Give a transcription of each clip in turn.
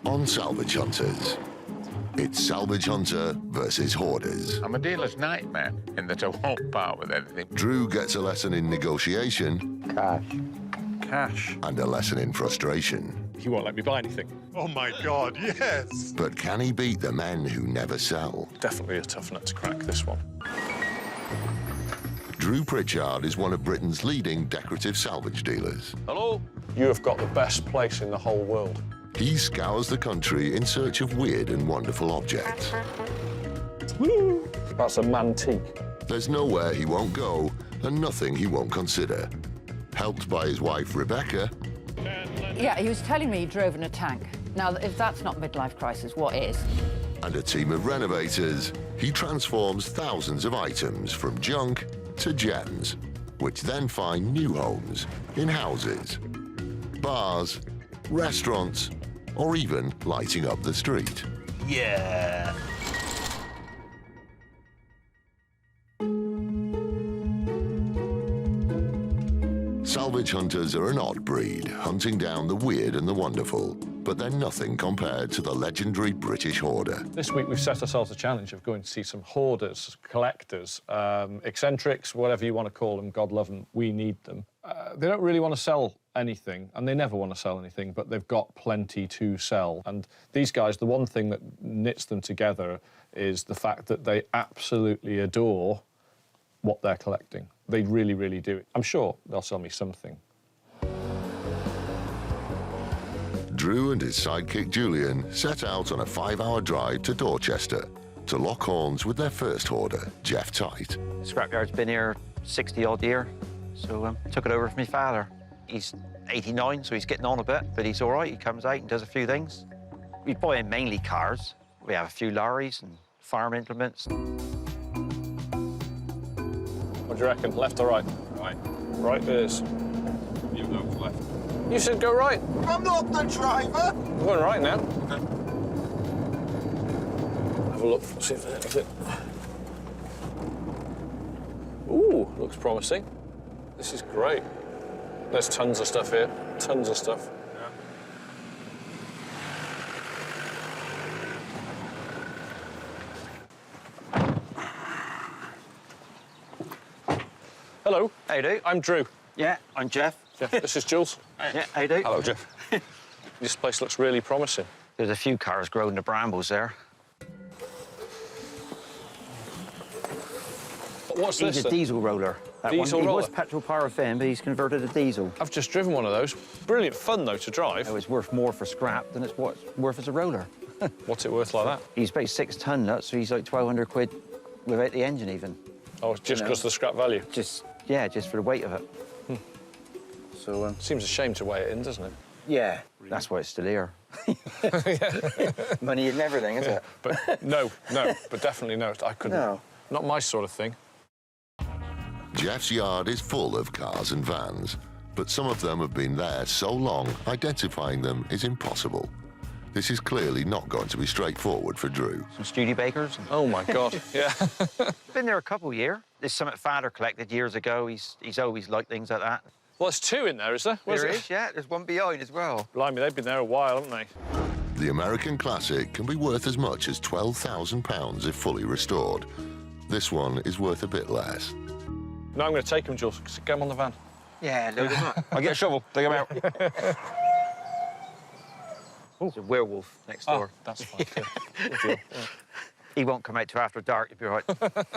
On Salvage Hunters, it's Salvage Hunter versus Hoarders. I'm a dealer's nightmare in that I won't part with anything. Drew gets a lesson in negotiation. Cash. And a lesson in frustration. He won't let me buy anything. Oh my God, yes! But can he beat the men who never sell? Definitely a tough nut to crack, this one. Drew Pritchard is one of Britain's leading decorative salvage dealers. Hello? You have got the best place in the whole world. He scours the country in search of weird and wonderful objects. Woo! That's a mantique. There's nowhere he won't go and nothing he won't consider. Helped by his wife, Rebecca. Yeah, he was telling me he drove in a tank. Now, if that's not midlife crisis, what is? And a team of renovators, he transforms thousands of items from junk to gems, which then find new homes in houses, bars, restaurants, or even lighting up the street. Yeah. Salvage hunters are an odd breed, hunting down the weird and the wonderful, but they're nothing compared to the legendary British hoarder. This week we've set ourselves a challenge of going to see some hoarders, collectors, eccentrics, whatever you want to call them, God love them, we need them. They don't really want to sell anything, and they never want to sell anything, but they've got plenty to sell. And these guys, the one thing that knits them together is the fact that they absolutely adore what they're collecting. They really, really do. I'm sure they'll sell me something. Drew and his sidekick Julian set out on a 5-hour drive to Dorchester to lock horns with their first hoarder, Jeff Tite. Scrapyard's been here 60-odd year, so took it over from my father. He's 89, so he's getting on a bit, but he's all right. He comes out and does a few things. We buy in mainly cars. We have a few lorries and farm implements. What do you reckon, left or right? Right. Right it is. You go left. You said go right. I'm not the driver! I'm going right now. Have a look, see if there's anything. Ooh, looks promising. This is great. There's tons of stuff here, tons of stuff. Hello. How you do? I'm Drew. Yeah, I'm Jeff. Jeff, this is Jules. Yeah, how you do? Hello, Jeff. This place looks really promising. There's a few cars growing in the brambles there. What's He's this? a diesel roller. Diesel He roller? was petrol power fin, but he's converted to diesel. I've just driven one of those. Brilliant fun, though, to drive. So it's worth more for scrap than it's worth as a roller. What's it worth like that? He's about 6 ton nuts, so he's like 1,200 quid without the engine even. Oh, just because of the scrap value? Yeah, just for the weight of it. So, Seems a shame to weigh it in, doesn't it? yeah, that's why it's still here. Money and everything, is it? But no, but definitely no. I couldn't. No. Not my sort of thing. Jeff's yard is full of cars and vans, but some of them have been there so long, identifying them is impossible. This is clearly not going to be straightforward for Drew. Some Studebakers. Oh, my God, yeah. Been there a couple of years. There's something Father collected years ago. He's always liked things like that. Well, there's two in there, is there? There is, yeah. There's one behind as well. Blimey, they've been there a while, haven't they? The American classic can be worth as much as £12,000 if fully restored. This one is worth a bit less. No, I'm going to take them, Jules. Get them on the van. Yeah, load them up. I'll get a shovel. Take them out. There's a werewolf next door. That's fine. Yeah. He won't come out till after dark, you'll be all right.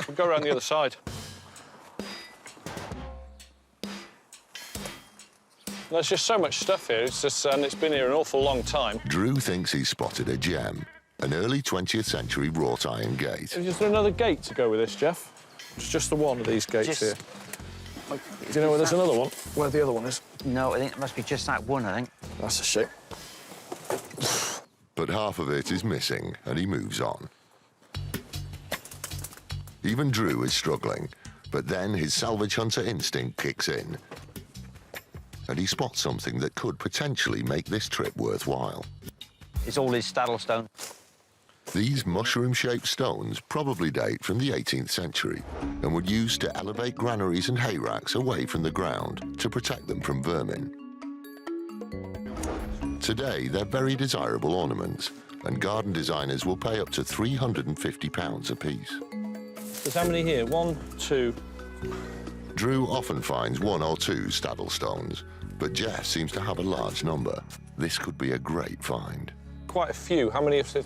We'll go around the other side. There's just so much stuff here. It's just, and it's been here an awful long time. Drew thinks he's spotted a gem, an early 20th century wrought iron gate. Is there another gate to go with this, Jeff? It's just the one of these gates here. Do you know where there's another one? Where the other one is? No, I think it must be just that one, I think. That's a shame. But half of it is missing, and he moves on. Even Drew is struggling, but then his salvage hunter instinct kicks in, and he spots something that could potentially make this trip worthwhile. It's all his Staddlestone. These mushroom-shaped stones probably date from the 18th century and were used to elevate granaries and hay racks away from the ground to protect them from vermin. Today, they're very desirable ornaments, and garden designers will pay up to £350 a piece. There's how many here? 1, 2. Drew often finds 1 or 2 staddle stones, but Jeff seems to have a large number. This could be a great find. Quite a few. How many is there?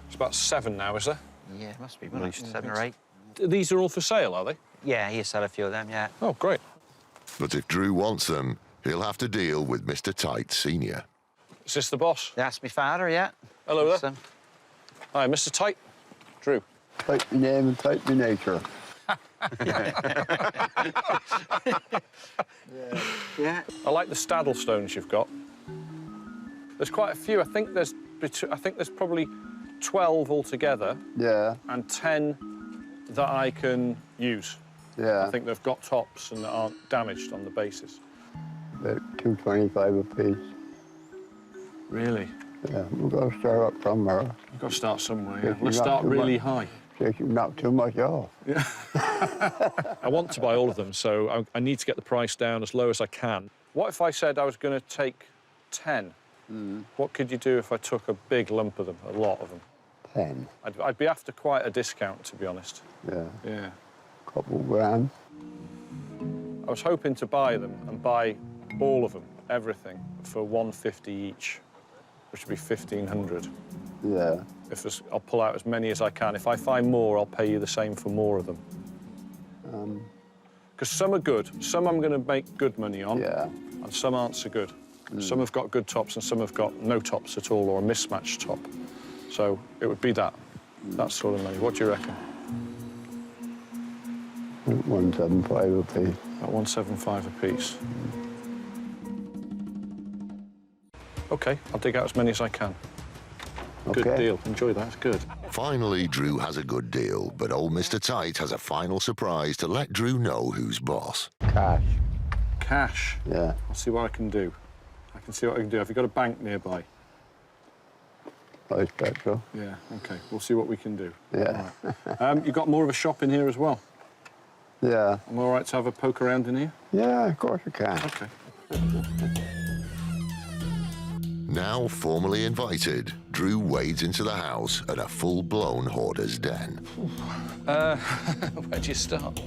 It's about 7 now, is there? Yeah, it must be, at least 7 or 8. These are all for sale, are they? Yeah, he'll sell a few of them, yeah. Oh, great. But if Drew wants them, he'll have to deal with Mr. Tight Sr. Is this the boss? That's my father, yeah. Hello there. So, Hi, Mr. Tight. Drew. Type my name and type my nature. yeah. I like the staddle stones you've got. There's quite a few. I think there's probably 12 altogether. Yeah, And 10 that I can use. yeah. I think they've got tops and that aren't damaged on the basis. About $2.25 a piece. Really? Yeah, we've got to start up somewhere. You've got to start somewhere, If yeah. you're Let's not start too really much- high. So you knock too much off. I want to buy all of them, so I need to get the price down as low as I can. What if I said I was going to take 10? What could you do if I took a big lump of them, a lot of them? 10. I'd be after quite a discount, to be honest. Yeah, Yeah. couple grand. I was hoping to buy them and buy all of them, everything, for $150 each, which would be $1,500. Yeah, I'll pull out as many as I can. If I find more, I'll pay you the same for more of them. Because some are good. Some I'm going to make good money on, yeah. and some aren't so good. Some have got good tops and some have got no tops at all or a mismatched top. So it would be that sort of money. What do you reckon? 175 a piece. About 175 a piece. OK, I'll dig out as many as I can. Good Okay. deal. Enjoy that. It's good. Finally, Drew has a good deal, but old Mr. Tight has a final surprise to let Drew know who's boss. Cash. Cash. Yeah. I'll see what I can do. I can see what I can do. Have you got a bank nearby? I expect so. Yeah, OK. We'll see what we can do. Yeah. You've got more of a shop in here as well. Yeah. I'm all right to have a poke around in here? Yeah, of course you can. OK. Now formally invited, Drew wades into the house at a full-blown hoarder's den. Where do you start?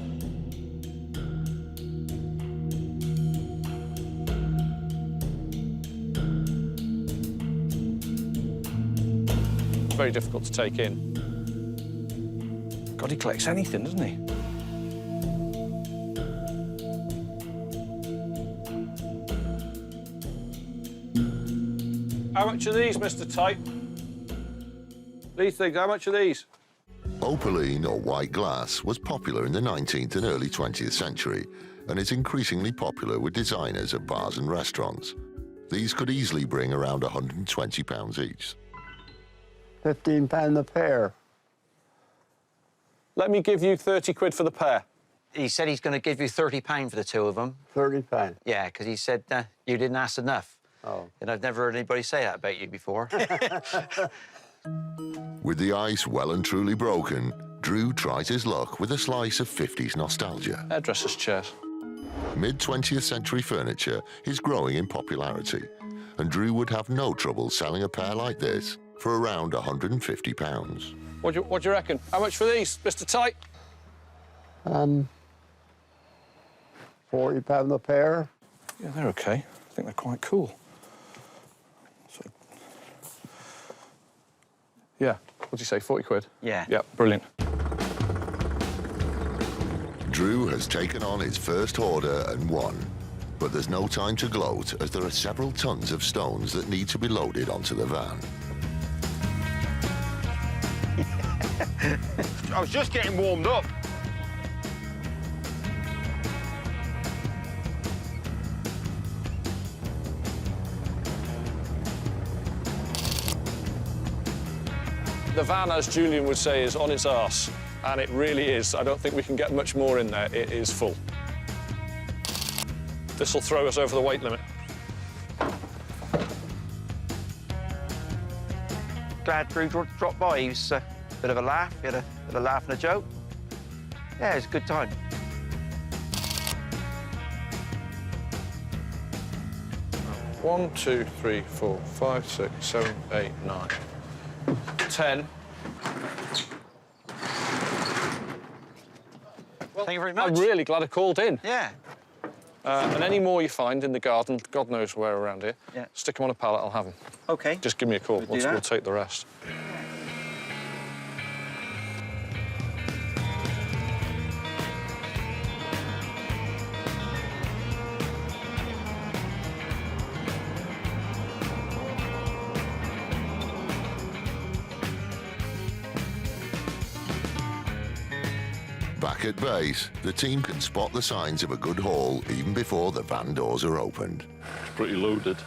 Very difficult to take in. God, he collects anything, doesn't he? How much are these, Mr. Tight? These things, how much are these? Opaline, or white glass, was popular in the 19th and early 20th century, and is increasingly popular with designers at bars and restaurants. These could easily bring around £120 each. £15 a pair. Let me give you 30 quid for the pair. He said he's going to give you £30 for the two of them. £30. Yeah, because he said you didn't ask enough. Oh. And I've never heard anybody say that about you before. With the ice well and truly broken, Drew tries his luck with a slice of 50s nostalgia. Hairdresser's chairs. Mid-20th century furniture is growing in popularity, and Drew would have no trouble selling a pair like this for around £150. What do you reckon? How much for these, Mr. Tight? £40 a pair. Yeah, they're OK. I think they're quite cool. Yeah, what'd you say, 40 quid? Yeah. Yeah, brilliant. Drew has taken on his first hoarder and won. But there's no time to gloat, as there are several tons of stones that need to be loaded onto the van. I was just getting warmed up. The van, as Julian would say, is on its arse, and it really is. I don't think we can get much more in there. It is full. This will throw us over the weight limit. Glad Drew dropped by. He was a bit of a laugh. He had a bit of a laugh and a joke. Yeah, it was a good time. 1, 2, 3, 4, 5, 6, 7, 8, 9, 10. Thank you very much. I'm really glad I called in. Yeah. And any more you find in the garden, God knows where around here, Yeah. stick them on a pallet, I'll have them. OK. Just give me a call. We'll do that. We'll take the rest. Back at base, the team can spot the signs of a good haul even before the van doors are opened. It's pretty loaded.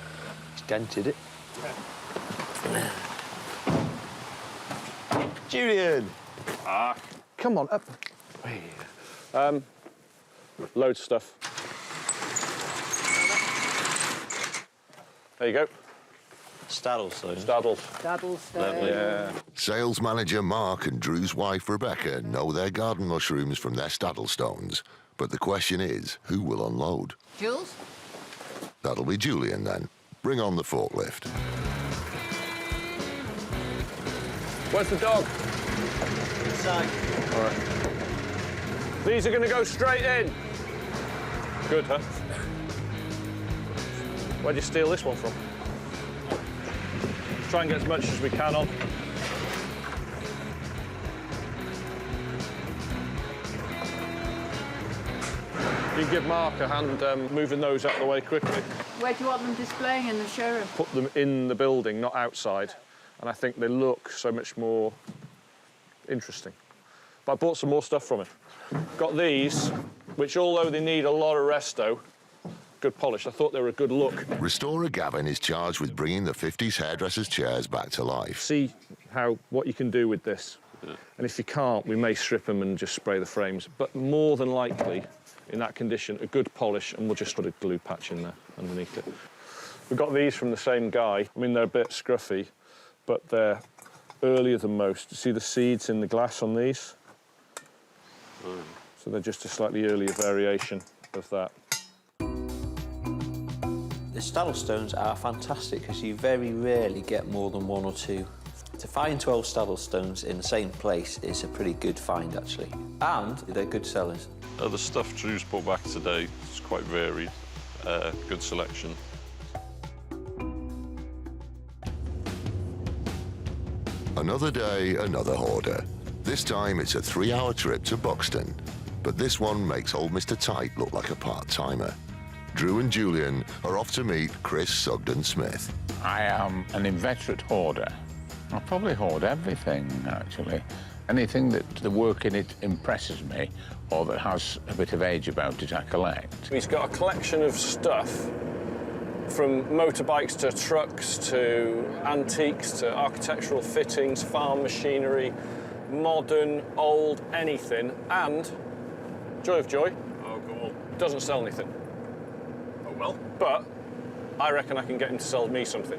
It's dented it. Julian! Come on, up. Loads of stuff. There you go. Staddles, though. Daddles. Daddlestone. Yeah. Sales manager Mark and Drew's wife Rebecca know their garden mushrooms from their staddlestones. But the question is, who will unload? Jules? That'll be Julian then. Bring on the forklift. Where's the dog? Inside. All right. These are going to go straight in. Good, huh? Where'd you steal this one from? Try and get as much as we can on. You can give Mark a hand moving those out of the way quickly. Where do you want them displaying in the showroom? Put them in the building, not outside. And I think they look so much more interesting. But I bought some more stuff from him. Got these, which although they need a lot of resto, good polish, I thought they were a good look. Restorer Gavin is charged with bringing the 50s hairdressers' chairs back to life. See what you can do with this. And if you can't, we may strip them and just spray the frames. But more than likely, in that condition, a good polish, and we'll just put a glue patch in there underneath it. We've got these from the same guy. I mean, they're a bit scruffy, but they're earlier than most. You see the seeds in the glass on these? So they're just a slightly earlier variation of that. The staddlestones are fantastic because you very rarely get more than 1 or 2. To find 12 staddlestones in the same place is a pretty good find, actually. And they're good sellers. The stuff Drew's brought back today is quite varied. Good selection. Another day, another hoarder. This time it's a 3-hour trip to Buxton. But this one makes old Mr. Tight look like a part-timer. Drew and Julian are off to meet Chris Sugden-Smith. I am an inveterate hoarder. I probably hoard everything, actually. Anything that the work in it impresses me or that has a bit of age about it, I collect. He's got a collection of stuff, from motorbikes to trucks to antiques to architectural fittings, farm machinery, modern, old, anything, and, joy of joy, doesn't sell anything. Oh, well. But I reckon I can get him to sell me something.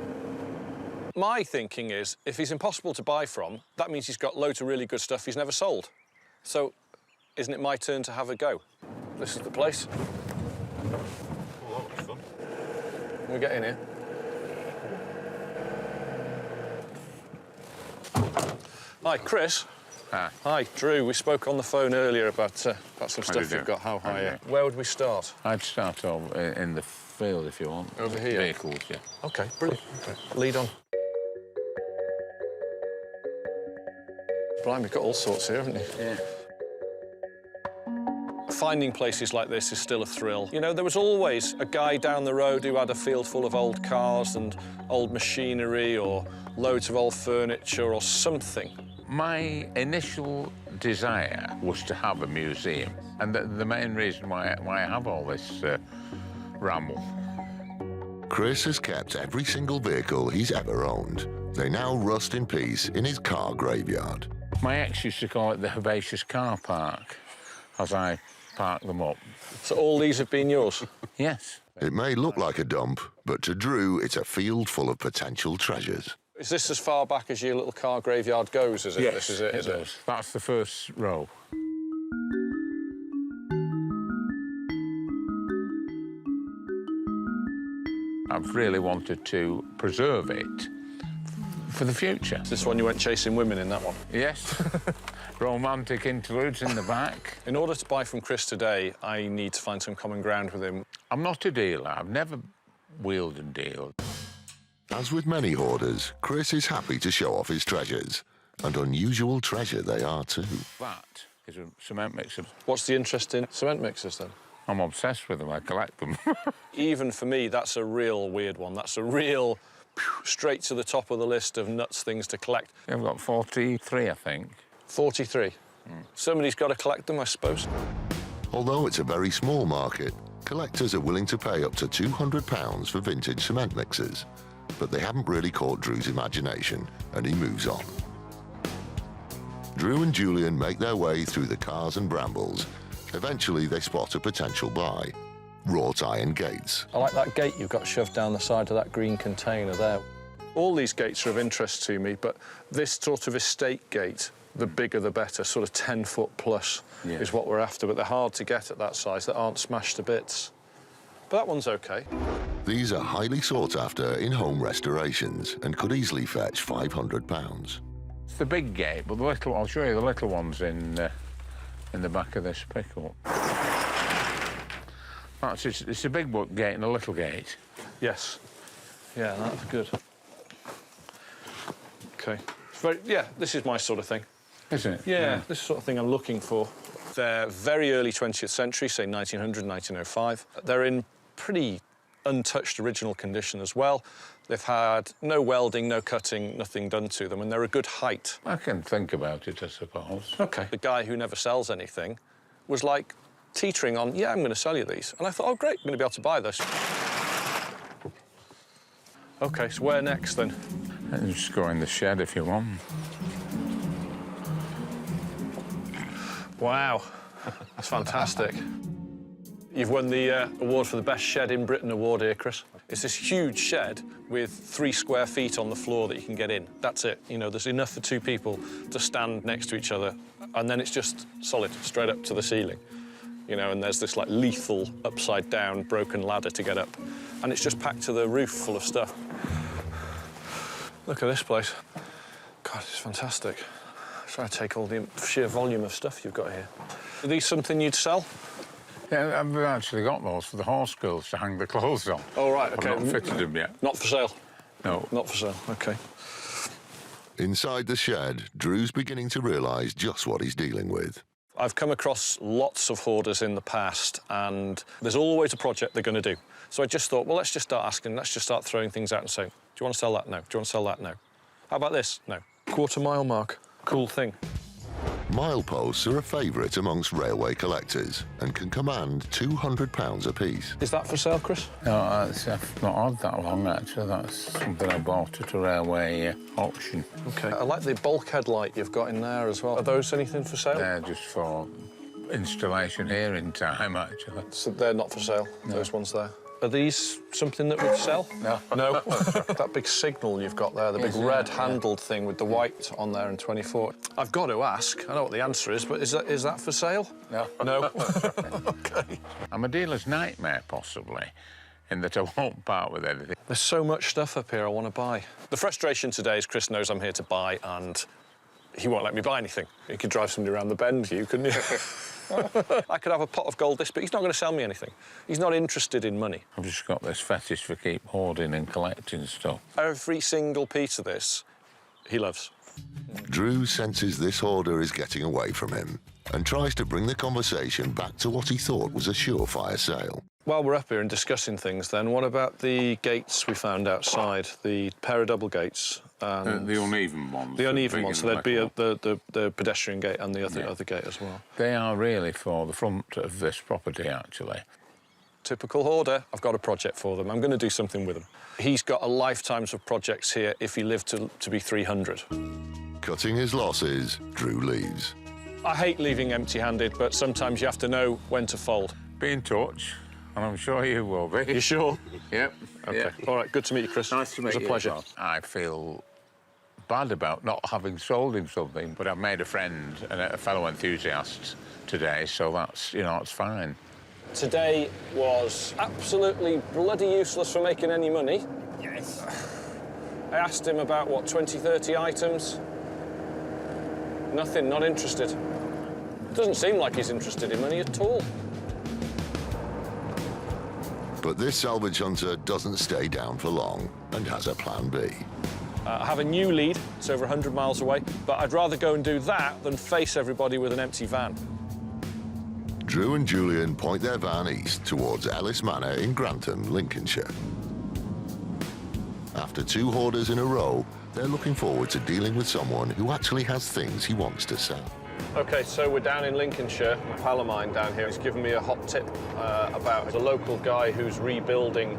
My thinking is, if he's impossible to buy from, that means he's got loads of really good stuff he's never sold. So, isn't it my turn to have a go? This is the place. Well, that was fun. Can we get in here? Hi, Chris. Ah. Hi, Drew. We spoke on the phone earlier about some How do stuff you you've do? got. How How do you high? do? Where would we start? I'd start off in the field, if you want. Over here? Vehicles, yeah. OK, brilliant. Lead on. Blimey, you've got all sorts here, haven't you? Yeah. Finding places like this is still a thrill. You know, there was always a guy down the road who had a field full of old cars and old machinery or loads of old furniture or something. My initial desire was to have a museum, and the main reason why I have all this ramble. Chris has kept every single vehicle he's ever owned. They now rust in peace in his car graveyard. My ex used to call it the herbaceous car park, as I park them up. So all these have been yours? Yes. It may look like a dump, but to Drew, it's a field full of potential treasures. Is this as far back as your little car graveyard goes, is it? Yes, This is it, is it? does. That's the first row. I've really wanted to preserve it for the future. Is this one you went chasing women in, that one? Yes. Romantic interludes in the back. In order to buy from Chris today, I need to find some common ground with him. I'm not a dealer. I've never wheeled and dealed. As with many hoarders, Chris is happy to show off his treasures. And unusual treasure they are too. That is a cement mixer. What's the interest in cement mixers, then? I'm obsessed with them. I collect them. Even for me, that's a real weird one. That's a real straight to the top of the list of nuts things to collect. I've got 43, I think. 43. Somebody's got to collect them, I suppose. Although it's a very small market, collectors are willing to pay up to £200 for vintage cement mixers. But they haven't really caught Drew's imagination, and he moves on. Drew and Julian make their way through the cars and brambles. Eventually, they spot a potential buy. Wrought iron gates. I like that gate you've got shoved down the side of that green container there. All these gates are of interest to me, but this sort of estate gate, the bigger the better, sort of 10 foot plus is what we're after, but they're hard to get at that size. They aren't smashed to bits. But that one's OK. These are highly sought after in-home restorations and could easily fetch £500. It's the big gate, but the little, I'll show you the little ones in the back of this pickup. It's a big gate and a little gate. Yes. Yeah, that's good. OK. Yeah, this is my sort of thing. Isn't it? Yeah, this is the sort of thing I'm looking for. They're very early 20th century, say 1900, 1905. They're in pretty untouched original condition as well. They've had no welding, no cutting, nothing done to them, and they're a good height. I can think about it, I suppose. OK. The guy who never sells anything was like teetering on, yeah, I'm going to sell you these. And I thought, oh, great, I'm going to be able to buy this. OK, so where next, then? And just go in the shed if you want. Wow, that's fantastic. You've won the award for the best shed in Britain award here, Chris. It's this huge shed with 3 square feet on the floor that you can get in. That's it. You know, there's enough for 2 people to stand next to each other, and then it's just solid, straight up to the ceiling. You know, and there's this, like, lethal, upside-down, broken ladder to get up. And it's just packed to the roof full of stuff. Look at this place. God, it's fantastic. Try to take all the sheer volume of stuff you've got here. Are these something you'd sell? Yeah, I've actually got those for the horse girls to hang the clothes on. Oh, right, OK. I've not fitted them yet. Not for sale? No. Not for sale, OK. Inside the shed, Drew's beginning to realise just what he's dealing with. I've come across lots of hoarders in the past, and there's always a project they're going to do. So I just thought, well, let's just start asking, let's just start throwing things out and saying, do you want to sell that? No. Do you want to sell that? No. How about this? No. Quarter-mile mark. Cool thing. Mileposts are a favourite amongst railway collectors and can command £200 apiece. Is that for sale, Chris? No, I've not had that long, actually. That's something I bought at a railway auction. OK. I like the bulkhead light you've got in there as well. Are those anything for sale? They're just for installation here in time, actually. So they're not for sale, those ones there? Are these something that would sell? No. No? That big signal you've got there, the big red-handled thing with the white on there and 24. I've got to ask, I know what the answer is, but is that for sale? No. No? OK. I'm a dealer's nightmare, possibly, in that I won't part with anything. There's so much stuff up here I want to buy. The frustration today is Chris knows I'm here to buy, and he won't let me buy anything. You could drive somebody around the bend, couldn't you? I could have a pot of gold this, but he's not going to sell me anything. He's not interested in money. I've just got this fetish for keep hoarding and collecting stuff. Every single piece of this, he loves. Drew senses this hoarder is getting away from him and tries to bring the conversation back to what he thought was a surefire sale. While we're up here and discussing things, then, what about the gates we found outside, the pair of double gates? And the uneven ones. The uneven ones, so there'd be the pedestrian gate and the other gate as well. They are really for the front of this property, actually. Typical hoarder. I've got a project for them. I'm going to do something with them. He's got a lifetimes of projects here if he lived to be 300. Cutting his losses, Drew leaves. I hate leaving empty-handed, but sometimes you have to know when to fold. Be in touch, and I'm sure you will be. You sure? Yep. OK. Yep. All right, good to meet you, Chris. Nice to meet you. It was a pleasure. Well. I feel bad about not having sold him something, but I've made a friend and a fellow enthusiast today, so that's, you know, it's fine. Today was absolutely bloody useless for making any money. Yes. I asked him about, what, 20, 30 items? Nothing, not interested. Doesn't seem like he's interested in money at all. But this salvage hunter doesn't stay down for long and has a plan B. I have a new lead, it's over 100 miles away, but I'd rather go and do that than face everybody with an empty van. Drew and Julian point their van east towards Ellis Manor in Grantham, Lincolnshire. After 2 hoarders in a row, they're looking forward to dealing with someone who actually has things he wants to sell. OK, so we're down in Lincolnshire. A pal of mine down here has given me a hot tip about a local guy who's rebuilding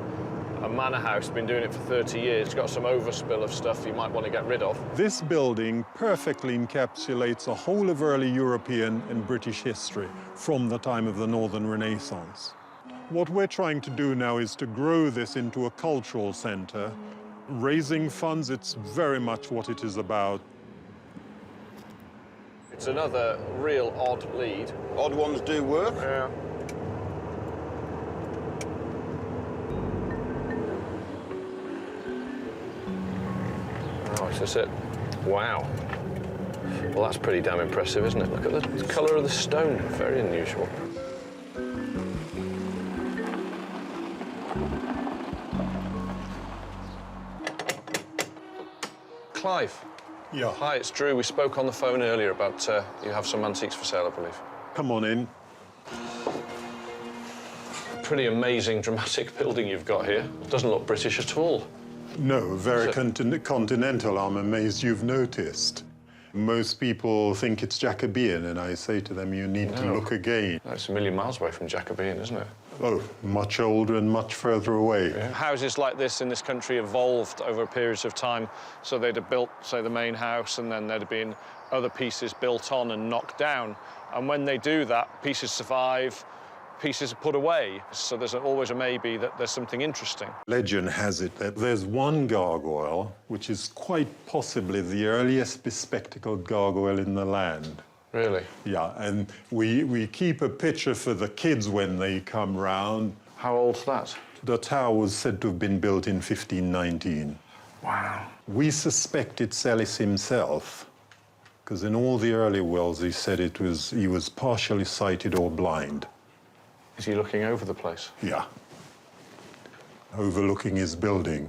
a manor house, been doing it for 30 years. He's got some overspill of stuff you might want to get rid of. This building perfectly encapsulates a whole of early European and British history from the time of the Northern Renaissance. What we're trying to do now is to grow this into a cultural centre. Raising funds, it's very much what it is about. It's another real odd lead. Odd ones do work. Yeah. Oh, is this it? Wow. Well, that's pretty damn impressive, isn't it? Look at the colour of the stone. Very unusual. Clive. Yeah. Hi, it's Drew. We spoke on the phone earlier about you have some antiques for sale, I believe. Come on in. Pretty amazing, dramatic building you've got here. Doesn't look British at all. No, very continental. I'm amazed you've noticed. Most people think it's Jacobean, and I say to them, you need to look again. No, it's a million miles away from Jacobean, isn't it? Oh, much older and much further away. Yeah. Houses like this in this country evolved over periods of time. So they'd have built, say, the main house, and then there'd have been other pieces built on and knocked down. And when they do that, pieces survive, pieces are put away. So there's always a maybe that there's something interesting. Legend has it that there's one gargoyle, which is quite possibly the earliest bespectacled gargoyle in the land. Really? Yeah, and we keep a picture for the kids when they come round. How old's that? The tower was said to have been built in 1519. Wow. We suspect it's Ellis himself, because in all the early wills he said he was partially sighted or blind. Is he looking over the place? Yeah. Overlooking his building.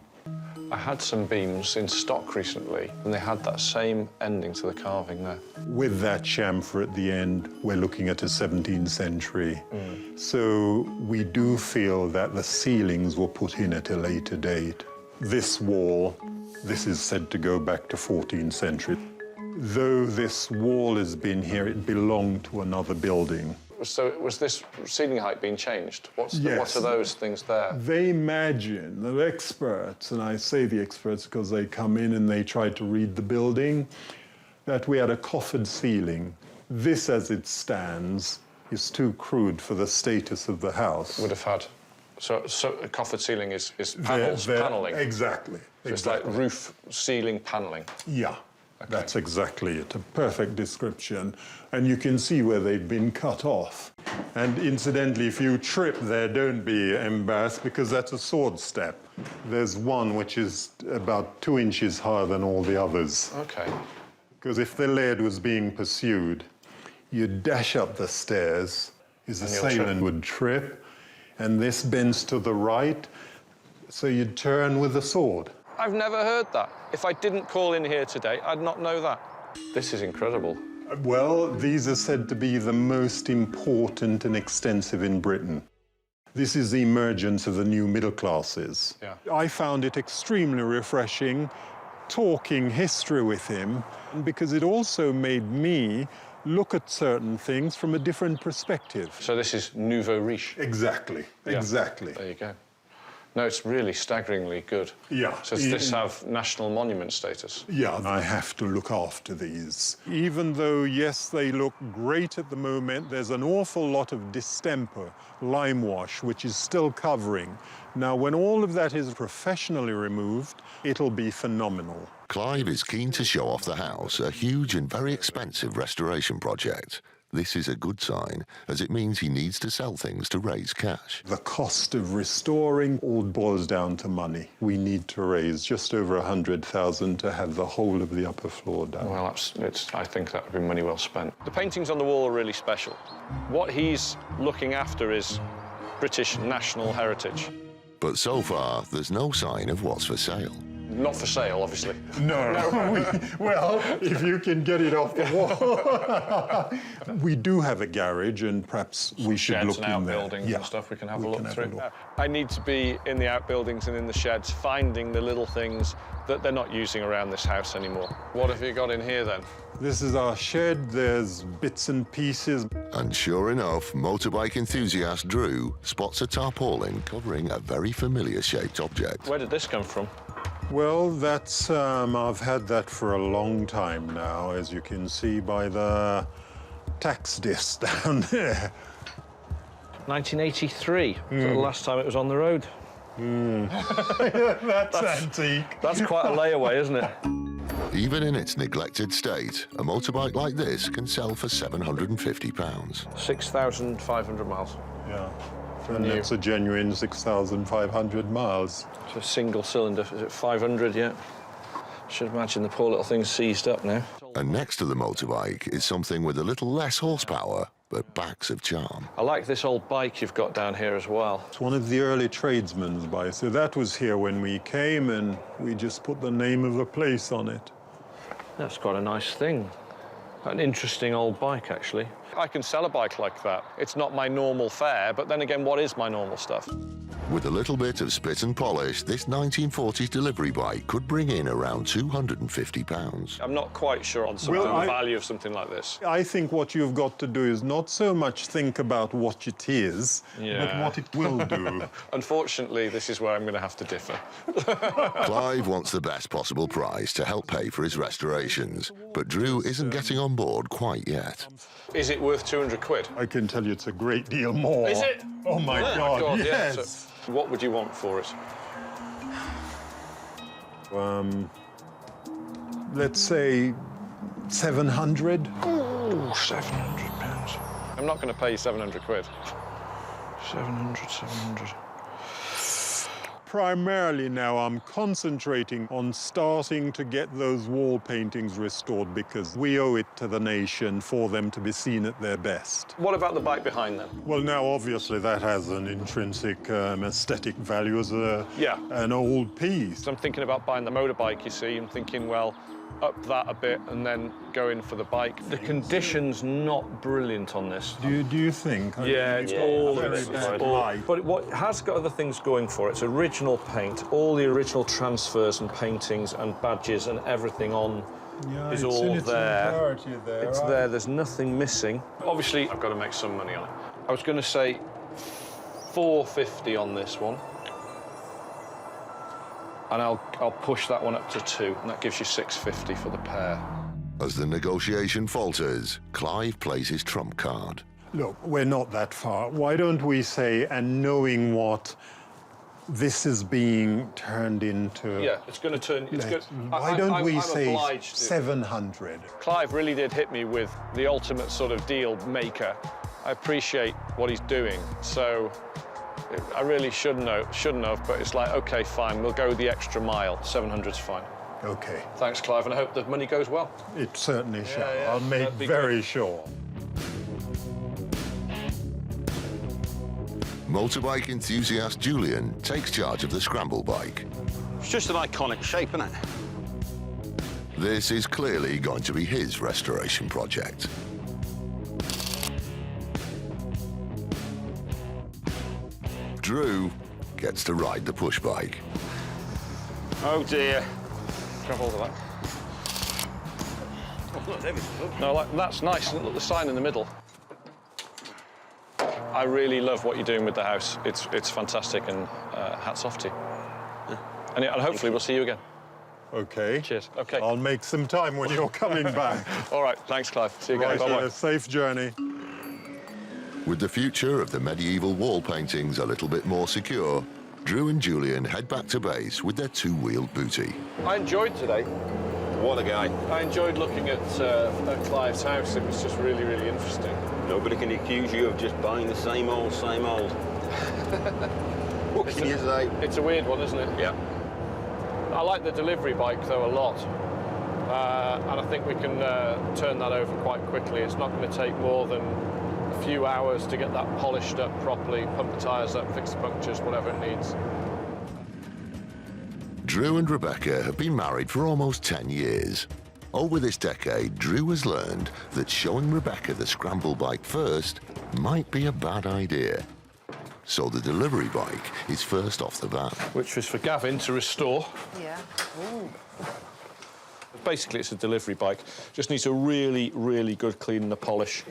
I had some beams in stock recently, and they had that same ending to the carving there. With that chamfer at the end, we're looking at a 17th century. So we do feel that the ceilings were put in at a later date. This wall, this is said to go back to 14th century. Though this wall has been here, it belonged to another building. So was this ceiling height being changed? What are those things there? They imagine, the experts, and I say the experts because they come in and they try to read the building, that we had a coffered ceiling. This, as it stands, is too crude for the status of the house. Would have had. So a coffered ceiling is panelling? Exactly. So it's like roof ceiling panelling? Yeah. Okay. That's exactly it, a perfect description. And you can see where they've been cut off. And incidentally, if you trip there, don't be embarrassed, because that's a sword step. There's one which is about 2 inches higher than all the others. Okay. Because if the laird was being pursued, you'd dash up the stairs, his assailant would trip, and this bends to the right, so you'd turn with the sword. I've never heard that. If I didn't call in here today, I'd not know that. This is incredible. Well, these are said to be the most important and extensive in Britain. This is the emergence of the new middle classes. Yeah. I found it extremely refreshing talking history with him, because it also made me look at certain things from a different perspective. So this is nouveau riche? Exactly, exactly. There you go. No, it's really staggeringly good. Yeah. So does this have national monument status? Yeah, I have to look after these. Even though, yes, they look great at the moment, there's an awful lot of distemper, lime wash, which is still covering. Now, when all of that is professionally removed, it'll be phenomenal. Clive is keen to show off the house, a huge and very expensive restoration project. This is a good sign, as it means he needs to sell things to raise cash. The cost of restoring all boils down to money. We need to raise just over 100,000 to have the whole of the upper floor done. Well, I think that would be money well spent. The paintings on the wall are really special. What he's looking after is British national heritage. But so far, there's no sign of what's for sale. Not for sale, obviously. No. Well, if you can get it off the wall. We do have a garage, and perhaps we should Sheds look and in there. outbuildings and stuff we can have a look through. look. I need to be in the outbuildings and in the sheds, finding the little things that they're not using around this house anymore. What have you got in here, then? This is our shed. There's bits and pieces. And sure enough, motorbike enthusiast Drew spots a tarpaulin covering a very familiar shaped object. Where did this come from? Well, that's, I've had that for a long time now, as you can see by the tax disc down there. 1983, the last time it was on the road. That's antique. That's quite a layaway, isn't it? Even in its neglected state, a motorbike like this can sell for £750. 6,500 miles. Yeah. And that's a genuine 6,500 miles. It's a single cylinder. Is it 500 yet? Should imagine the poor little thing's seized up now. And next to the motorbike is something with a little less horsepower, but packs of charm. I like this old bike you've got down here as well. It's one of the early tradesmen's bikes. So that was here when we came, and we just put the name of the place on it. That's quite a nice thing. An interesting old bike, actually. I can sell a bike like that. It's not my normal fare, but then again, what is my normal stuff? With a little bit of spit and polish, this 1940s delivery bike could bring in around £250. I'm not quite sure on the value of something like this. I think what you've got to do is not so much think about what it is, but what it will do. Unfortunately, this is where I'm going to have to differ. Clive wants the best possible price to help pay for his restorations, but Drew isn't getting on board quite yet. Is it worth 200 quid? I can tell you it's a great deal more. Is it? Oh, my God, yes. Yeah. So what would you want for it? Let's say 700. Oh, £700. I'm not going to pay you 700 quid. 700. Primarily now I'm concentrating on starting to get those wall paintings restored, because we owe it to the nation for them to be seen at their best. What about the bike behind them? Well, now obviously that has an intrinsic aesthetic value as an old piece. I'm thinking about buying the motorbike, you see. I'm thinking, well, up that a bit and then go in for the bike. The condition's not brilliant on this. Do you think? Yeah, it's all bad. But what has got other things going for it, it's original paint, all the original transfers and paintings and badges and everything on is all there. It's there, there's nothing missing. Obviously, I've got to make some money on it. I was going to say 450 on this one. And I'll push that one up to 2, and that gives you 650 for the pair. As the negotiation falters, Clive plays his trump card. Look, we're not that far. Why don't we say, and knowing what this is being turned into... Yeah, it's going to turn... Why don't we say I'm 700? Clive really did hit me with the ultimate sort of deal maker. I appreciate what he's doing, so... I really shouldn't have, but it's like, OK, fine, we'll go the extra mile. 700's fine. OK. Thanks, Clive, and I hope the money goes well. It certainly shall. Yeah, I'll make very sure. Motorbike enthusiast Julian takes charge of the scramble bike. It's just an iconic shape, isn't it? This is clearly going to be his restoration project. Drew gets to ride the push bike. Oh, dear. Grab hold of that. Oh, look, there we go. No, like, that's nice. Look, the sign in the middle. I really love what you're doing with the house. It's fantastic, and hats off to you. Yeah. And hopefully we'll see you again. OK. Cheers. OK. I'll make some time when you're coming back. All right. Thanks, Clive. See you again. Right, Bye-bye. safe journey. With the future of the medieval wall paintings a little bit more secure, Drew and Julian head back to base with their two-wheeled booty. I enjoyed today. What a guy. I enjoyed looking at Clive's house. It was just really, really interesting. Nobody can accuse you of just buying the same old, same old. What can you say? It's a weird one, isn't it? Yeah. I like the delivery bike, though, a lot. And I think we can turn that over quite quickly. It's not going to take more than a few hours to get that polished up properly, pump the tyres up, fix the punctures, whatever it needs. Drew and Rebecca have been married for almost 10 years. Over this decade, Drew has learned that showing Rebecca the scramble bike first might be a bad idea. So the delivery bike is first off the bat. Which was for Gavin to restore. Yeah. Ooh. Basically, it's a delivery bike. Just needs a really, really good clean and a polish.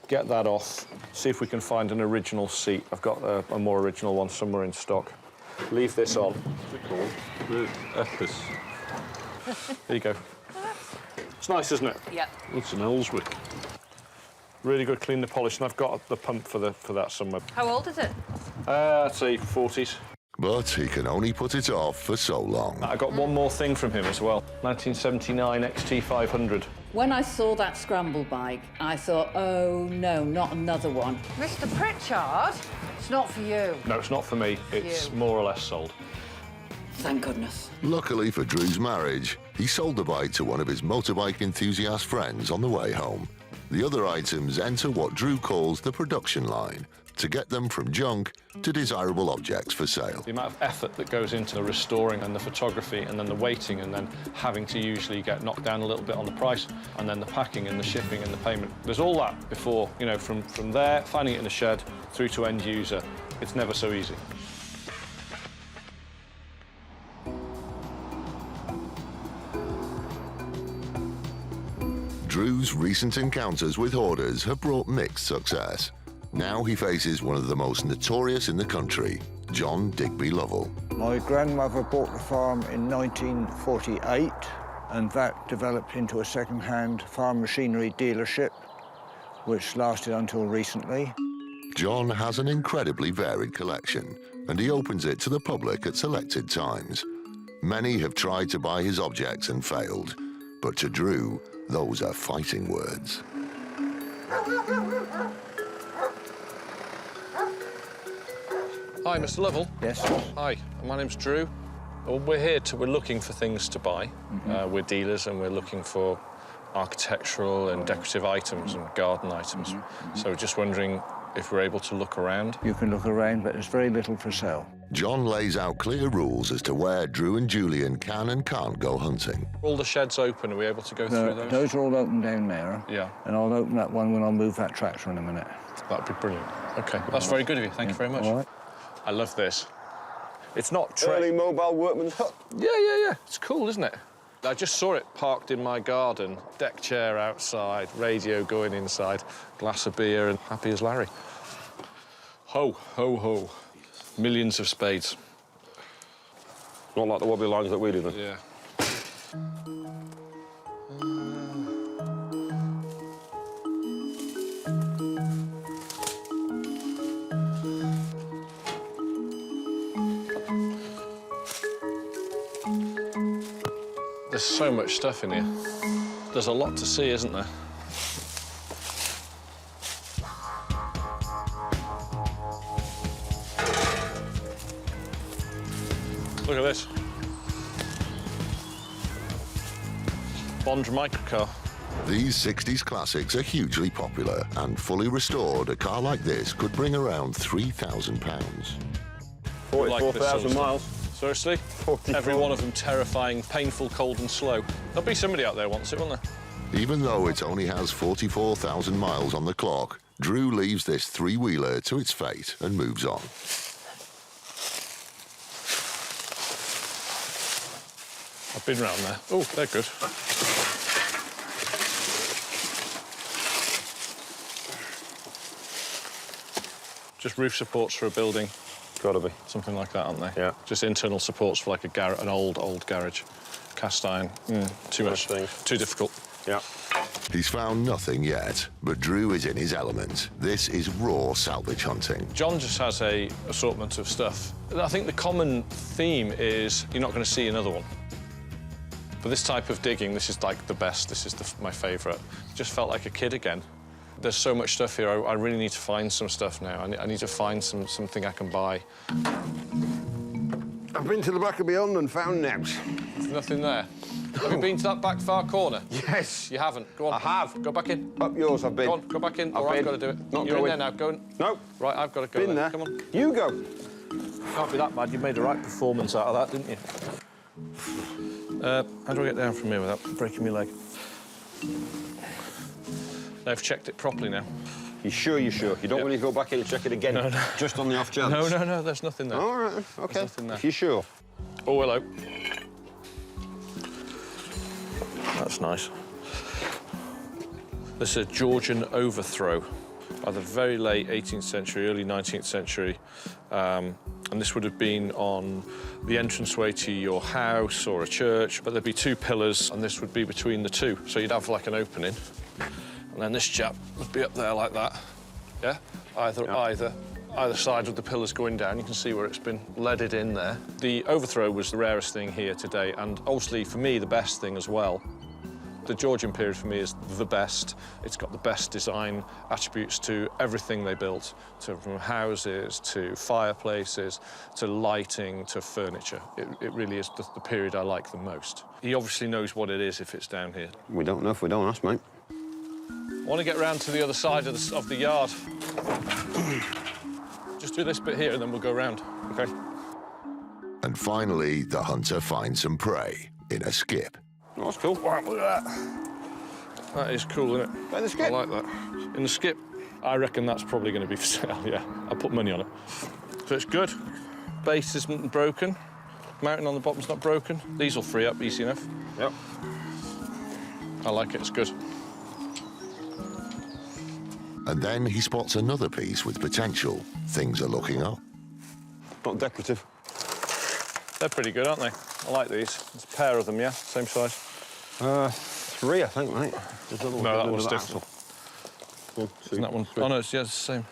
Get that off, see if we can find an original seat. I've got a more original one somewhere in stock. Leave this on. The Ellis. There you go. It's nice, isn't it? Yeah. It's an Ellswick. Really good clean and polish, and I've got the pump for that somewhere. How old is it? I'd say 40s. But he can only put it off for so long. I got one more thing from him as well. 1979 XT500. When I saw that scramble bike, I thought, oh no, not another one. Mr. Pritchard, it's not for you. No, it's not for me. It's more or less sold. Thank goodness. Luckily for Drew's marriage, he sold the bike to one of his motorbike enthusiast friends on the way home. The other items enter what Drew calls the production line, to get them from junk to desirable objects for sale. The amount of effort that goes into the restoring and the photography and then the waiting and then having to usually get knocked down a little bit on the price and then the packing and the shipping and the payment. There's all that before, you know, from there, finding it in the shed, through to end user. It's never so easy. Drew's recent encounters with hoarders have brought mixed success. Now he faces one of the most notorious in the country, John Digby Lovell. My grandmother bought the farm in 1948, and that developed into a second-hand farm machinery dealership, which lasted until recently. John has an incredibly varied collection, and he opens it to the public at selected times. Many have tried to buy his objects and failed, but to Drew, those are fighting words. Hi, Mr. Lovell. Yes. Hi, my name's Drew. Well, we're looking for things to buy. We're dealers and we're looking for architectural and decorative items and garden items. So just wondering if we're able to look around. You can look around, but there's very little for sale. John lays out clear rules as to where Drew and Julian can and can't go hunting. All the sheds open, are we able to go through those? Those are all open down there. Yeah. And I'll open that one when I move that tractor in a minute. That'd be brilliant. OK, that's very good of you. Thank you very much. All right. I love this. It's not... Early mobile workman's hut. Yeah. It's cool, isn't it? I just saw it parked in my garden. Deck chair outside, radio going inside, glass of beer, and happy as Larry. Ho, ho, ho. Millions of spades. Not like the wobbly lines that we live in. Yeah. There's so much stuff in here. There's a lot to see, isn't there? Look at this. Bond microcar. These 60s classics are hugely popular, and fully restored, a car like this could bring around £3,000. 44,000 miles. Seriously? 44. Every one of them terrifying, painful, cold and slow. There'll be somebody out there wants it, won't there? Even though it only has 44,000 miles on the clock, Drew leaves this three-wheeler to its fate and moves on. I've been round there. Oh, they're good. Just roof supports for a building. Gotta be. Something like that, aren't they? Yeah. Just internal supports for like an old garage. Cast iron. Too much. Too difficult. Yeah. He's found nothing yet, but Drew is in his element. This is raw salvage hunting. John just has an assortment of stuff. I think the common theme is you're not going to see another one. For this type of digging, this is like the best. This is my favourite. Just felt like a kid again. There's so much stuff here. I really need to find some stuff now. I need to find something I can buy. I've been to the back of beyond and found nails. There's nothing there. Have you been to that back far corner? Yes. You haven't? Go on. I have. Go back in. Up yours, I've been. Go on, go back in, or I've got to do it. Not You're going. in there now, go in. No. Right, I've got to go Been there. Come on. You go. Can't be that bad. You made a right performance out of that, didn't you? How do I get down from here without breaking my leg? They've checked it properly now. You sure you're sure? You don't want to go back in and check it again? No, no. Just on the off chance? No, there's nothing there. All right, OK. There's nothing there. If you're sure. Oh, hello. That's nice. This is a Georgian overthrow, either very late 18th century, early 19th century. And this would have been on the entranceway to your house or a church, but there'd be two pillars, and this would be between the two. So you'd have like an opening, and then this chap would be up there like that. Yeah? Either side of the pillars going down. You can see where it's been leaded in there. The overthrow was the rarest thing here today, and obviously for me the best thing as well. The Georgian period for me is the best. It's got the best design attributes to everything they built, from houses to fireplaces to lighting to furniture. It really is the period I like the most. He obviously knows what it is if it's down here. We don't know if we don't ask, mate. I want to get round to the other side of the yard. Just do this bit here and then we'll go round. OK? And finally, the hunter finds some prey in a skip. Oh, that's cool. Wow, look at that. That is cool, isn't it? In the skip? I like that. In the skip, I reckon that's probably going to be for sale, yeah. I'll put money on it. So it's good. Base isn't broken. Mounting on the bottom's not broken. These will free up easy enough. Yep. I like it, it's good. And then he spots another piece with potential. Things are looking up. Not decorative. They're pretty good, aren't they? I like these. There's a pair of them, yeah? Same size? 3, I think, mate. No, that one's different. Isn't that one? Oh, no, it's the same.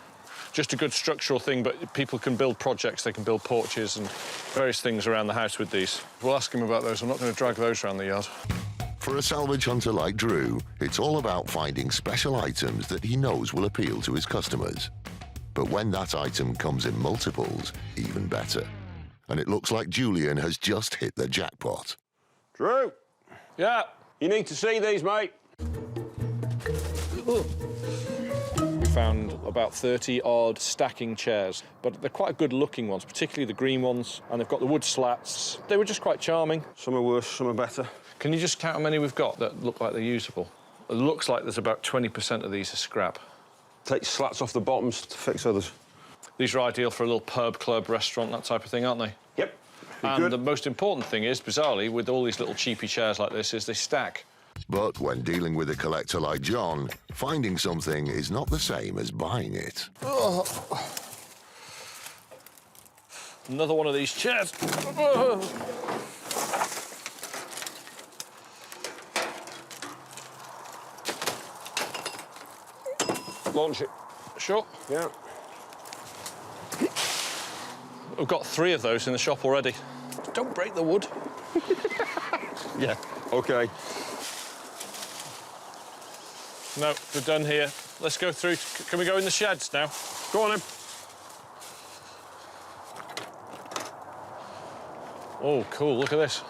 Just a good structural thing, but people can build projects. They can build porches and various things around the house with these. We'll ask him about those. I'm not going to drag those around the yard. For a salvage hunter like Drew, it's all about finding special items that he knows will appeal to his customers. But when that item comes in multiples, even better. And it looks like Julian has just hit the jackpot. Drew! Yeah? You need to see these, mate. We found about 30-odd stacking chairs, but they're quite good-looking ones, particularly the green ones, and they've got the wood slats. They were just quite charming. Some are worse, some are better. Can you just count how many we've got that look like they're usable? It looks like there's about 20% of these are scrap. Take slats off the bottoms to fix others. These are ideal for a little pub, club, restaurant, that type of thing, aren't they? Yep. And the most important thing is, bizarrely, with all these little cheapy chairs like this, is they stack. But when dealing with a collector like John, finding something is not the same as buying it. Oh. Another one of these chairs. Oh. Launch it. Sure. Yeah. We've got 3 of those in the shop already. Don't break the wood. Yeah, OK. No, we're done here. Let's go through. Can we go in the sheds now? Go on, then. Oh, cool. Look at this.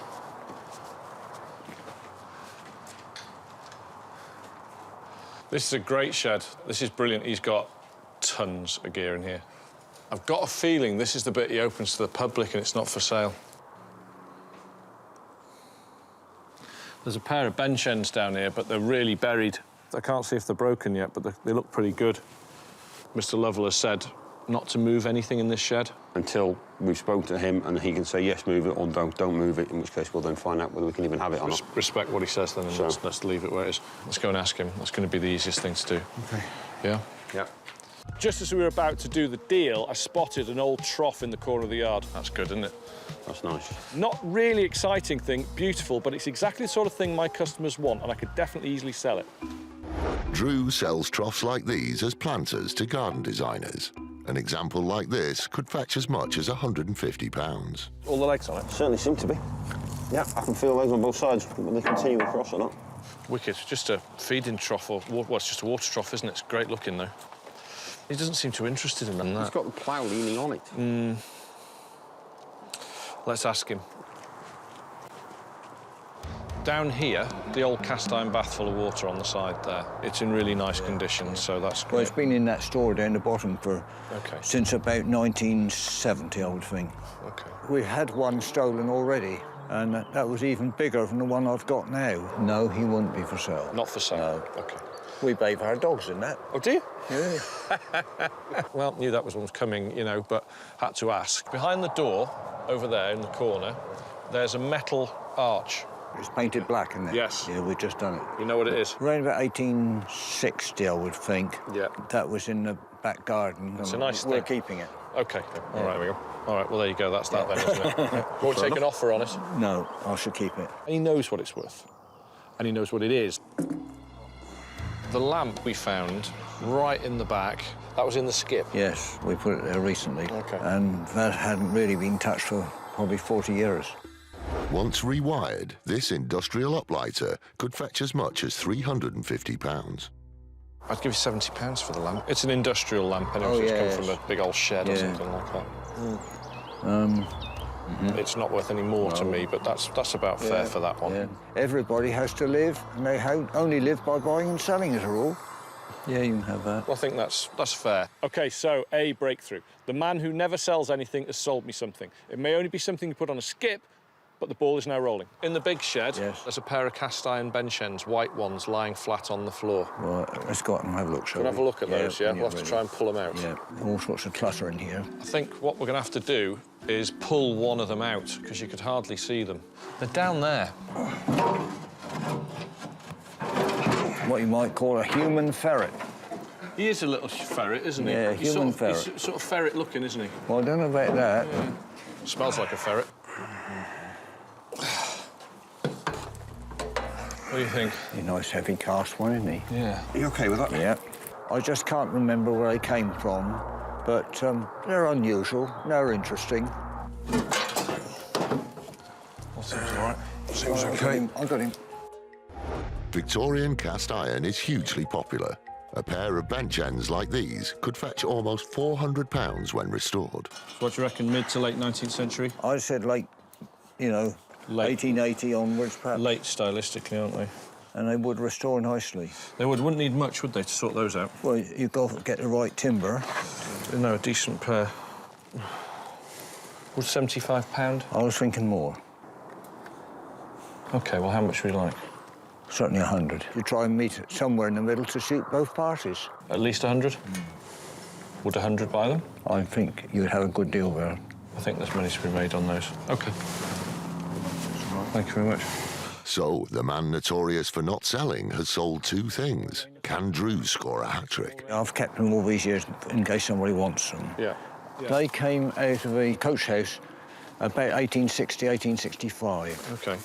This is a great shed. This is brilliant. He's got tons of gear in here. I've got a feeling this is the bit he opens to the public and it's not for sale. There's a pair of bench ends down here, but they're really buried. I can't see if they're broken yet, but they look pretty good. Mr. Lovell has said not to move anything in this shed. Until we've spoken to him and he can say, yes, move it, or don't move it, in which case we'll then find out whether we can even have it or not. Respect what he says, then, and let's leave it where it is. Let's go and ask him. That's going to be the easiest thing to do. OK. Yeah? Yeah. Just as we were about to do the deal, I spotted an old trough in the corner of the yard. That's good, isn't it? That's nice. Not really exciting thing, beautiful, but it's exactly the sort of thing my customers want, and I could definitely easily sell it. Drew sells troughs like these as planters to garden designers. An example like this could fetch as much as £150. All the legs on it? Certainly seem to be. Yeah, I can feel those on both sides, whether they continue across or not. Wicked. Just a feeding trough, or well, it's just a water trough, isn't it? It's great looking, though. He doesn't seem too interested in that. He's got the plough leaning on it. Let's ask him. Down here, the old cast iron bath full of water on the side there. It's in really nice condition, so that's great. Well, it's been in that store down the bottom for since about 1970, I would think. Okay. We had one stolen already, and that was even bigger than the one I've got now. No, he wouldn't be for sale. Not for sale? No. Okay. We bathe our dogs in that. Oh, do you? Yeah. Well, knew that was one coming, you know, but had to ask. Behind the door, over there in the corner, there's a metal arch. It's painted black, isn't it? Yes. Yeah, we've just done it. You know what it is? Around about 1860, I would think. Yeah. That was in the back garden. It's a nice We're thing. keeping it. OK. All right, there we go. All right, well, there you go. That's that then, isn't it? Won't take an offer on it? No, I should keep it. He knows what it's worth, and he knows what it is. The lamp we found right in the back, that was in the skip? Yes, we put it there recently. OK. And that hadn't really been touched for probably 40 years. Once rewired, this industrial uplighter could fetch as much as £350. I'd give you £70 for the lamp. It's an industrial lamp, anyway, so it's come from a big old shed or something like that. It's not worth any more to me, but that's about fair for that one. Yeah. Everybody has to live, and they only live by buying and selling, as a rule. Yeah, you can have that. Well, I think that's fair. OK, so a breakthrough. The man who never sells anything has sold me something. It may only be something you put on a skip, but the ball is now rolling. In the big shed, there's a pair of cast iron bench ends, white ones, lying flat on the floor. Right, let's go out and have a look, shall we? Have a look at those, yeah? We'll have to try and pull them out. Yeah, all sorts of clutter in here. I think what we're going to have to do is pull one of them out, because you could hardly see them. They're down there. What you might call a human ferret. He is a little ferret, isn't he? Yeah, human ferret. He's sort of ferret-looking, isn't he? Well, I don't know about that. Yeah. Smells like a ferret. What do you think? A nice heavy cast one, isn't he? Yeah. Are you OK with that? Yeah. I just can't remember where they came from, but they're unusual, they're interesting. That seems all right. Seems OK. I got him. Victorian cast iron is hugely popular. A pair of bench ends like these could fetch almost £400 when restored. So what do you reckon, mid to late 19th century? I said late, you know, late 1880 onwards, perhaps. Late stylistically, aren't they? And they would restore nicely. They wouldn't need much, would they, to sort those out? Well, you've got to get the right timber. No, a decent pair. Would £75? I was thinking more. OK, well, how much would you like? Certainly 100. You try and meet somewhere in the middle to suit both parties. At least 100? Would 100 buy them? I think you'd have a good deal there. I think there's money to be made on those. OK. Thank you very much. So, the man notorious for not selling has sold two things. Can Drew score a hat-trick? I've kept them all these years in case somebody wants them. Yeah. They came out of a coach house about 1860, 1865. OK.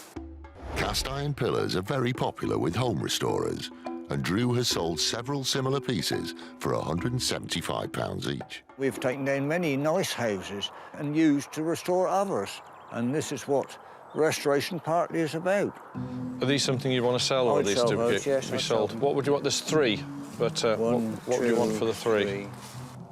Cast iron pillars are very popular with home restorers, and Drew has sold several similar pieces for £175 each. We've taken down many nice houses and used to restore others, and this is what restoration partly is about. Are these something you want to sell, or are I'd these sell to those, yes, be I'd sold? sell them. What would you want? There's three, but what would you want for the three?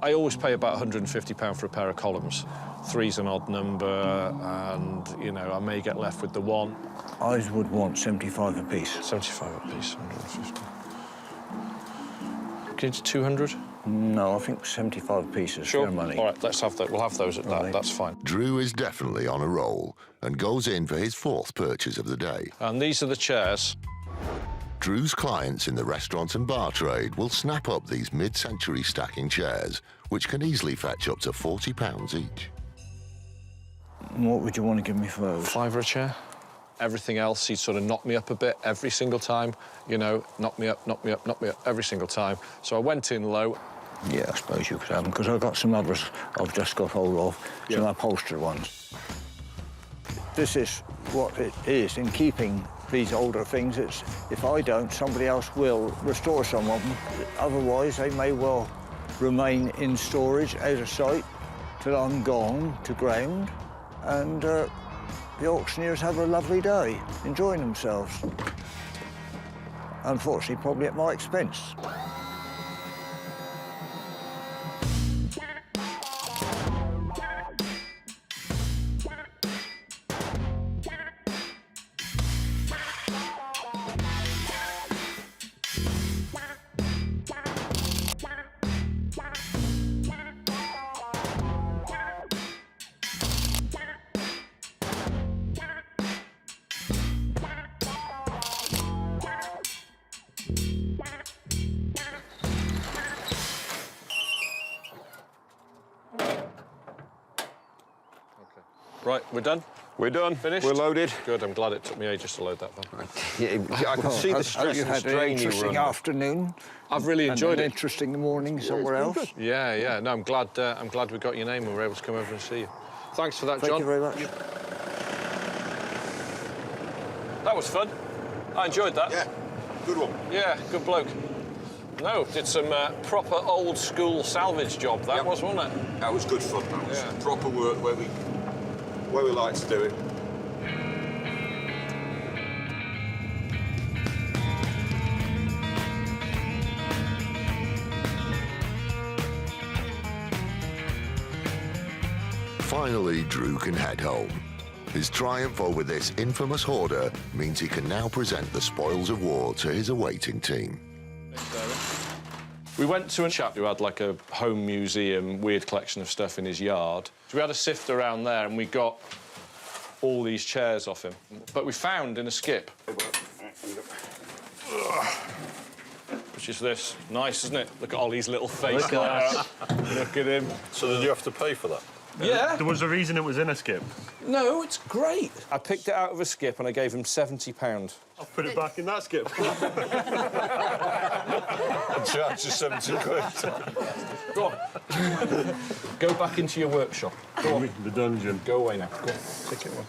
I always pay about £150 for a pair of columns. Three's an odd number, and, you know, I may get left with the one. I would want 75 apiece. 75 apiece, 150. Can you do 200? No, I think 75 apiece is Sure. fair money. All right, let's have that. We'll have those at that. Right. That's fine. Drew is definitely on a roll and goes in for his fourth purchase of the day. And these are the chairs. Drew's clients in the restaurant and bar trade will snap up these mid-century stacking chairs, which can easily fetch up to £40 each. What would you want to give me for those? £5 a chair. Everything else, he'd sort of knock me up a bit every single time, you know, knock me up, knock me up, knock me up every single time. So I went in low. Yeah, I suppose you could have them, because I've got some others I've just got hold of, some upholstered ones. This is what it is in keeping these older things. It's, if I don't, somebody else will restore some of them. Otherwise, they may well remain in storage, out of sight, till I'm gone to ground, and the auctioneers have a lovely day, enjoying themselves. Unfortunately, probably at my expense. Right, we're done? We're done. Finished? We're loaded. Good, I'm glad it took me ages to load that van. Yeah, I can see the stress you and had an strain you interesting run. afternoon. I've really enjoyed and an it. interesting morning somewhere else. Yeah, yeah. No, I'm glad we got your name and we were able to come over and see you. Thanks for that, John. Thank you very much. That was fun. I enjoyed that. Yeah, good one. Yeah, good bloke. No, did some proper old school salvage job, that was, wasn't it? That was good fun. That was Yeah. proper work where we like to do it. Finally, Drew can head home. His triumph over this infamous hoarder means he can now present the spoils of war to his awaiting team. We went to a chap who had like a home museum, weird collection of stuff in his yard. So we had a sift around there and we got all these chairs off him. But we found in a skip, which is this. Nice, isn't it? Look at Ollie's little face. Look at that. Look at him. So did you have to pay for that? Yeah. There was a reason it was in a skip. No, it's great. I picked it out of a skip and I gave him £70. I'll put it back in that skip. Charge you 70 quid. Go on. Go back into your workshop. Go on. The dungeon. Go away now. Go on. Take it away.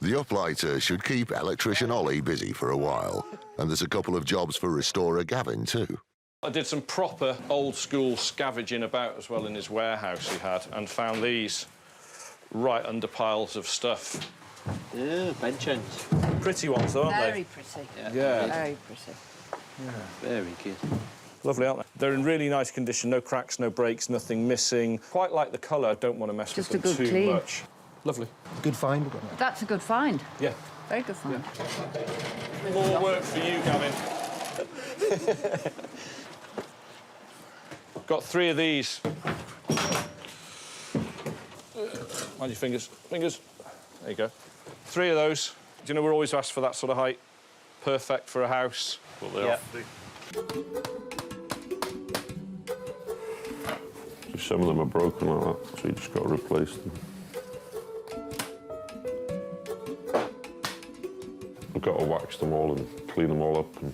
The uplighter should keep electrician Ollie busy for a while, and there's a couple of jobs for restorer Gavin too. I did some proper old-school scavenging about as well in his warehouse he had and found these right under piles of stuff. Yeah, benches. Pretty ones, aren't Very they? pretty. Yeah. Very pretty. Very good. Lovely, aren't they? They're in really nice condition, no cracks, no breaks, nothing missing. Quite like the colour, don't want to mess Just with a them good too clean. much. Lovely. Good find. That's a good find. Yeah. Very good find. More work for you, Gavin. Got 3 of these. Mind your fingers. Fingers. There you go. 3 of those. Do you know we're always asked for that sort of height? Perfect for a house. But they are. Some of them are broken like that, so you just got to replace them. I've got to wax them all and clean them all up and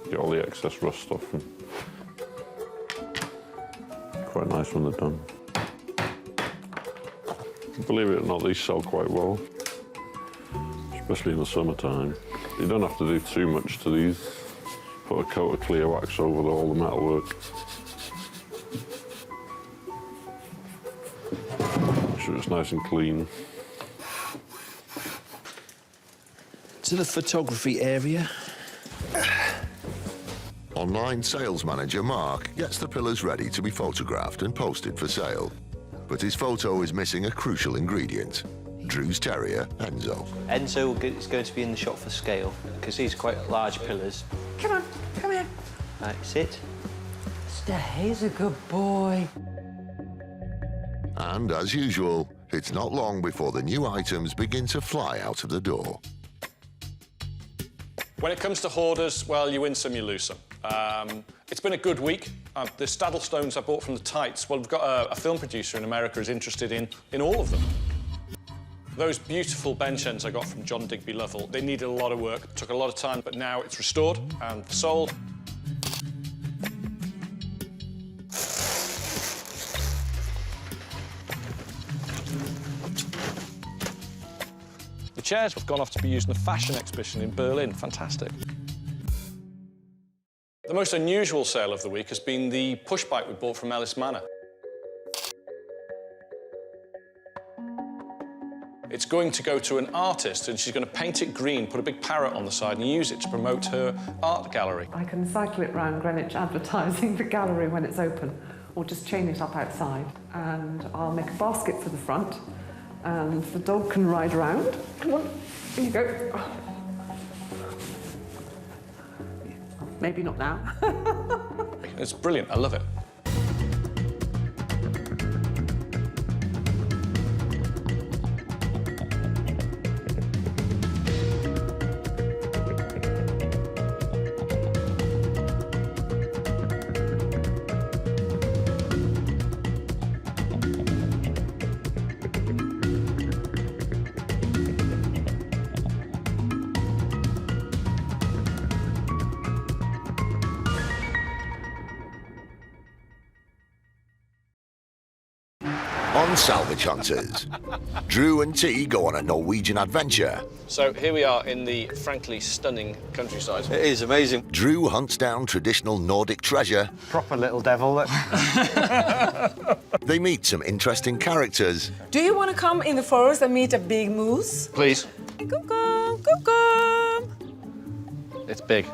get all the excess rust off them. Quite nice when they're done. Believe it or not, these sell quite well, especially in the summertime. You don't have to do too much to these. Put a coat of clear wax over all the metalwork. Make sure it's nice and clean. To the photography area. Online sales manager Mark gets the pillars ready to be photographed and posted for sale. But his photo is missing a crucial ingredient, Drew's terrier, Enzo. Enzo is going to be in the shot for scale, because these are quite large pillars. Come on, come here. Right, sit. He's a good boy. And as usual, it's not long before the new items begin to fly out of the door. When it comes to hoarders, well, you win some, you lose some. It's been a good week. The Staddle stones I bought from the Tights, well, we've got a film producer in America who's interested in all of them. Those beautiful bench ends I got from John Digby Lovell, they needed a lot of work, took a lot of time, but now it's restored and sold. The chairs have gone off to be used in a fashion exhibition in Berlin. Fantastic. The most unusual sale of the week has been the push bike we bought from Ellis Manor. It's going to go to an artist and she's going to paint it green, put a big parrot on the side and use it to promote her art gallery. I can cycle it round Greenwich advertising the gallery when it's open, or just chain it up outside, and I'll make a basket for the front, and the dog can ride around. Come on, here you go. Oh. Maybe not now. It's brilliant, I love it. On Salvage Hunters, Drew and T go on a Norwegian adventure. So here we are in the frankly stunning countryside. It is amazing. Drew hunts down traditional Nordic treasure. Proper little devil. They meet some interesting characters. Do you want to come in the forest and meet a big moose? Please. Come. It's big.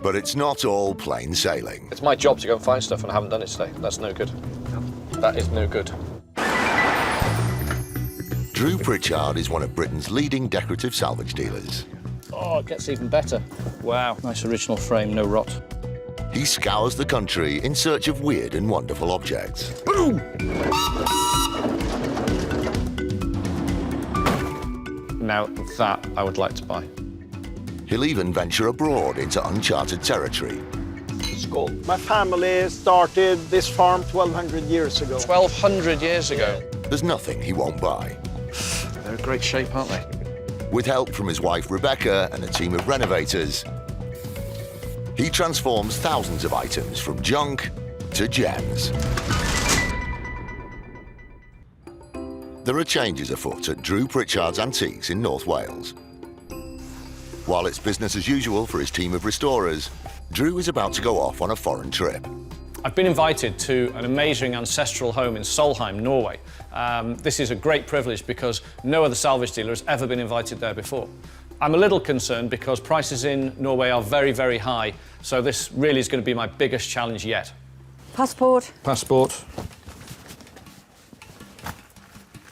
But it's not all plain sailing. It's my job to go and find stuff and I haven't done it today. That's no good. That is no good. Drew Pritchard is one of Britain's leading decorative salvage dealers. Oh, it gets even better. Wow, nice original frame, no rot. He scours the country in search of weird and wonderful objects. Boom! Now that I would like to buy. He'll even venture abroad into uncharted territory. My family started this farm 1,200 years ago. 1,200 years ago? There's nothing he won't buy. They're in great shape, aren't they? With help from his wife Rebecca and a team of renovators, he transforms thousands of items from junk to gems. There are changes afoot at Drew Pritchard's Antiques in North Wales. While it's business as usual for his team of restorers, Drew is about to go off on a foreign trip. I've been invited to an amazing ancestral home in Solheim, Norway. This is a great privilege because no other salvage dealer has ever been invited there before. I'm a little concerned because prices in Norway are very, very high, so this really is going to be my biggest challenge yet. Passport. Passport.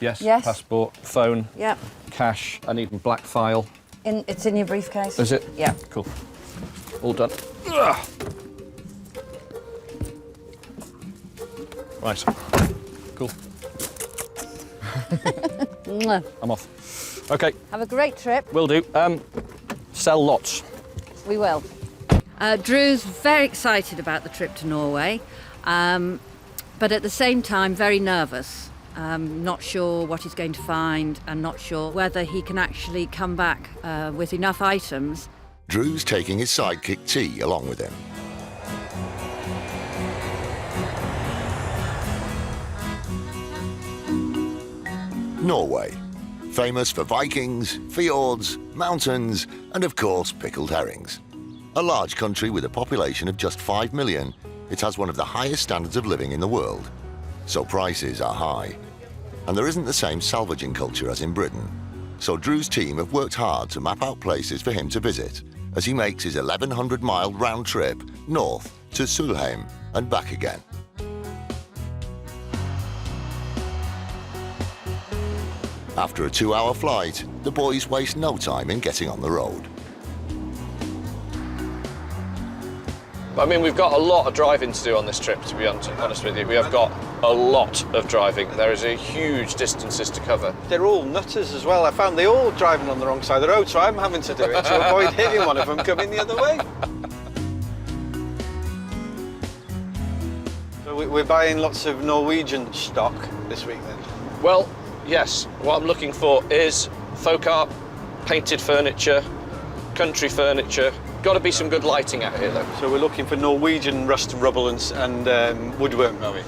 Yes, Yes. passport, phone, Yep. cash, I need a black file. It's in your briefcase. Is it? Yeah. Cool. All done. Ugh. Right. Cool. I'm off. OK. Have a great trip. Will do. Sell lots. We will. Drew's very excited about the trip to Norway, but at the same time very nervous. Not sure what he's going to find and not sure whether he can actually come back with enough items. Drew's taking his sidekick T along with him. Norway, famous for Vikings, fjords, mountains, and of course pickled herrings. A large country with a population of just 5 million, it has one of the highest standards of living in the world. So prices are high. And there isn't the same salvaging culture as in Britain. So Drew's team have worked hard to map out places for him to visit as he makes his 1,100-mile round trip north to Solheim and back again. After a 2-hour flight, the boys waste no time in getting on the road. I mean, we've got a lot of driving to do on this trip, to be honest with you. We have got a lot of driving. There is a huge distances to cover. They're all nutters as well. I found they all driving on the wrong side of the road, so I'm having to do it to avoid hitting one of them coming the other way. So we're buying lots of Norwegian stock this week then? Well, yes. What I'm looking for is folk art, painted furniture, country furniture. Got to be some good lighting out here, though. So we're looking for Norwegian rust, rubble and woodwork, are we?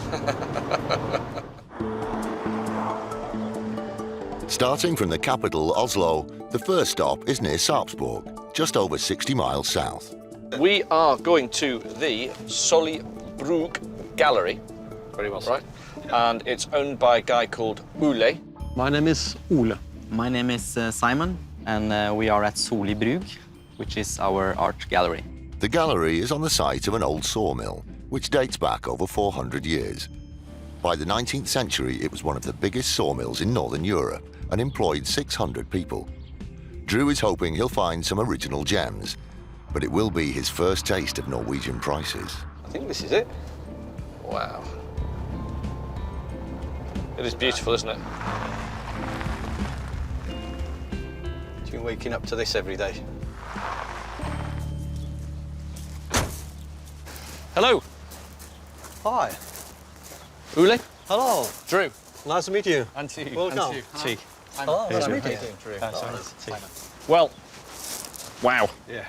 Starting from the capital, Oslo, the first stop is near Sarpsborg, just over 60 miles south. We are going to the Solbrug Gallery, very well right, and it's owned by a guy called Ole. My name is Ole. My name is Simon, and we are at Solli Brug, which is our art gallery. The gallery is on the site of an old sawmill, which dates back over 400 years. By the 19th century, it was one of the biggest sawmills in Northern Europe and employed 600 people. Drew is hoping he'll find some original gems, but it will be his first taste of Norwegian prices. I think this is it. Wow. It is beautiful, isn't it? You've been waking up to this every day. Hello. Hi. Ule. Hello. Drew. Nice to meet you. And to you. Welcome. And to you. Hi. T. Hello. Nice to meet you. Drew. Simon. Well, wow. Yeah.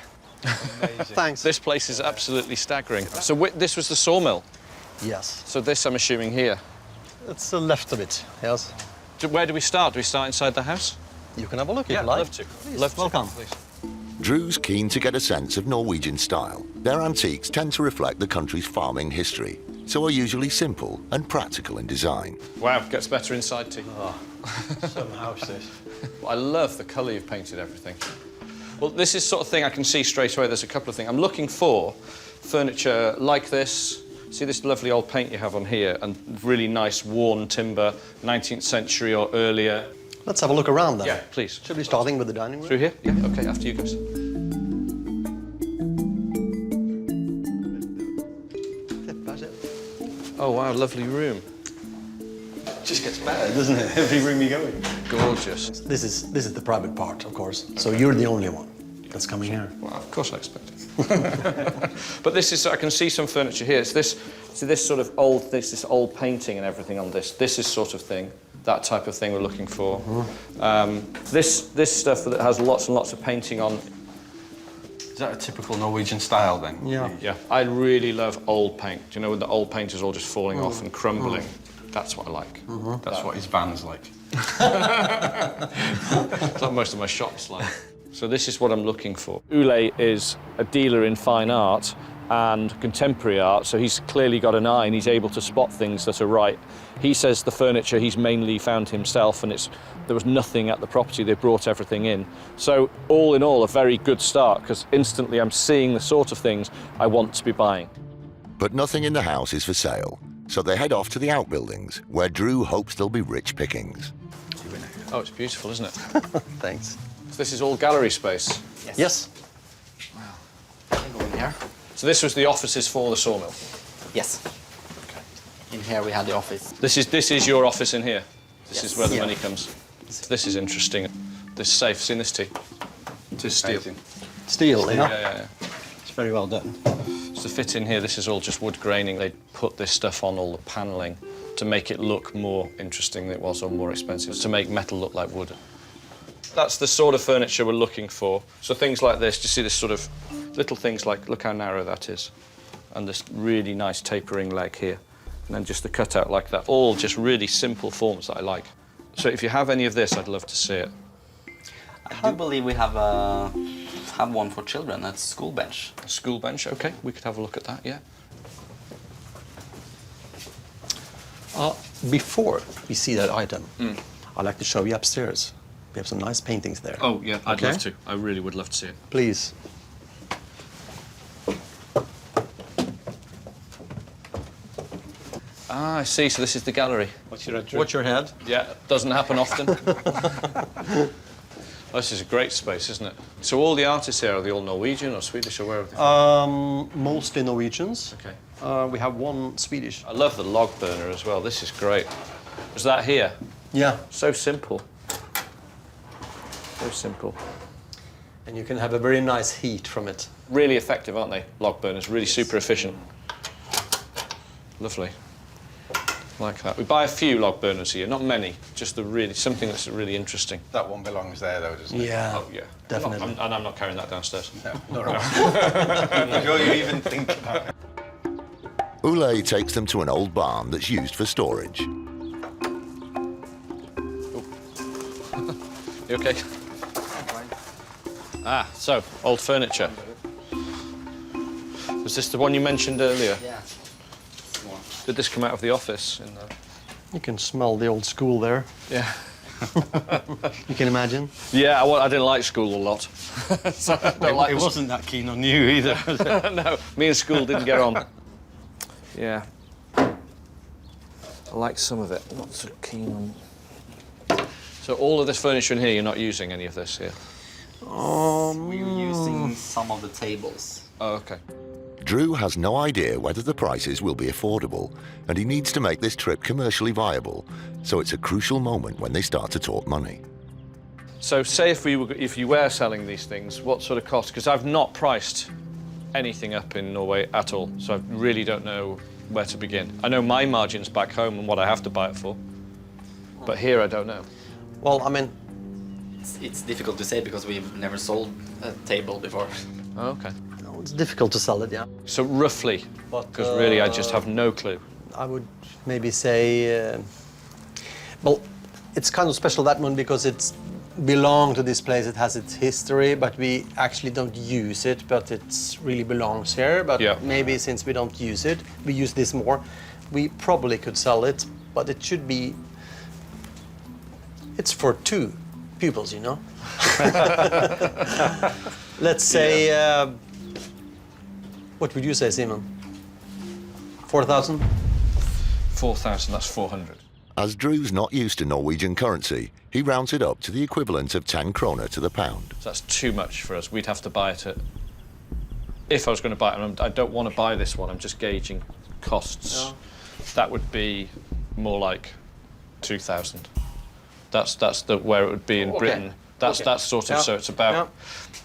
Amazing. Thanks. This place is absolutely staggering. So this was the sawmill? Yes. So this, I'm assuming, here? It's the left of it, yes. Where do we start? Do we start inside the house? You can have a look if yeah, you like. Love to. Please, love to. welcome. Please. Drew's keen to get a sense of Norwegian style. Their antiques tend to reflect the country's farming history, so are usually simple and practical in design. Wow, gets better inside too. Oh, some houses. I love the colour you've painted everything. Well, this is sort of thing I can see straight away. There's a couple of things. I'm looking for furniture like this. See this lovely old paint you have on here and really nice worn timber, 19th century or earlier. Let's have a look around then. Yeah, please. Should we starting with the dining room? Through here? Yeah, OK, after you guys. Oh, wow, lovely room. It just gets better, doesn't it? Every room you go in. Gorgeous. This is the private part, of course. So you're the only one that's coming here. Well, of course I expect it. But this is, I can see some furniture here. It's this sort of old, this old painting and everything on this. This is sort of thing, that type of thing we're looking for. This stuff that has lots and lots of painting on. Is that a typical Norwegian style then? Yeah. Yeah, I really love old paint. Do you know when the old paint is all just falling off and crumbling? That's what I like. That's what his van's like. That's what most of my shops like. So this is what I'm looking for. Ule is a dealer in fine art and contemporary art, so he's clearly got an eye and he's able to spot things that are right. He says the furniture he's mainly found himself and there was nothing at the property, they brought everything in. So all in all, a very good start, because instantly I'm seeing the sort of things I want to be buying. But nothing in the house is for sale, so they head off to the outbuildings, where Drew hopes there'll be rich pickings. Oh, it's beautiful, isn't it? Thanks. So this is all gallery space? Yes. Wow. Can go in here? So this was the offices for the sawmill? Yes. Okay. In here we had the office. This is your office in here? This Yes. is where the Yeah. money comes? This is interesting. This safe, seen this tea? It is steel. Steel, yeah? Yeah. It's very well done. So to fit in here, this is all just wood graining. They put this stuff on all the panelling to make it look more interesting than it was or more expensive, to make metal look like wood. That's the sort of furniture we're looking for. So things like this, do you see this sort of little things like, look how narrow that is, and this really nice tapering leg here, and then just the cutout like that, all just really simple forms that I like. So if you have any of this, I'd love to see it. I do believe we have one for children. That's school bench. A school bench, OK, we could have a look at that, yeah. Before we see that item, I'd like to show you upstairs. We have some nice paintings there. Oh, yeah, I'd love to. I really would love to see it. Please. Ah, I see. So this is the gallery. Watch your head. Yeah, doesn't happen often. Oh, this is a great space, isn't it? So all the artists here, are they all Norwegian or Swedish or where are they from? Mostly Norwegians. Okay. We have one Swedish. I love the log burner as well. This is great. Was that here? Yeah. So simple. So simple. And you can have a very nice heat from it. Really effective, aren't they? Log burners, really super efficient. Lovely. Like that. We buy a few log burners here, not many, just something that's really interesting. That one belongs there, though, doesn't it? Yeah. Oh, yeah. Definitely. And I'm not carrying that downstairs. No. I'm sure you even think about it. Ule takes them to an old barn that's used for storage. You okay? Ah, so, old furniture. Was this the one you mentioned earlier? Yeah. Did this come out of the office? You can smell the old school there. Yeah. You can imagine. Yeah, I didn't like school a lot. So I don't like It wasn't that keen on you either. Was it? No, me and school didn't get on. Yeah. I like some of it, not so keen on... So all of this furniture in here, you're not using any of this here? We're using some of the tables. Oh, OK. Drew has no idea whether the prices will be affordable, and he needs to make this trip commercially viable, so it's a crucial moment when they start to talk money. So say if you were selling these things, what sort of cost? Because I've not priced anything up in Norway at all, so I really don't know where to begin. I know my margins back home and what I have to buy it for, but here I don't know. Well, I mean... It's difficult to say because we've never sold a table before. Oh, OK. No, it's difficult to sell it, yeah. So roughly, because really I just have no clue. I would maybe say... well, it's kind of special, that one, because it's belong to this place. It has its history, but we actually don't use it, but it really belongs here. But yeah. Maybe since we don't use it, we use this more, we probably could sell it, but it should be... It's for 2 pupils, you know? Let's say... what would you say, Simon? 4,000? 4,000, that's 400. As Drew's not used to Norwegian currency, he rounds it up to the equivalent of 10 kroner to the pound. So that's too much for us. We'd have to buy it at... If I was going to buy it, and I don't want to buy this one, I'm just gauging costs. Yeah. That would be more like 2,000. That's where it would be in Britain. That's sort of, so it's about...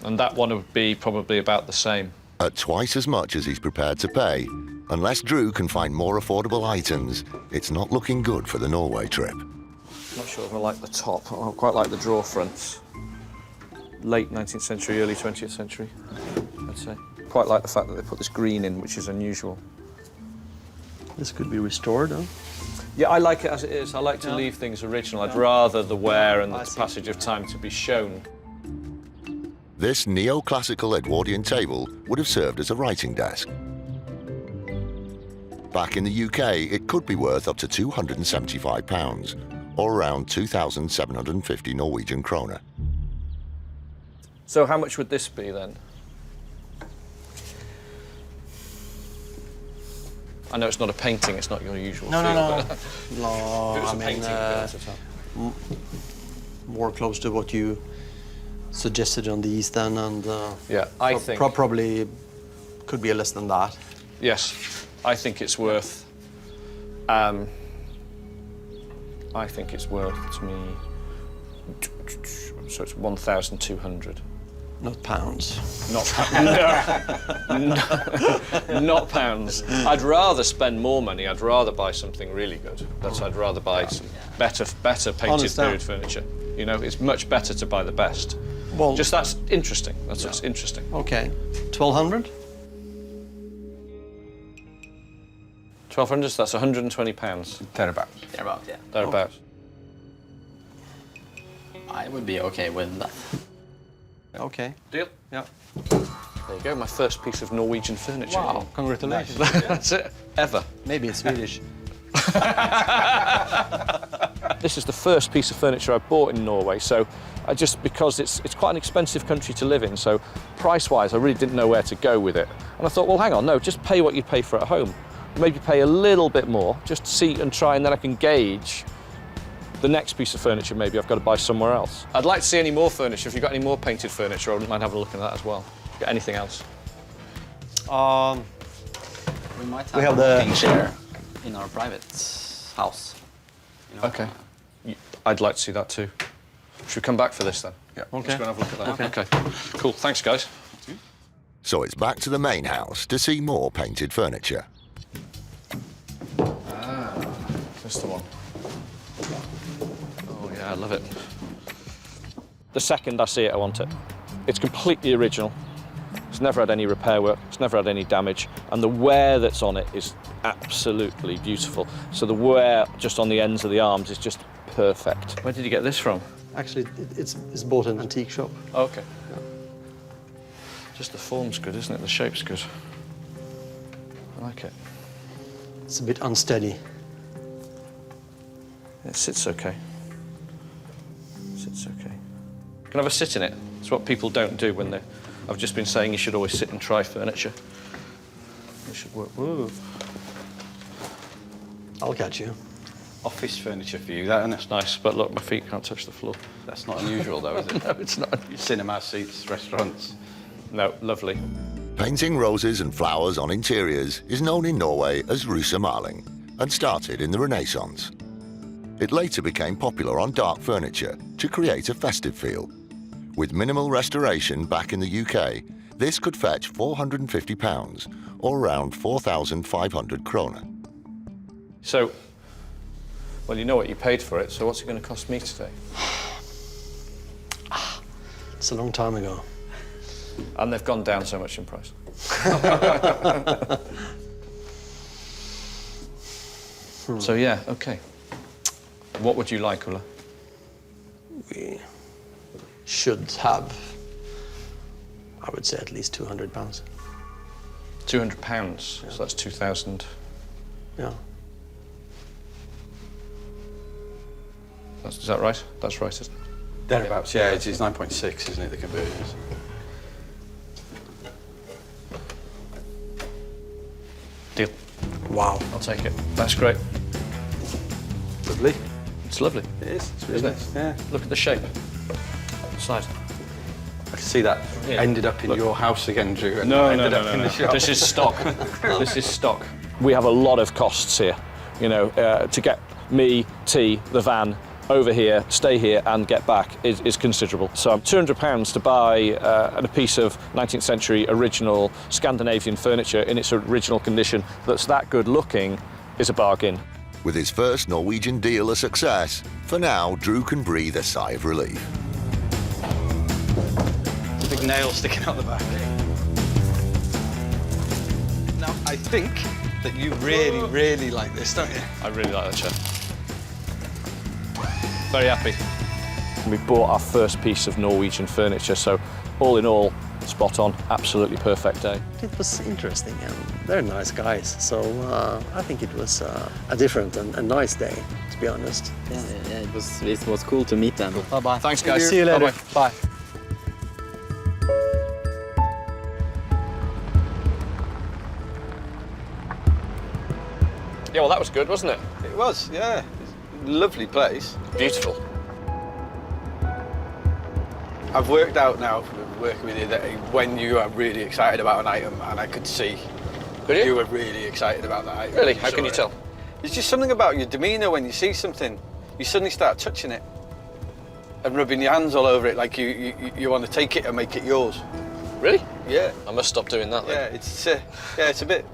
And that one would be probably about the same. At twice as much as he's prepared to pay, unless Drew can find more affordable items, it's not looking good for the Norway trip. Not sure if I like the top. I quite like the drawer fronts. Late 19th century, early 20th century, I'd say. Quite like the fact that they put this green in, which is unusual. This could be restored, huh? Yeah, I like it as it is. I like to leave things original. I'd rather the wear and the passage of time to be shown. This neoclassical Edwardian table would have served as a writing desk. Back in the UK, it could be worth up to £275, or around 2,750 Norwegian kroner. So how much would this be then? I know it's not a painting, it's not your usual No, feel, no, no. but No, if it was I a mean, painting, more close to what you suggested on the East End, and yeah, I think probably could be less than that. Yes, I think it's worth. I think it's worth to me. So it's 1,200. Not pounds. Not not pounds. I'd rather spend more money. I'd rather buy something really good. I'd rather buy some better painted period furniture. You know, it's much better to buy the best. Well, just that's interesting. That's what's interesting. Okay, 1,200. 1,200. So that's £120. Thereabouts, yeah. Thereabouts. I would be okay with that. Okay. Deal? Yeah. There you go, my first piece of Norwegian furniture. Wow, congratulations. That's it, ever. Maybe it's Swedish. This is the first piece of furniture I bought in Norway, so because it's quite an expensive country to live in, so price-wise, I really didn't know where to go with it. And I thought, well, hang on, no, just pay what you'd pay for at home. Maybe pay a little bit more, just see and try, and then I can gauge the next piece of furniture maybe I've got to buy somewhere else. I'd like to see any more furniture. If you've got any more painted furniture, I wouldn't mind having a look at that as well. Got anything else? We might have a rocking chair in our private house. You know? Okay. I'd like to see that too. Should we come back for this then? Yeah. Okay. Let's go and have a look at that. Okay. Cool. Thanks, guys. So it's back to the main house to see more painted furniture. That's the one. Oh yeah, I love it. The second I see it, I want it. It's completely original. It's never had any repair work, it's never had any damage, and the wear that's on it is absolutely beautiful. So the wear just on the ends of the arms is just perfect. Where did you get this from? Actually, it's bought in an antique shop. Oh, okay. Yeah. Just the form's good, isn't it? The shape's good. I like it. It's a bit unsteady. It sits okay. it's okay. Can I have a sit in it? It's what people don't do when they're... I've just been saying you should always sit and try furniture. It should work. Whoa. I'll catch you. Office furniture for you, That's nice, but look, my feet can't touch the floor. That's not unusual, though, is it? No, it's not. Cinema seats, restaurants. No, lovely. Painting roses and flowers on interiors is known in Norway as rusemaling and started in the Renaissance. It later became popular on dark furniture to create a festive feel. With minimal restoration back in the UK, this could fetch £450 or around 4,500 kroner. So, well, you know what you paid for it, so what's it going to cost me today? It's a long time ago. And they've gone down so much in price. So, yeah, OK. What would you like, Ulla? We should have, I would say, at least £200. £200, yeah. So that's 2,000. Yeah. Is that right? That's right, isn't it? Thereabouts, yeah, it's 9.6, isn't it, the conversions? Deal. Wow. I'll take it. That's great. Lovely. It's lovely. It is. It's really isn't nice. it? Yeah. Look at the shape. Side. I can see that ended up in your house again, Drew. And No. in the shop. This is stock. This is stock. We have a lot of costs here, you know, to get me, T, the van, over here, stay here and get back is considerable. So £200 to buy a piece of 19th century original Scandinavian furniture in its original condition that's that good looking is a bargain. With his first Norwegian deal a success, for now, Drew can breathe a sigh of relief. It's a big nail sticking out the back. Now, I think that you really, really like this, don't you? I really like that chair. Very happy. We bought our first piece of Norwegian furniture, so all in all, spot on, absolutely perfect day. It was interesting and they're nice guys, so I think it was a different and a nice day, to be honest. Yeah, it was cool to meet them. Bye-bye. Thanks, guys. See you later. Bye. Yeah, well, that was good, wasn't it? It was, yeah. Lovely place. Beautiful. I've worked out now, working with you, that when you are really excited about an item, and I could see you were really excited about that item. Really? How can you tell? There's just something about your demeanour when you see something. You suddenly start touching it and rubbing your hands all over it like you want to take it and make it yours. Really? Yeah. I must stop doing that then. Yeah, it's a bit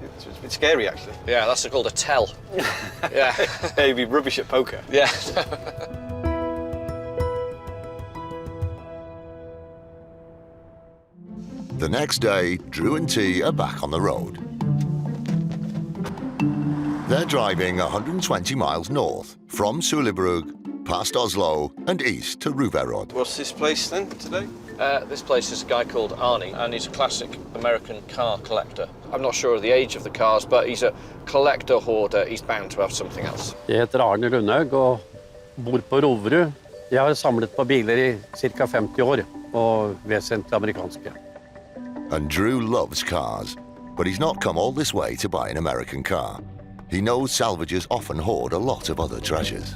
scary actually. Yeah, that's called a tell. Yeah. Yeah, you'd be rubbish at poker. Yeah. The next day, Drew and T are back on the road. They're driving 120 miles north from Sulebrug, past Oslo and east to Ruverod. What's this place then today? This place is a guy called Arnie, and he's a classic American car collector. I'm not sure of the age of the cars, but he's a collector hoarder. He's bound to have something else. Jeg heter Arne Lundhaug og bor på Roverud. Jeg har samlet på biler I ca. 50 år, og vesentlig amerikanske. And Drew loves cars, but he's not come all this way to buy an American car. He knows salvagers often hoard a lot of other treasures.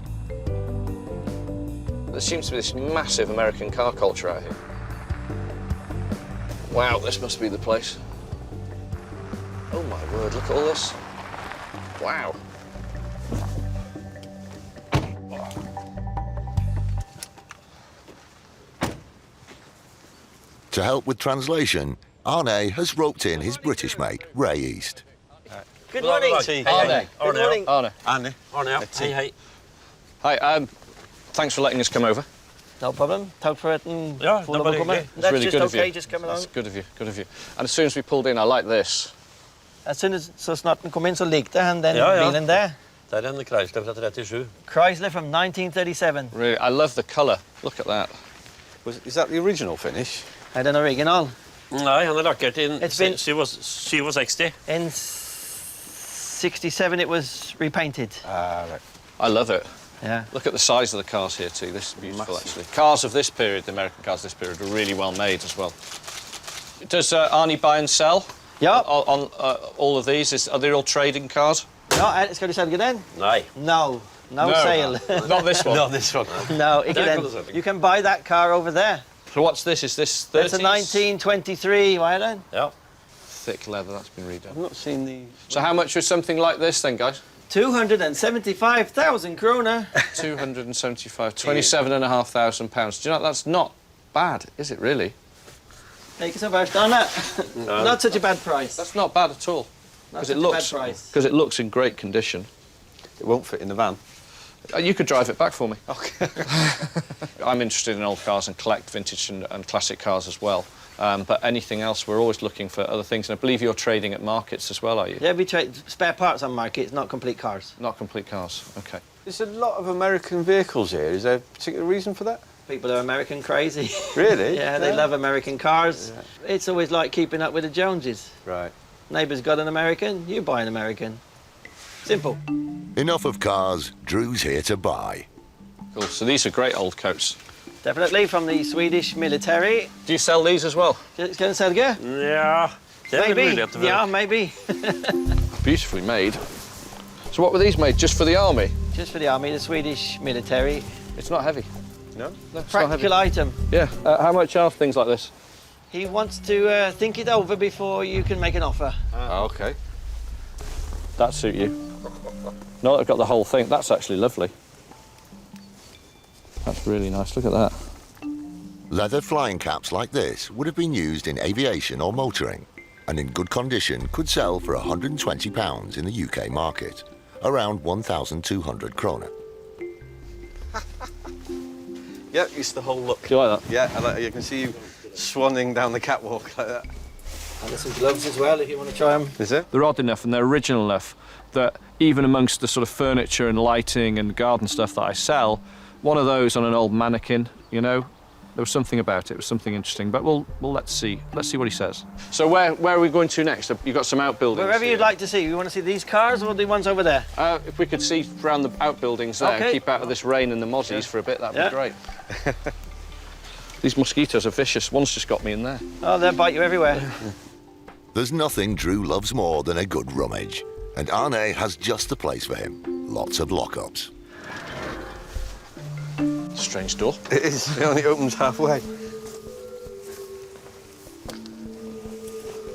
There seems to be this massive American car culture out here. Wow, this must be the place. Oh my word, look at all this. Wow. To help with translation, Arne has roped in his British mate, Ray East. Good morning. Arne. Good morning. Arne. Arne. Hey, hey. Hi, thanks for letting us come over. No problem. Tack för att Ja, det var kommer. It's That's really just good of okay. you. Just come along. That's good of you, good of you. And as soon as we pulled in, I like this. As soon as så snart den kom in så likte han den bilen där. Det en Chrysler fra 37. Chrysler from 1937. Really, I love the colour. Look at that. Is that the original finish? Är den original? Nej, han lackert I It's been 67. In 67 it was repainted. Right. I love it. Yeah. Look at the size of the cars here too. This is beautiful, actually. Cars of this period, the American cars of this period, are really well made as well. Does Arnie buy and sell? Ja. On all of these? Are they all trading cars? Ja, ska du sälja den? Nej. No. No sale. Not this one. Not this one. No, you can buy that car over there. So what's this? Is this 30s? That's a 1923, why then? Yeah. Thick leather, that's been redone. I've not seen the... So how much was something like this then, guys? 275,000 krona. 275, 27,500 pounds. Do you know, that's not bad, is it really? Ikke så värst, Anna. Not such a bad price. That's not bad at all. Because it looks in great condition. It won't fit in the van. You could drive it back for me. Okay. I'm interested in old cars and collect vintage and classic cars as well. But anything else, we're always looking for other things. And I believe you're trading at markets as well, are you? Yeah, we trade spare parts on markets, not complete cars. Not complete cars, OK. There's a lot of American vehicles here. Is there a particular reason for that? People are American crazy. Really? Yeah, they love American cars. Yeah. It's always like keeping up with the Joneses. Right. Neighbour's got an American, you buy an American. Simple. Enough of cars, Drew's here to buy. Cool, so these are great old coats. Definitely from the Swedish military. Do you sell these as well? Ska den sälja? Ja, maybe. Yeah, maybe. Beautifully made. So what were these made, just for the army? Just for the army, the Swedish military. It's not heavy. No? It's Practical not heavy. item. Yeah. How much are things like this? He wants to think it over before you can make an offer. OK. That suit you? No, I've got the whole thing. That's actually lovely. That's really nice. Look at that. Leather flying caps like this would have been used in aviation or motoring, and in good condition could sell for £120 in the UK market, around 1,200 krona. Yeah, it's the whole look. Do you like that? Yeah, I like, you can see you swanning down the catwalk like that. And there's some gloves as well if you want to try them. Is it? They're odd enough and they're original enough that even amongst the sort of furniture and lighting and garden stuff that I sell, one of those on an old mannequin, you know, there was something about it. It was something interesting. But let's see. Let's see what he says. So where are we going to next? You've got some outbuildings. Wherever here. you'd like to see. You want to see these cars or the ones over there? If we could see around the outbuildings there and keep out of this rain and the mozzies for a bit, that'd be great. These mosquitoes are vicious. One's just got me in there. Oh, they'll bite you everywhere. There's nothing Drew loves more than a good rummage, and Arne has just the place for him. Lots of lockups. Strange door. It is. It only opens halfway.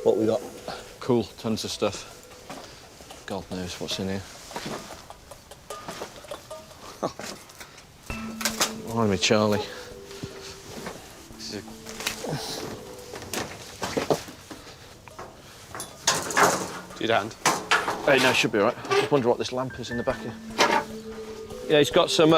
What we got? Cool, tons of stuff. God knows what's in here. Remind me, Charlie. Your hand? Hey, no, should be all right. I just wonder what this lamp is in the back here. Yeah, he's got some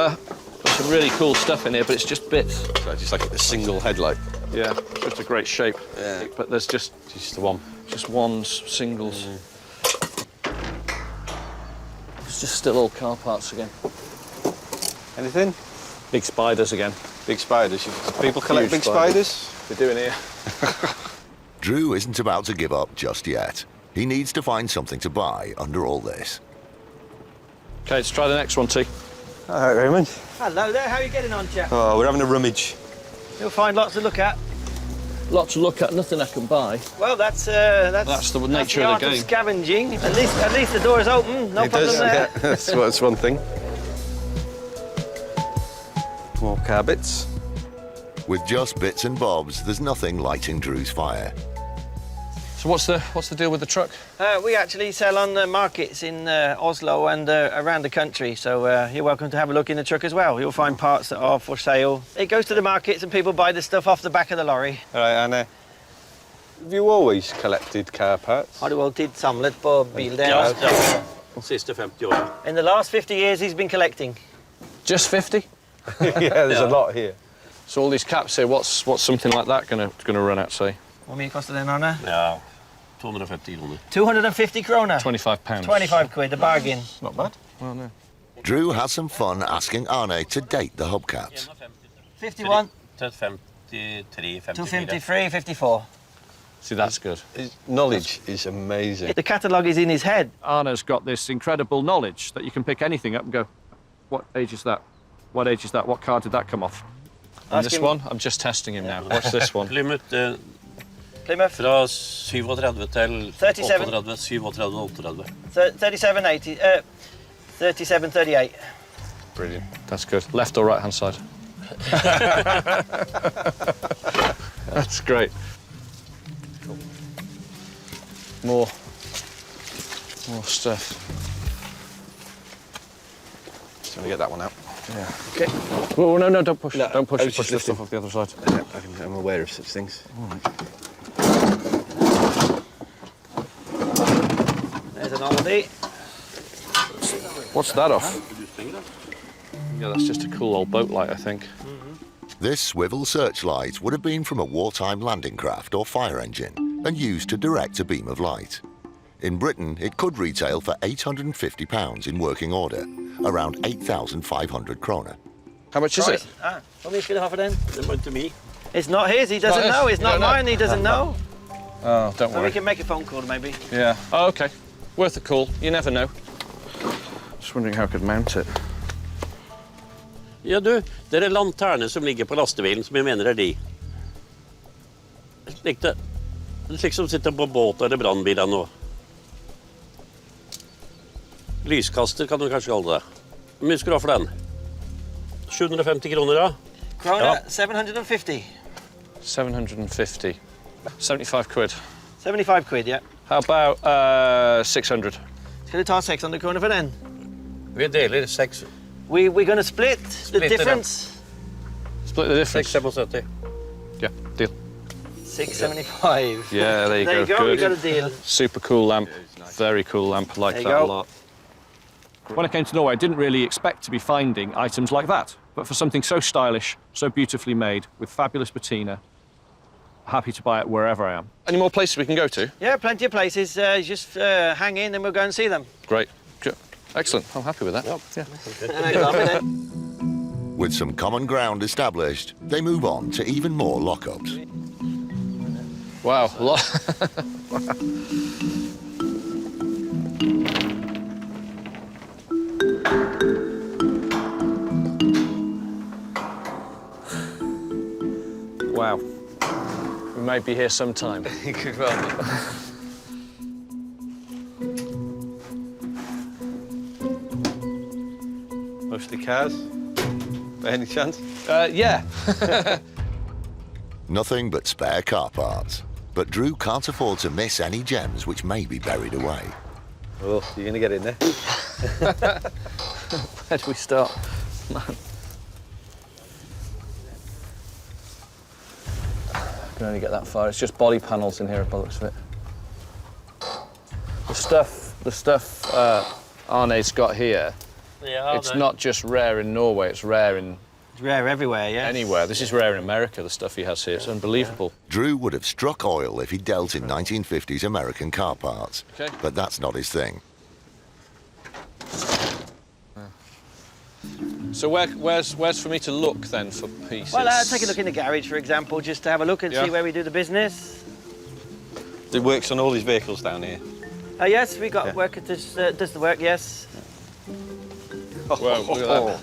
really cool stuff in here, but it's just bits. So just like a single headlight. Yeah, just a great shape. Yeah. But there's just the one. Just ones, singles. It's just still all car parts again. Anything? Big spiders again. Big spiders. People collect big spiders? They're doing here. Drew isn't about to give up just yet. He needs to find something to buy under all this. OK, let's try the next one, T. All right, Raymond. Hello there, how are you getting on, chap? Oh, we're having a rummage. You'll find lots to look at. Lots to look at, nothing I can buy. Well, that's the nature of the game. Scavenging. At least the door's open. No problem there. Yeah, that's one thing. More car bits. With just bits and bobs, there's nothing lighting Drew's fire. So what's the deal with the truck? We actually sell on markets in Oslo and around the country, so you're welcome to have a look in the truck as well. You'll find parts that are for sale. It goes to the markets and people buy the stuff off the back of the lorry. All right, and have you always collected car parts? Har du alltid samlet på bilar? Ja. Sista 50 år. In the last 50 years he's been collecting. Just 50? Yeah, there's a lot here. So all these caps here, what's something like that gonna run out, say? Vad mycket kostar den, Arne? Ja, 250 kronor. 250 krona. £25. 25 quid, a bargain. Not bad. Well, no. Drew has some fun asking Arne to date the hubcaps. 51. 253, 54. 253, 54. See, that's good. His knowledge is amazing. The catalogue is in his head. Arne's got this incredible knowledge that you can pick anything up and go, What age is that? What age is that? What card did that come off? And this one? I'm just testing him now. What's this one? Plymouth. Plymouth. Fra 37 til 37. 38, 37, 38. 37.80. 37.38. Brilliant. That's good. Left or right hand side? That's great. Cool. More stuff. Just gonna get that one out. Yeah. Okay. Well, no, don't push. No, don't push. I was Push just the stuff off the other side. I'm aware of such things. All right. There's an oldie. What's that off? Yeah, that's just a cool old boat light, I think. This swivel searchlight would have been from a wartime landing craft or fire engine and used to direct a beam of light. In Britain, it could retail for £850 in working order, around 8,500 kroner. How much is it? How much can I offer then? Det went to me. It's not his, he doesn't know. It's not mine, he doesn't know. Oh, don't So worry. we can make a phone call, maybe. Yeah. Oh, okay. Worth a call. You never know. Just wondering how I could mount it. Ja, du, det er lanterner som ligger på lastebilen, som jeg mener er de. Slik som sitter på båt eller brannbiler nå. Lyskaster kan du kanskje kalle det. Hvor mye skal du ha for den? 750 kroner, da? Krona, 750. 750. 75 quid. 75 quid, yeah. How about 600? Skal du ta 600 kroner for den? Vi deler 6. We're going to split the it up. difference. Split the difference. 670. Yeah, deal. 675. Yeah, there you There go. you go, we Good. got a deal. Super cool lamp. Very cool lamp. I like There that you a go. lot. When I came to Norway, I didn't really expect to be finding items like that. But for something so stylish, so beautifully made, with fabulous patina, happy to buy it wherever I am. Any more places we can go to? Yeah, plenty of places. Just hang in and we'll go and see them. Great. Good. Excellent. I'm happy with that. Yep. Yeah. With some common ground established, they move on to even more lockups. Wow. Wow. We may be here sometime. Could well be. Mostly cars, by any chance? Yeah. Nothing but spare car parts. But Drew can't afford to miss any gems which may be buried away. Oh, you're going to get in there. Where do we start? Man. I can only get that far. It's just body panels in here by the looks of it. The stuff Arne's got here, Yeah, it's not just rare in Norway, it's rare in... It's rare everywhere, yeah. Anywhere. This is rare in America, the stuff he has here. It's unbelievable. Drew would have struck oil if he dealt in 1950s American car parts. Okay. But that's not his thing. So where's for me to look then for pieces? Well, take a look in the garage, for example, just to have a look and see where we do the business. It works on all these vehicles down here. Yes, we got work that does the work, yes. Wow, look at that.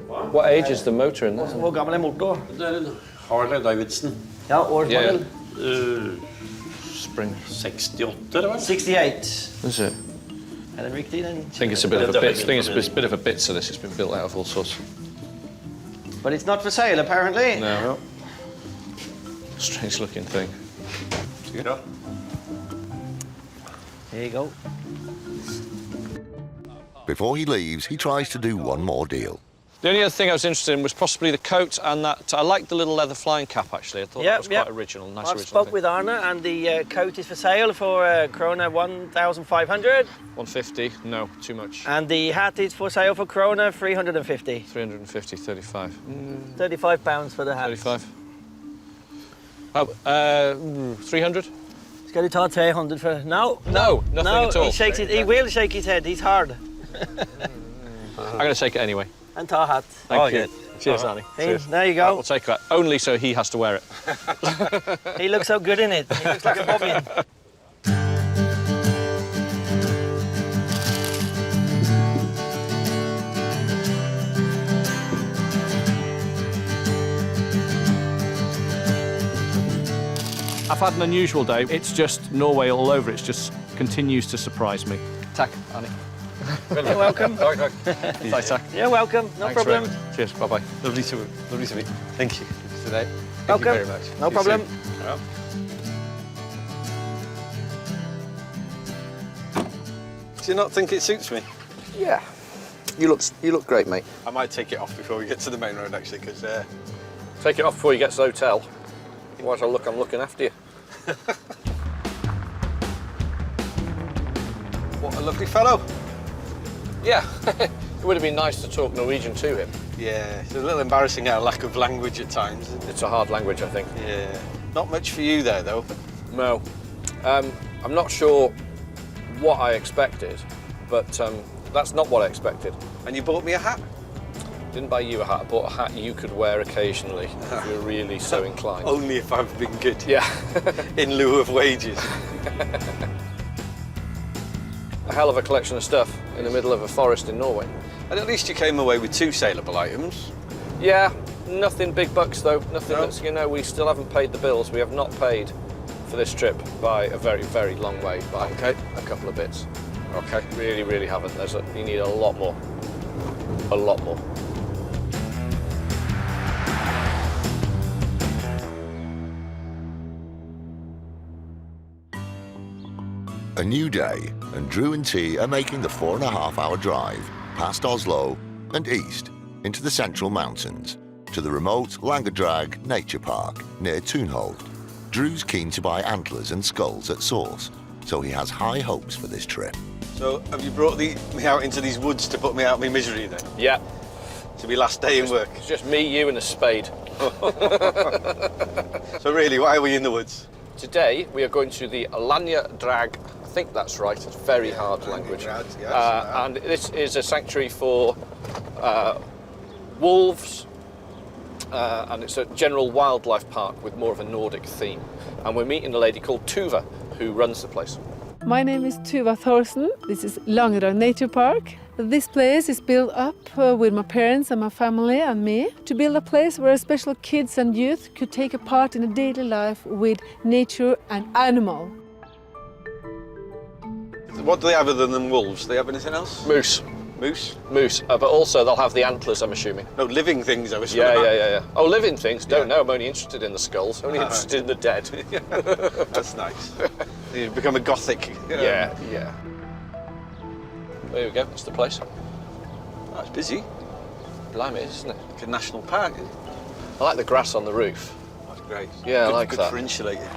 What age is the motor in this? Hvor gammel motor? Det en Harley Davidson. Ja, årsmodell. Spring. 68, eller hva? 68. Is it? Er den riktig, den? I think it's a bit of a bit. I think it's a bit of a bit. So this, it's been built out of all sorts. But it's not for sale, apparently. No. Strange looking thing. Here you go. Before he leaves, he tries to do one more deal. The only other thing I was interested in was possibly the coat and that. I liked the little leather flying cap, actually. I thought that was quite original, nice I've original spoke thing. with Arne, and the coat is for sale for krona 1,500. 150? No, too much. And the hat is for sale for krona 350. 350, 35. 35 pounds for the hat. 35. 300? Skal du ta 300 for... No, No, nothing at all. He shakes it. He will shake his head. He's hard. I'm going to take it anyway. And ta hat. Thank you. Cheers, Arnie. There you go. We'll take that. Only so he has to wear it. He looks so good in it. He looks like a bobbin. I've had an unusual day. It's just Norway all over. It just continues to surprise me. Tack, Annie. You're welcome. Bye, Tack. You're welcome. No Thanks, problem. Rick. Cheers. Bye-bye. Lovely to meet. Thank you. Today. Thank Welcome. you very much. No See you problem. soon. Yeah. Do you not think it suits me? Yeah. You look great, mate. I might take it off before we get to the main road, actually, because... Take it off before you get to the hotel. Otherwise I'm looking after you. What a lovely fellow. Yeah. It would have been nice to talk Norwegian to him. Yeah, it's a little embarrassing our lack of language at times. It's a hard language, I think. Yeah. Not much for you there, though. No. I'm not sure what I expected, but that's not what I expected. And you bought me a hat? Didn't buy you a hat. I bought a hat you could wear occasionally if you're really so inclined. Only if I've been good. Yeah. In lieu of wages. A hell of a collection of stuff in the middle of a forest in Norway. And at least you came away with 2 saleable items. Yeah, nothing big bucks though. Nothing that's, we still haven't paid the bills. We have not paid for this trip by a very, very long way, by a couple of bits. Okay. Really, really haven't. You need a lot more. A lot more. A new day, and Drew and T are making the 4.5-hour drive past Oslo and east into the central mountains to the remote Langedrag Nature Park near Tunhold. Drew's keen to buy antlers and skulls at source, so he has high hopes for this trip. So, have you brought me out into these woods to put me out of my misery then? Yeah. To be last day in work? It's just me, you and a spade. So really, why are we in the woods? Today, we are going to the Langedrag. I think that's right, it's very hard language. And this is a sanctuary for wolves, and it's a general wildlife park with more of a Nordic theme. And we're meeting a lady called Tuva, who runs the place. My name is Tuva Thorsen. This is Langedrag Nature Park. This place is built up with my parents and my family and me to build a place where especially kids and youth could take a part in a daily life with nature and animal. What do they have other than wolves? Do they have anything else? Moose. Moose? Moose, but also they'll have the antlers, I'm assuming. No, living things, I was Yeah. Oh, living things? Don't know, I'm only interested in the skulls, only interested in the dead. That's nice. You become a gothic. Yeah. There we go, that's the place. Oh, it's busy. Blimey, isn't it? Like a national park. I like the grass on the roof. That's great. Yeah, good, I like good that. for insulating.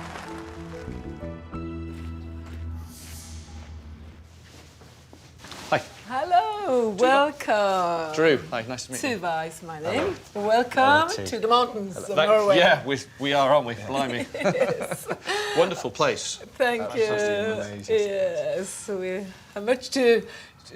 Hello, welcome. Drew, hi, nice to meet you. Tuva is my name. Welcome to the mountains of Norway. Yeah, we are, aren't we? Blimey. Yes. Wonderful place. Thank you. Yes, we have much to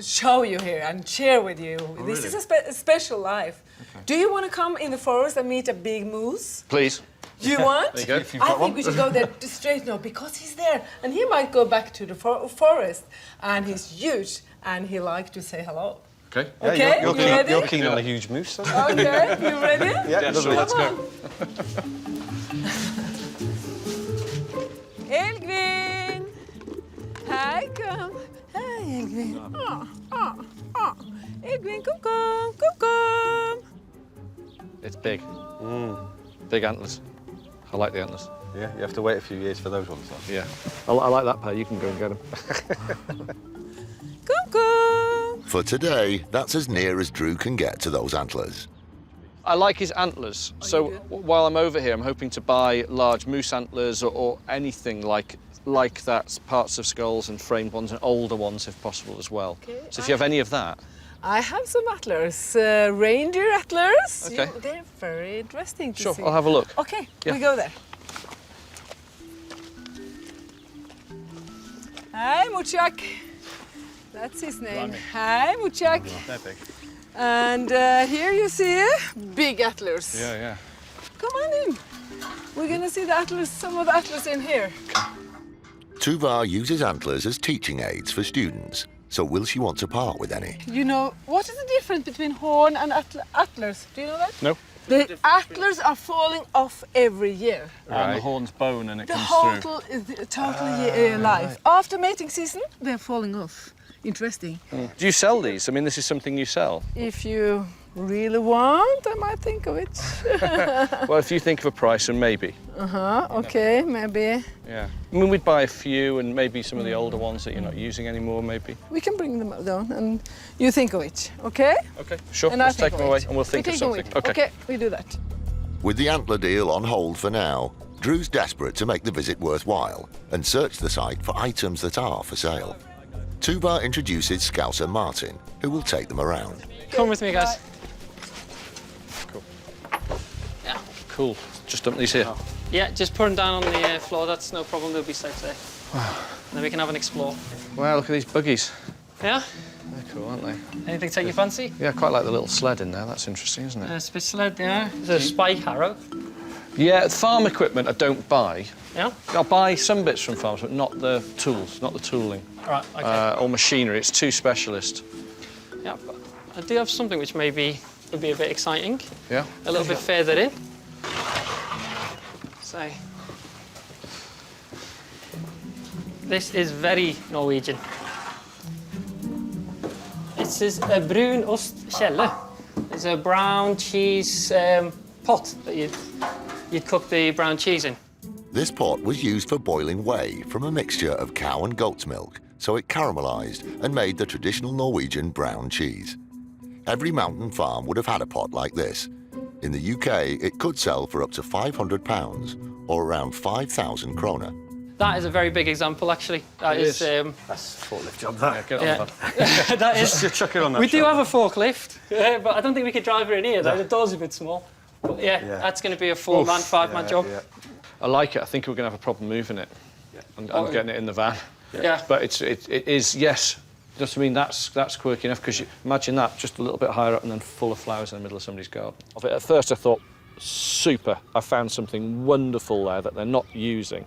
show you here and share with you. This is a special life. Okay. Do you want to come in the forest and meet a big moose? Please. Do you want? There you go. If you've I got think one. we should go there straight now because he's there and he might go back to the forest and he's huge and he likes to say hello. Okay. Okay, you ready? You're keen on a huge moose, then? Okay, you ready? Yeah, so let's go. Elgvin! Hi, come. Hi, Elgvin. Elgvin, come. It's big. Big antlers. I like the antlers. Yeah, you have to wait a few years for those ones, though. Yeah. I like that pair. You can go and get them. Come. For today, that's as near as Drew can get to those antlers. I like his antlers. So while I'm over here, I'm hoping to buy large moose antlers or anything like that, parts of skulls and framed ones and older ones if possible as well. Okay. So if you have any of that. I have some antlers, reindeer antlers. Okay. They're very interesting to Sure, see. I'll have a look. Okay, Yeah. we go there. Hi, Muchak. That's his name. Blimey. Hi, Muchak. They're big. And here you see big antlers. Yeah. Come on in. We're gonna see the antlers, some of the antlers in here. Tuva uses antlers as teaching aids for students, so will she want to part with any? You know, what is the difference between horn and antlers? Do you know that? No. The antlers are falling off every year. And the horn's bone and it The comes through. total is totally life. After mating season, they're falling off. Interesting. Do you sell these? I mean, this is something you sell. If you really want, I might think of it. Well, if you think of a price, and maybe. Okay, maybe. Yeah. I mean, we'd buy a few and maybe some of the older ones that you're not using anymore, maybe. We can bring them down and you think of it, okay? Okay, sure. And I Let's think take of them away it. and we'll think We of take them something. away. Okay. Okay, we do that. With the antler deal on hold for now, Drew's desperate to make the visit worthwhile and search the site for items that are for sale. Tuba introduces Scouser Martin, who will take them around. Come with me, guys. Cool. Yeah. Cool. Just dump these here. Yeah, just put them down on the floor. That's no problem. They'll be safe there. And then we can have an explore. Wow, look at these buggies. Yeah? They're cool, aren't they? Anything take your fancy? Yeah, I quite like the little sled in there. That's interesting, isn't it? Spit sled, yeah. There's a spike harrow. Yeah, farm equipment I don't buy. Yeah? I'll buy some bits from farms, but not the tools, not the tooling. Right, okay. Or machinery. It's too specialist. Yeah, but I do have something which maybe would be a bit exciting. Yeah? A little bit further in. So, this is very Norwegian. This is a brun ost kjelle. It's a brown cheese pot that you'd cook the brown cheese in. This pot was used for boiling whey from a mixture of cow and goat's milk, so it caramelized and made the traditional Norwegian brown cheese. Every mountain farm would have had a pot like this. In the UK, it could sell for up to £500, or around 5,000 kroner. That is a very big example, actually. That is. That's a forklift job, that. Yeah, get on Yeah. That is. Just chuck it on that We do shelf. have a forklift, but I don't think we could drive her in here, though. The door's a bit small. But yeah, that's going to be a four-man, five-man job. Yeah. I like it. I think we're going to have a problem moving it and getting it in the van. Yeah. But it is, yes. Just, I mean, that's quirky enough, because imagine that, just a little bit higher up and then full of flowers in the middle of somebody's garden. At first I thought, super, I found something wonderful there that they're not using.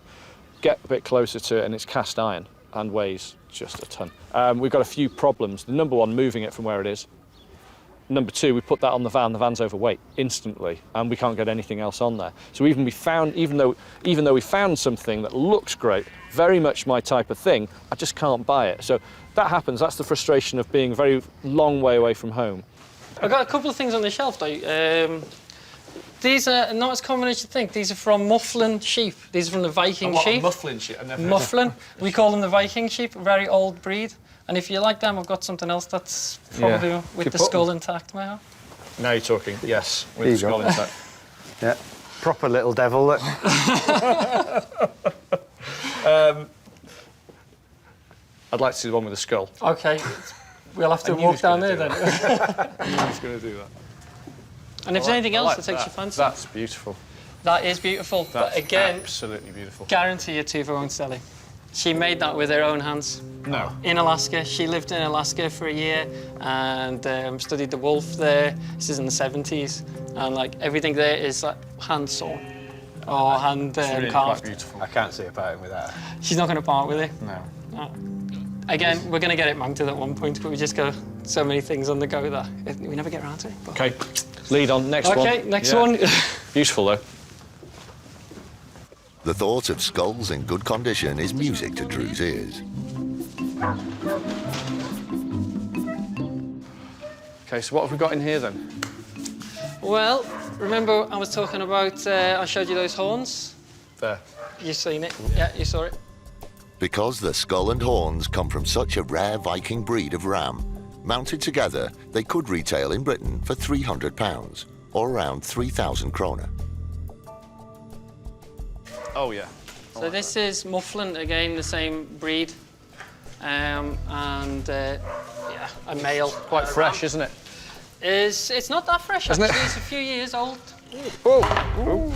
Get a bit closer to it and it's cast iron and weighs just a ton. We've got a few problems. The number one, moving it from where it is. Number two, we put that on the van's overweight instantly, and we can't get anything else on there. So even though we found something that looks great, very much my type of thing, I just can't buy it. So that happens. That's the frustration of being a very long way away from home. I've got a couple of things on the shelf, though. These are not as common as you think. These are from Mufflin sheep. These are from the Viking sheep. Mufflin sheep? Mufflin. We call them the Viking sheep, a very old breed. And if you like them, I've got something else that's probably with Could the put skull them. intact, may I? Now you're talking, yes, with There the you skull go. intact. Yeah, proper little devil. That. I'd like to see the one with the skull. OK. We'll have to I knew he walk was gonna down there, do then. that. I knew he was going to do that. And if there's anything else that takes your fancy. That's beautiful. That is beautiful. That's but again, absolutely beautiful. guarantee you Tuva won't sell it. She made that with her own hands. No. In Alaska. She lived in Alaska for a year and studied the wolf there. This is in the 70s. And like everything there is like hand sawn or hand It's really carved. quite beautiful. I can't see a parting with that. She's not going to part with it. No. Again, we're going to get it mounted at one point, but we just got so many things on the go that we never get around to it. But... OK, lead on, next one. OK, next one. Beautiful, though. The thought of skulls in good condition is music to Drew's ears. OK, so what have we got in here, then? Well, remember I was talking about, I showed you those horns? There. You've seen it. Yeah, you saw it. Because the skull and horns come from such a rare Viking breed of ram, mounted together, they could retail in Britain for £300, or around 3,000 kroner. Oh, yeah. So this is Mufflin, again, the same breed. Yeah, a male. Quite fresh, isn't it? It's not that fresh, Isn't actually. it? It's a few years old. Oh.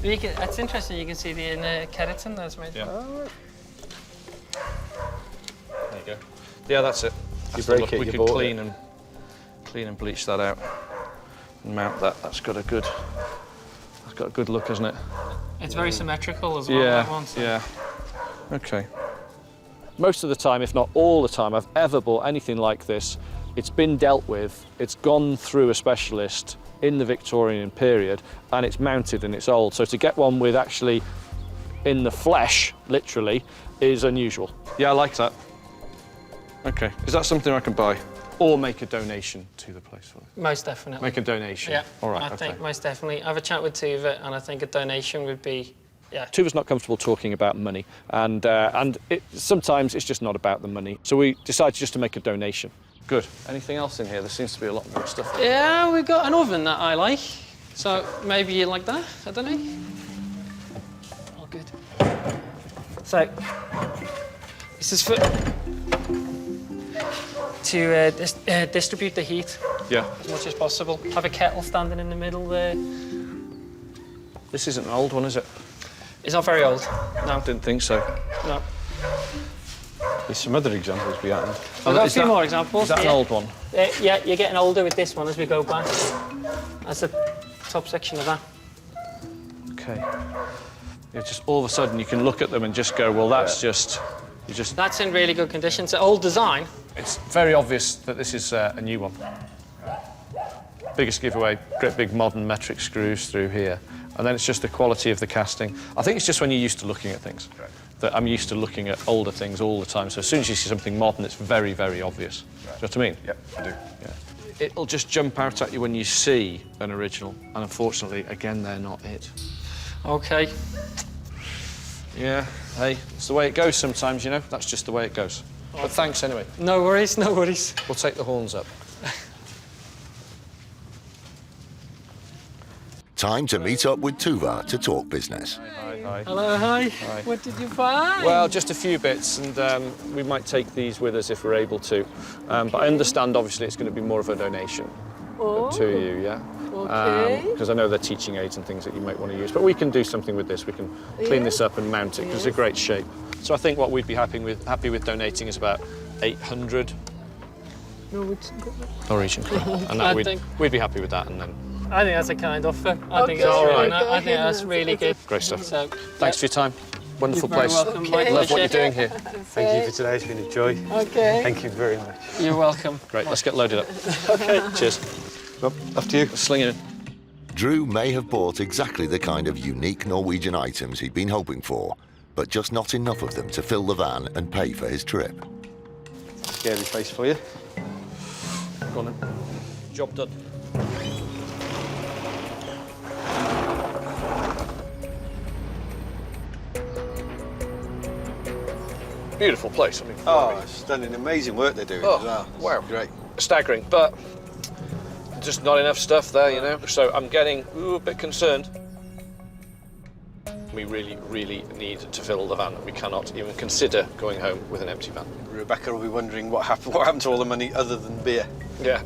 It's interesting, you can see the inner keratin that's made. Yeah. There you go. Yeah, that's it. You That's break it, we you could bought clean it. and bleach that out and mount that. That's got a good look, hasn't it? It's very symmetrical as well, Yeah, that one. So. yeah. OK. Most of the time, if not all the time, I've ever bought anything like this, it's been dealt with, it's gone through a specialist, in the Victorian period, and it's mounted and it's old. So to get one with actually in the flesh, literally, is unusual. Yeah, I like that. Okay, is that something I can buy? Or make a donation to the place for it? Most definitely. Make a donation? Yeah, all right, I think most definitely. Have a chat with Tuva, and I think a donation would be, yeah. Tuva's not comfortable talking about money, and sometimes it's just not about the money. So we decided just to make a donation. Good. Anything else in here? There seems to be a lot more stuff. Yeah, we've got an oven that I like, so maybe you like that. I don't know. Oh, good. So this is for to distribute the heat. Yeah. As much as possible. Have a kettle standing in the middle there. This isn't an old one, is it? It's not very old. No. Didn't think so. No. There's some other examples behind. We've got a few more examples. Is that an old one? Yeah, you're getting older with this one as we go back. That's the top section of that. Okay. Yeah, just all of a sudden you can look at them and just go, well, that's just... That's in really good condition. It's an old design. It's very obvious that this is a new one. Biggest giveaway, great big modern metric screws through here. And then it's just the quality of the casting. I think it's just when you're used to looking at things. Right. That I'm used to looking at older things all the time. So as soon as you see something modern, it's very, very obvious. Right. Do you know what I mean? Yep, I do. Yeah. It'll just jump out at you when you see an original. And unfortunately, again, they're not it. Okay. Yeah, hey, it's the way it goes sometimes, you know? That's just the way it goes. But thanks anyway. No worries, no worries. We'll take the horns up. Time to meet up with Tuva to talk business. Hi. Hello, hi. What did you find? Well, just a few bits, and we might take these with us if we're able to. But I understand, obviously, it's going to be more of a donation to you, yeah? Okay. Because I know they're teaching aids and things that you might want to use. But we can do something with this. We can clean this up and mount it, because it's a great shape. So I think what we'd be happy with donating is about 800 Norwegian krone. And that we'd be happy with that, and then... I think that's a kind offer. I think that's really nice. I think that's really good. Great stuff. So, thanks for your time. Wonderful You're very place. welcome. Love what you're doing here. Thank you for today. It's been a joy. Okay. Thank you very much. You're welcome. Great. Let's get loaded up. Okay. Cheers. Well, after you. Sling it in. Drew may have bought exactly the kind of unique Norwegian items he'd been hoping for, but just not enough of them to fill the van and pay for his trip. Scary face for you. Go on then. Job done. Beautiful place. I mean, oh, stunning, amazing work they're doing as well. Wow. Great. Staggering, but just not enough stuff there, you know. So I'm getting a bit concerned. We really, really need to fill the van. We cannot even consider going home with an empty van. Rebecca will be wondering what happened to all the money other than beer. Yeah.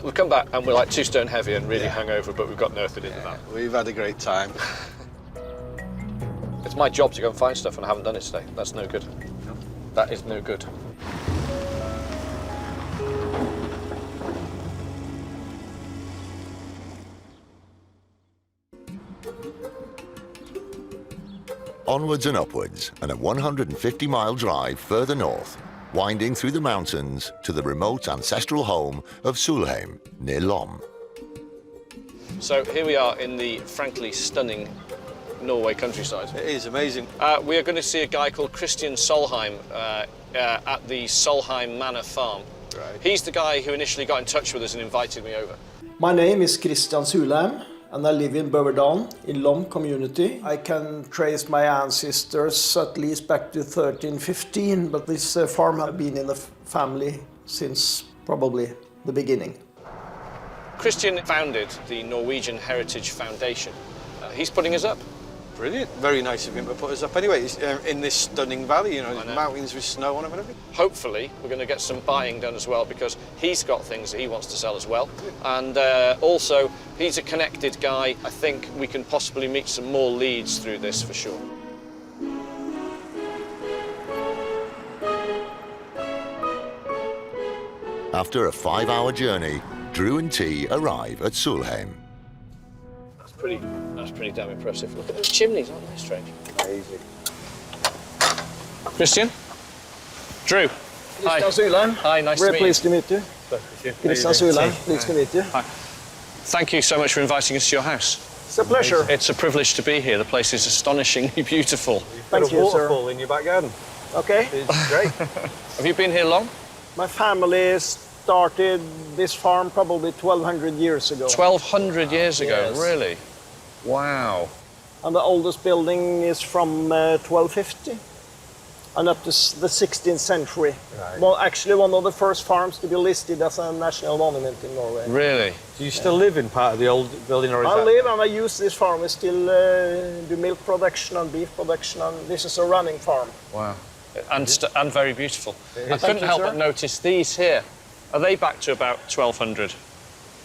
We've come back and we're like 2 stone heavy and really hungover, but we've got nothing in the van. We've had a great time. It's my job to go and find stuff, and I haven't done it today. That's no good. That is no good. Onwards and upwards, and a 150-mile drive further north, winding through the mountains to the remote ancestral home of Solheim, near Lom. So here we are in the frankly stunning Norway countryside. It is amazing. We are going to see a guy called Christian Solheim at the Solheim Manor farm. Right. He's the guy who initially got in touch with us and invited me over. My name is Christian Solheim, and I live in Bøverdalen in Lom community. I can trace my ancestors at least back to 1315, but this farm has been in the family since probably the beginning. Christian founded the Norwegian Heritage Foundation. He's putting us up. Brilliant. Very nice of him to put us up anyway. In this stunning valley, you know, mountains with snow on them and everything. Hopefully, we're going to get some buying done as well, because he's got things that he wants to sell as well. And also, he's a connected guy. I think we can possibly meet some more leads through this for sure. After a 5-hour journey, Drew and T arrive at Solheim. That's pretty damn impressive. Look at those chimneys, aren't they strange? Amazing. Christian? Drew. Christian Solheim. Hi, nice Very to meet you. pleased to meet you. Christian Solheim, pleased to meet you. Hi. Thank you so much for inviting us to your house. It's a pleasure. It's a privilege to be here. The place is astonishingly beautiful. Thank you, sir. Waterfall in your back garden. Okay. It's great. Have you been here long? My family started this farm probably 1,200 years ago. 1,200 years ago, Yes. really? Wow. And the oldest building is from 1250 and up to the 16th century. Right. Well, actually one of the first farms to be listed as a national monument in Norway. Really? Do you still live in part of the old building, or is I that... live and I use this farm. We still do milk production and beef production, and this is a running farm. Wow. And very beautiful. I Thank couldn't you, help sir. but notice these here. Are they back to about 1,200?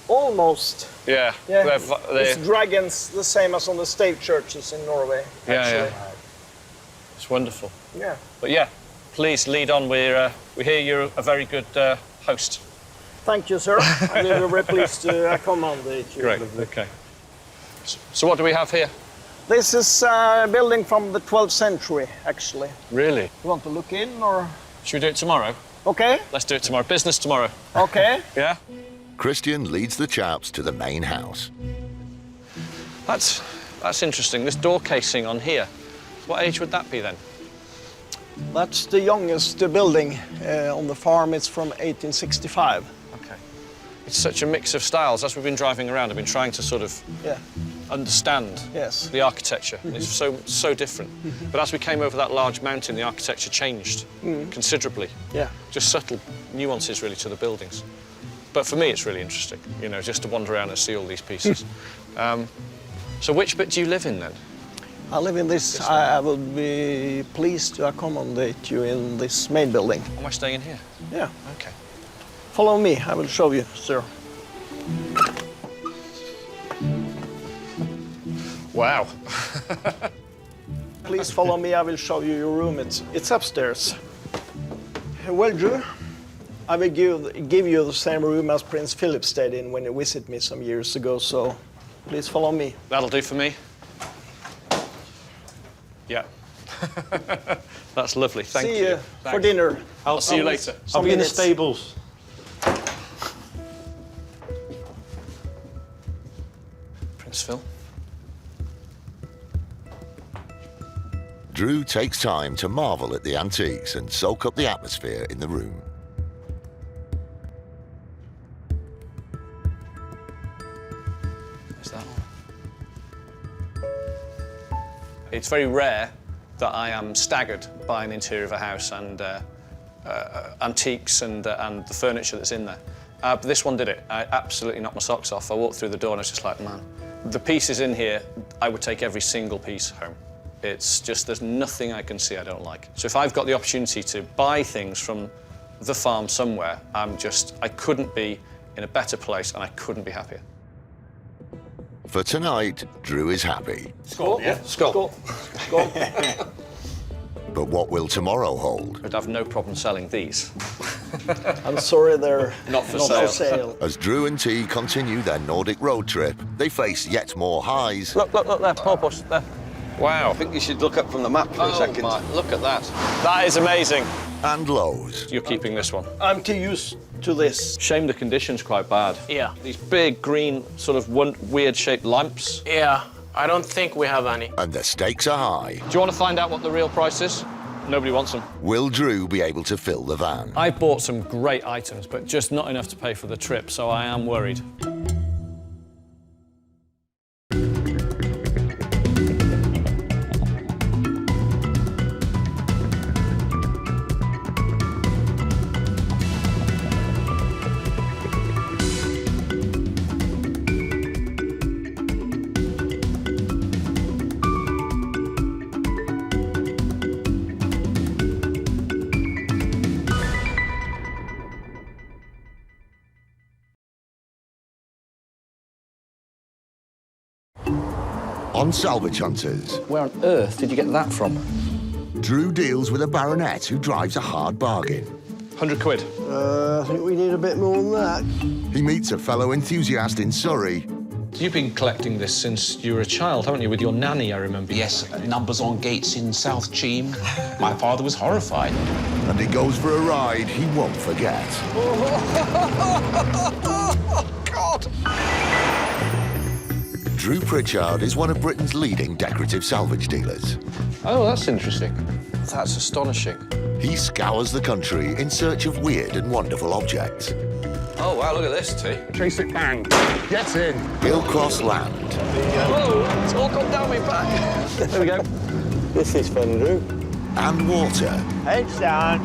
Almost. Yeah. Yeah. They're- It's dragons, the same as on the state churches in Norway. Yeah, actually. yeah. It's wonderful. Yeah. But yeah, please lead on. We hear you're a very good host. Thank you, sir. I'm very pleased to accommodate you. Great. Okay. So what do we have here? This is a building from the 12th century, actually. Really? You want to look in, or? Should we do it tomorrow? Okay. Let's do it tomorrow. Business tomorrow. Okay. Yeah? Christian leads the chaps to the main house. That's interesting. This door casing on here. What age would that be then? That's the youngest building on the farm. It's from 1865. Okay. It's such a mix of styles. As we've been driving around, I've been trying to sort of understand the architecture. It's so different. But as we came over that large mountain, the architecture changed considerably. Yeah. Just subtle nuances, really, to the buildings. But for me, it's really interesting, you know, just to wander around and see all these pieces. So which bit do you live in, then? I live in this. I would be pleased to accommodate you in this main building. Am I staying in here? Yeah. Okay. Follow me. I will show you, sir. Wow. Please follow me. I will show you your room. It's upstairs. Well, Drew, I will give you the same room as Prince Philip stayed in when he visited me some years ago. So, please follow me. That'll do for me. Yeah. That's lovely. Thank you. See you for Thanks. dinner. I'll see you later. I'll be in the stables. Prince Phil. Drew takes time to marvel at the antiques and soak up the atmosphere in the room. Is that on? It's very rare that I am staggered by an interior of a house and antiques and the furniture that's in there. But this one did it. I absolutely knocked my socks off. I walked through the door and I was just like, man, the pieces in here, I would take every single piece home. It's just, there's nothing I can see I don't like. So if I've got the opportunity to buy things from the farm somewhere, I couldn't be in a better place and I couldn't be happier. For tonight, Drew is happy. Skull, yeah? Skull. Skull. But what will tomorrow hold? I'd have no problem selling these. I'm sorry, they're not for sale. As Drew and T continue their Nordic road trip, they face yet more highs. Look there, porpoise, there. Wow. I think you should look up from the map for a second. My, look at that. That is amazing. And lows. You're keeping this one. I'm too used to this. Shame the condition's quite bad. Yeah. These big, green, sort of weird-shaped lamps. Yeah, I don't think we have any. And the stakes are high. Do you want to find out what the real price is? Nobody wants them. Will Drew be able to fill the van? I bought some great items, but just not enough to pay for the trip, so I am worried. On Salvage Hunters, Where on earth did you get that from? Drew deals with a baronet who drives a hard bargain. 100 quid. I think we need a bit more than that. He meets a fellow enthusiast in Surrey. You've been collecting this since you were a child, haven't you? With your nanny, I remember. Yes, numbers on gates in South Cheam. My father was horrified. And he goes for a ride he won't forget. God! Drew Pritchard is one of Britain's leading decorative salvage dealers. Oh, that's interesting. That's astonishing. He scours the country in search of weird and wonderful objects. Oh, wow, look at this, T. Chase it, bang. Get in. He'll cross land. Whoa, it's all gone down my back. There we go. This is fun, Drew. And water. Heads down.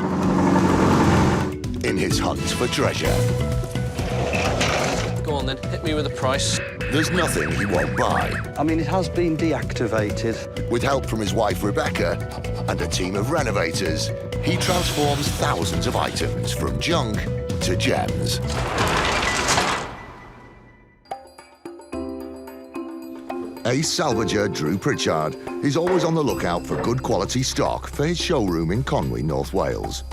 In his hunt for treasure. Go on, then. Hit me with a price. There's nothing he won't buy. I mean, it has been deactivated. With help from his wife, Rebecca, and a team of renovators, he transforms thousands of items from junk to gems. Ace salvager Drew Pritchard is always on the lookout for good quality stock for his showroom in Conwy, North Wales.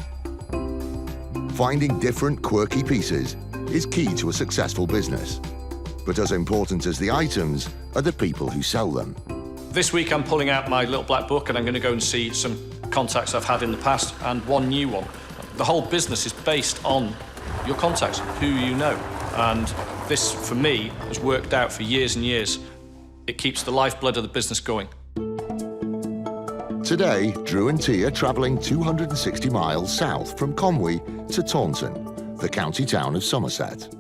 Finding different quirky pieces is key to a successful business. But as important as the items are the people who sell them. This week I'm pulling out my little black book and I'm going to go and see some contacts I've had in the past and one new one. The whole business is based on your contacts, who you know. And this, for me, has worked out for years and years. It keeps the lifeblood of the business going. Today, Drew and T are travelling 260 miles south from Conwy to Taunton, the county town of Somerset.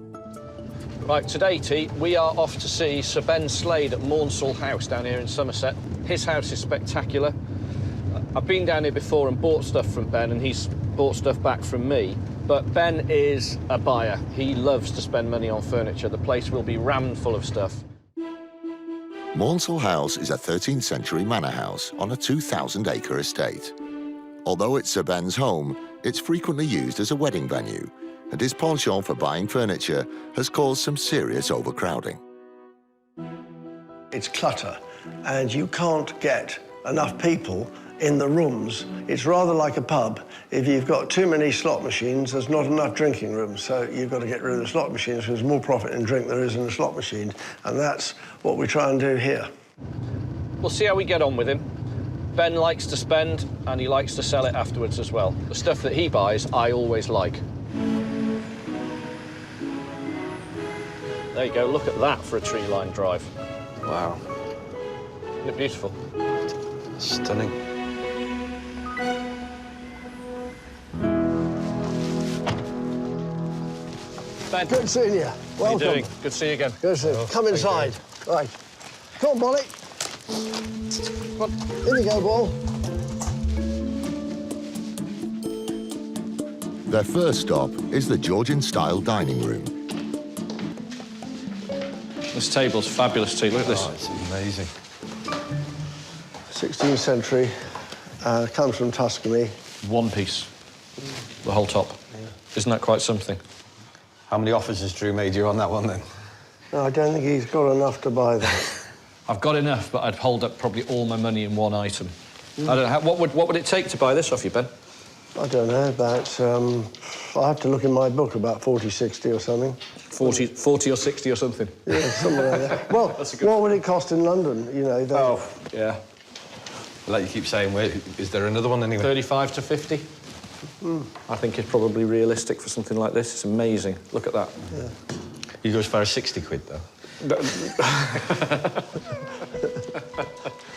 Right, today, T, we are off to see Sir Ben Slade at Maunsell House down here in Somerset. His house is spectacular. I've been down here before and bought stuff from Ben, and he's bought stuff back from me. But Ben is a buyer. He loves to spend money on furniture. The place will be rammed full of stuff. Maunsell House is a 13th century manor house on a 2,000-acre estate. Although it's Sir Ben's home, it's frequently used as a wedding venue, and his penchant for buying furniture has caused some serious overcrowding. It's clutter, and you can't get enough people in the rooms. It's rather like a pub. If you've got too many slot machines, there's not enough drinking rooms, so you've got to get rid of the slot machines because there's more profit in drink than there is in a slot machine, and that's what we try and do here. We'll see how we get on with him. Ben likes to spend, and he likes to sell it afterwards as well. The stuff that he buys, I always like. There you go, look at that for a tree-lined drive. Wow. Isn't it beautiful? Stunning. Ben. Good seeing you. Welcome. How you doing? Good to see you again. Good to see you. Come inside. Right. Come on, Bolly. In you go, ball. Their first stop is the Georgian-style dining room. This table's fabulous, T. Look at this. Oh, it's amazing. 16th century, comes from Tuscany. One piece, the whole top. Yeah. Isn't that quite something? How many offers has Drew made you on that one, then? No, I don't think he's got enough to buy that. I've got enough, but I'd hold up probably all my money in one item. I don't know, what would it take to buy this off you, Ben? I don't know, about, I have to look in my book, about 40, 60 or something. 40 or 60 or something? Yeah, something like that. Well, what would it cost in London, you know? Oh, yeah. Like you keep saying, is there another one anyway? 35 to 50. I think it's probably realistic for something like this. It's amazing. Look at that. Yeah. You go as far as 60 quid, though.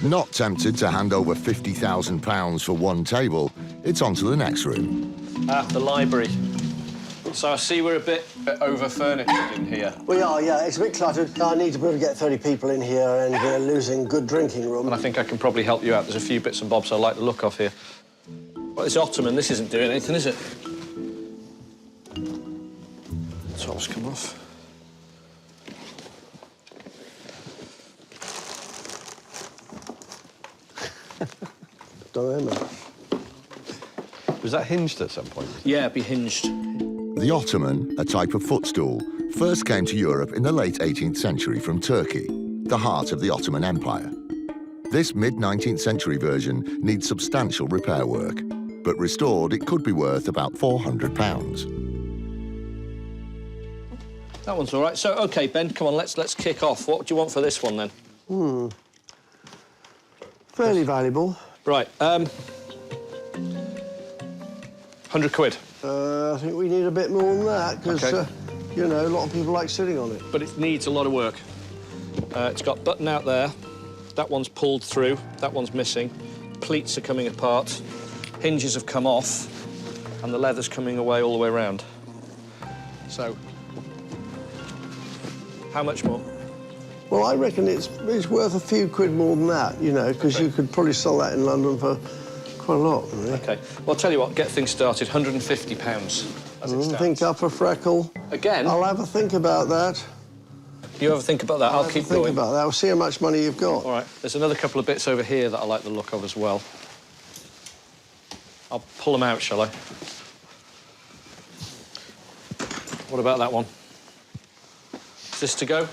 Not tempted to hand over £50,000 for one table, it's on to the next room. The library. So I see we're a bit over-furnitured in here. We are, yeah. It's a bit cluttered. I need to be able to get 30 people in here, and we're losing good drinking room. And I think I can probably help you out. There's a few bits and bobs I like the look of here. Well, this ottoman, this isn't doing anything, is it? The top's come off. Don't know, mate. Was that hinged at some point? Yeah, it'd be hinged. The ottoman, a type of footstool, first came to Europe in the late 18th century from Turkey, the heart of the Ottoman Empire. This mid-19th century version needs substantial repair work, but restored it could be worth about £400. That one's all right. So, OK, Ben, come on, let's kick off. What do you want for this one, then? Fairly valuable. Right, 100 quid. I think we need a bit more than that, because, you know, a lot of people like sitting on it. But it needs a lot of work. It's got button out there. That one's pulled through. That one's missing. Pleats are coming apart. Hinges have come off. And the leather's coming away all the way around. So, how much more? Well, I reckon it's worth a few quid more than that, you know, because you could probably sell that in London for quite a lot, really. OK. Well, I'll tell you what, get things started, £150 as it stands. Think up a freckle. Again? I'll have a think about that. You have a think about that, I'll keep going. Think about that, I'll see how much money you've got. All right, there's another couple of bits over here that I like the look of as well. I'll pull them out, shall I? What about that one? Is this to go?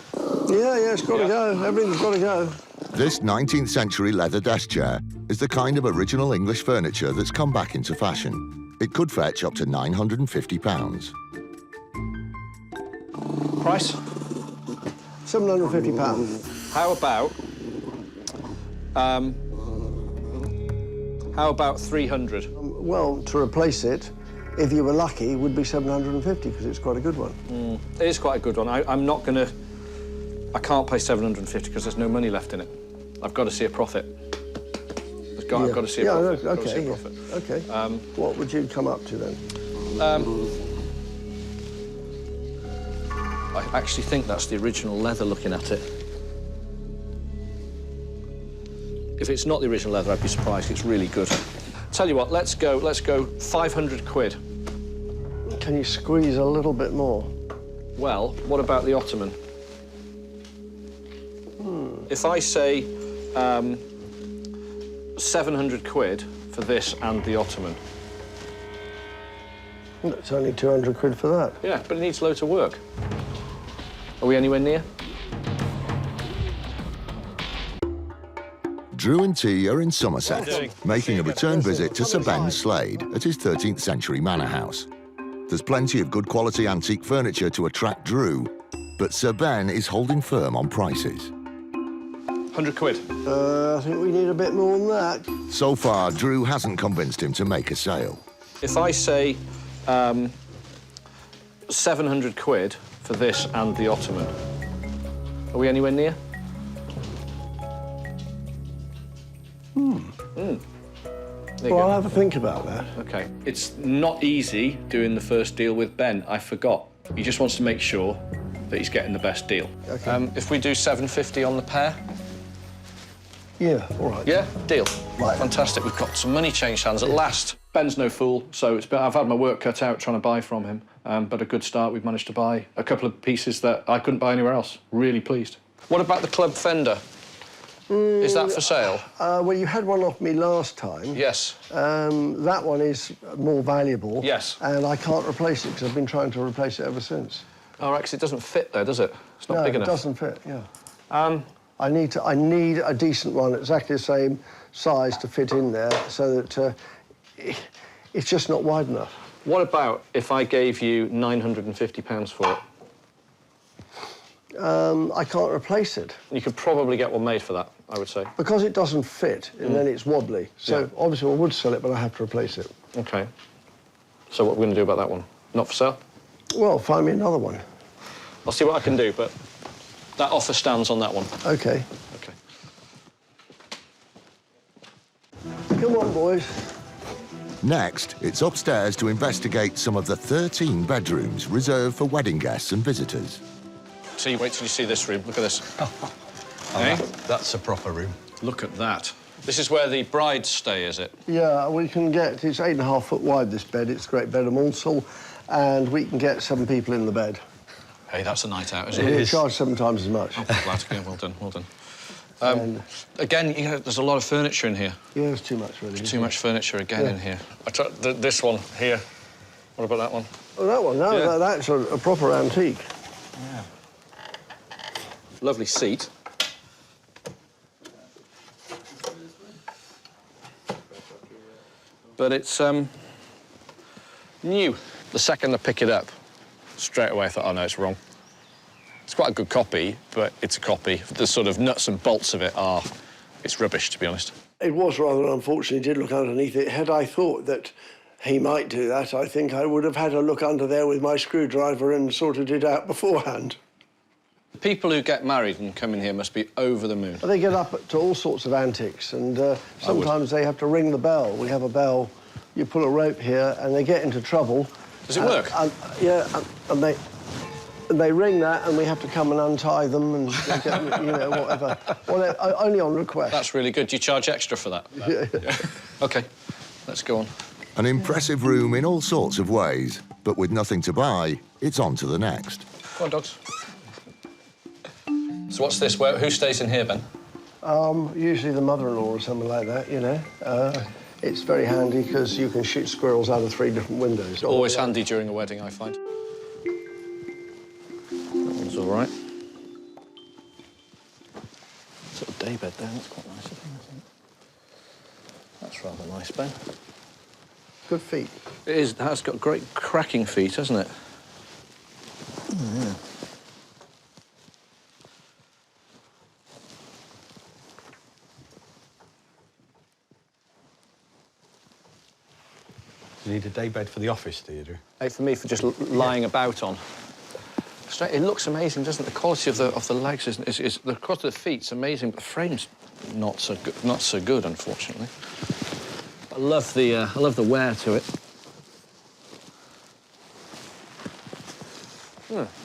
Yeah, it's got to go. Everything's got to go. This 19th century leather desk chair is the kind of original English furniture that's come back into fashion. It could fetch up to £950. Price? £750. How about 300? Well, to replace it, if you were lucky, would be 750 because it's quite a good one. It is quite a good one. I'm not going to... I can't pay 750 because there's no money left in it. I've got to see a profit. I've got to see a profit. OK. What would you come up to then? I actually think that's the original leather looking at it. If it's not the original leather, I'd be surprised. It's really good. Tell you what, let's go 500 quid. Can you squeeze a little bit more? Well, what about the Ottoman? If I say 700 quid for this and the Ottoman. It's only 200 quid for that. Yeah, but it needs loads of work. Are we anywhere near? Drew and T are in Somerset, making a return visit to Sir Ben Slade at his 13th century manor house. There's plenty of good quality antique furniture to attract Drew, but Sir Ben is holding firm on prices. 100 quid. I think we need a bit more than that. So far, Drew hasn't convinced him to make a sale. If I say 700 quid for this and the Ottoman, are we anywhere near? Well, I'll have a think about that. OK. It's not easy doing the first deal with Ben. I forgot. He just wants to make sure that he's getting the best deal. OK. If we do 750 on the pair? Yeah, all right. Yeah, deal. Right. Fantastic. We've got some money changed hands at last. Ben's no fool, so I've had my work cut out trying to buy from him. But a good start, we've managed to buy a couple of pieces that I couldn't buy anywhere else. Really pleased. What about the club fender? Is that for sale? Well, you had one off me last time. Yes. That one is more valuable. Yes. And I can't replace it because I've been trying to replace it ever since. Oh, right, 'cause it doesn't fit there, does it? It's not big enough. No, it doesn't fit, yeah. I need a decent one, exactly the same size to fit in there so that it's just not wide enough. What about if I gave you £950 for it? I can't replace it. You could probably get one made for that, I would say. Because it doesn't fit, and then it's wobbly. So obviously I would sell it, but I have to replace it. OK. So what are we going to do about that one? Not for sale? Well, find me another one. I'll see what I can do, but that offer stands on that one. OK. OK. Come on, boys. Next, it's upstairs to investigate some of the 13 bedrooms reserved for wedding guests and visitors. See, wait till you see this room. Look at this. That's a proper room. Look at that. This is where the brides stay, is it? Yeah, we can get... It's 8.5 foot wide, this bed. It's a great bed of Morsel, and we can get 7 people in the bed. Hey, that's a night out, isn't We it? charge 7 times as much. Oh, glad to go. Well done, well done. Again, you know, there's a lot of furniture in here. Yeah, it's too much, really. Too much furniture again in here. I tried this one here. What about that one? Oh, that one? No, Yeah. that's a proper antique. Yeah. Lovely seat. But it's new. The second I pick it up, straight away I thought, oh no, it's wrong. It's quite a good copy, but it's a copy. The sort of nuts and bolts of it are, it's rubbish, to be honest. It was rather unfortunate. He did look underneath it. Had I thought that he might do that, I think I would have had a look under there with my screwdriver and sorted it out beforehand. The people who get married and come in here must be over the moon. They get up to all sorts of antics, and sometimes they have to ring the bell. We have a bell. You pull a rope here, and they get into trouble. Does it work? Yeah, and they ring that, and we have to come and untie them and get, you know, whatever. Well, only on request. That's really good. Do you charge extra for that? Yeah. OK, let's go on. An impressive room in all sorts of ways, but with nothing to buy, it's on to the next. Go on, dogs. So what's this? Who stays in here, Ben? Usually the mother-in-law or something like that, you know. It's very handy because you can shoot squirrels out of 3 different windows. Always handy during a wedding, I find. That one's all right. Sort of daybed there, that's quite nice, I think. That's rather nice, Ben. Good feet. It is. It has got great cracking feet, hasn't it? Oh, yeah. You need a daybed for the office, do you, Drew? Hey, for me, for just lying about on. It looks amazing, doesn't it? The quality of the legs is the quality of the feet's amazing, but the frame's not so good, unfortunately. I love the wear to it.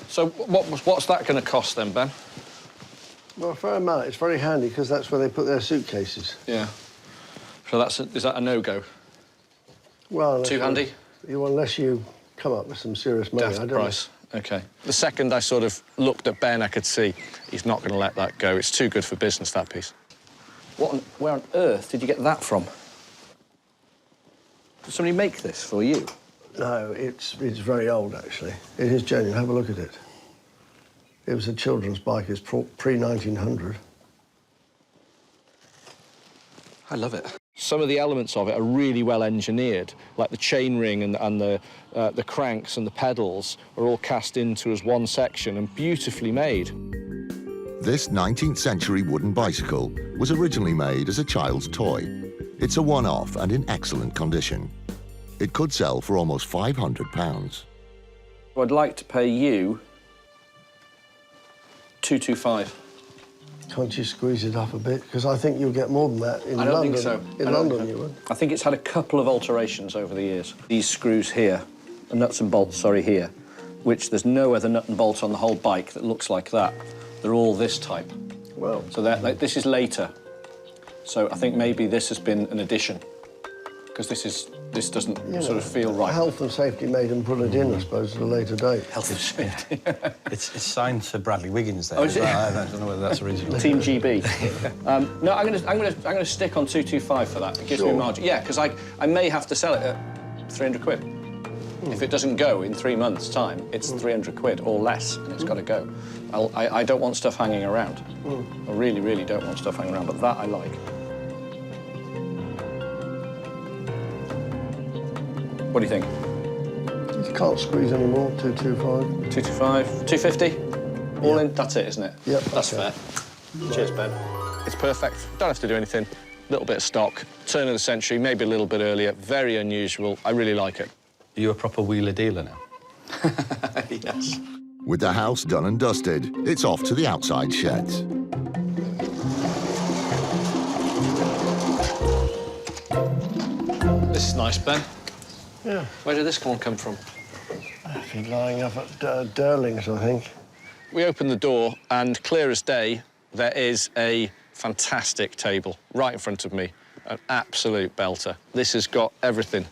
So what's that going to cost then, Ben? Well, a fair amount. It's very handy because that's where they put their suitcases. Yeah. So is that a no-go? Well, too handy? Unless you come up with some serious money. Daft price. OK. The second I sort of looked at Ben, I could see he's not going to let that go. It's too good for business, that piece. Where on earth did you get that from? Did somebody make this for you? No, it's very old, actually. It is genuine. Have a look at it. It was a children's bike. It's pre-1900. I love it. Some of the elements of it are really well engineered, like the chain ring and the cranks and the pedals are all cast into as one section and beautifully made. This 19th century wooden bicycle was originally made as a child's toy. It's a one-off and in excellent condition. It could sell for almost £500. I'd like to pay you £225. Can't you squeeze it up a bit? Because I think you'll get more than that in London. I don't think so. In London, you would. I think it's had a couple of alterations over the years. These screws here, the nuts and bolts, sorry, here, which there's no other nut and bolt on the whole bike that looks like that. They're all this type. Well. So this is later. So I think maybe this has been an addition, because this doesn't sort of feel right. Health and safety made them put it in, I suppose, at a later date. Health and safety. It's signed to Bradley Wiggins there. Oh, is it? I don't know whether that's original. Team GB. No, I'm gonna stick on 225 for that. It gives me a margin. Yeah, because I may have to sell it at 300 quid. If it doesn't go in 3 months' time, it's 300 quid or less, and it's got to go. I don't want stuff hanging around. I really, really don't want stuff hanging around, but that I like. What do you think? You can't squeeze any more, 225. 225, 250? All in, that's it, isn't it? Yep. That's fair. Cheers, Ben. It's perfect. Don't have to do anything. A little bit of stock, turn of the century, maybe a little bit earlier. Very unusual. I really like it. Are you a proper wheeler dealer now? Yes. With the house done and dusted, it's off to the outside sheds. This is nice, Ben. Yeah. Where did this one come from? I've been lying up at Derling's, I think. We opened the door, and clear as day, there is a fantastic table right in front of me. An absolute belter. This has got everything.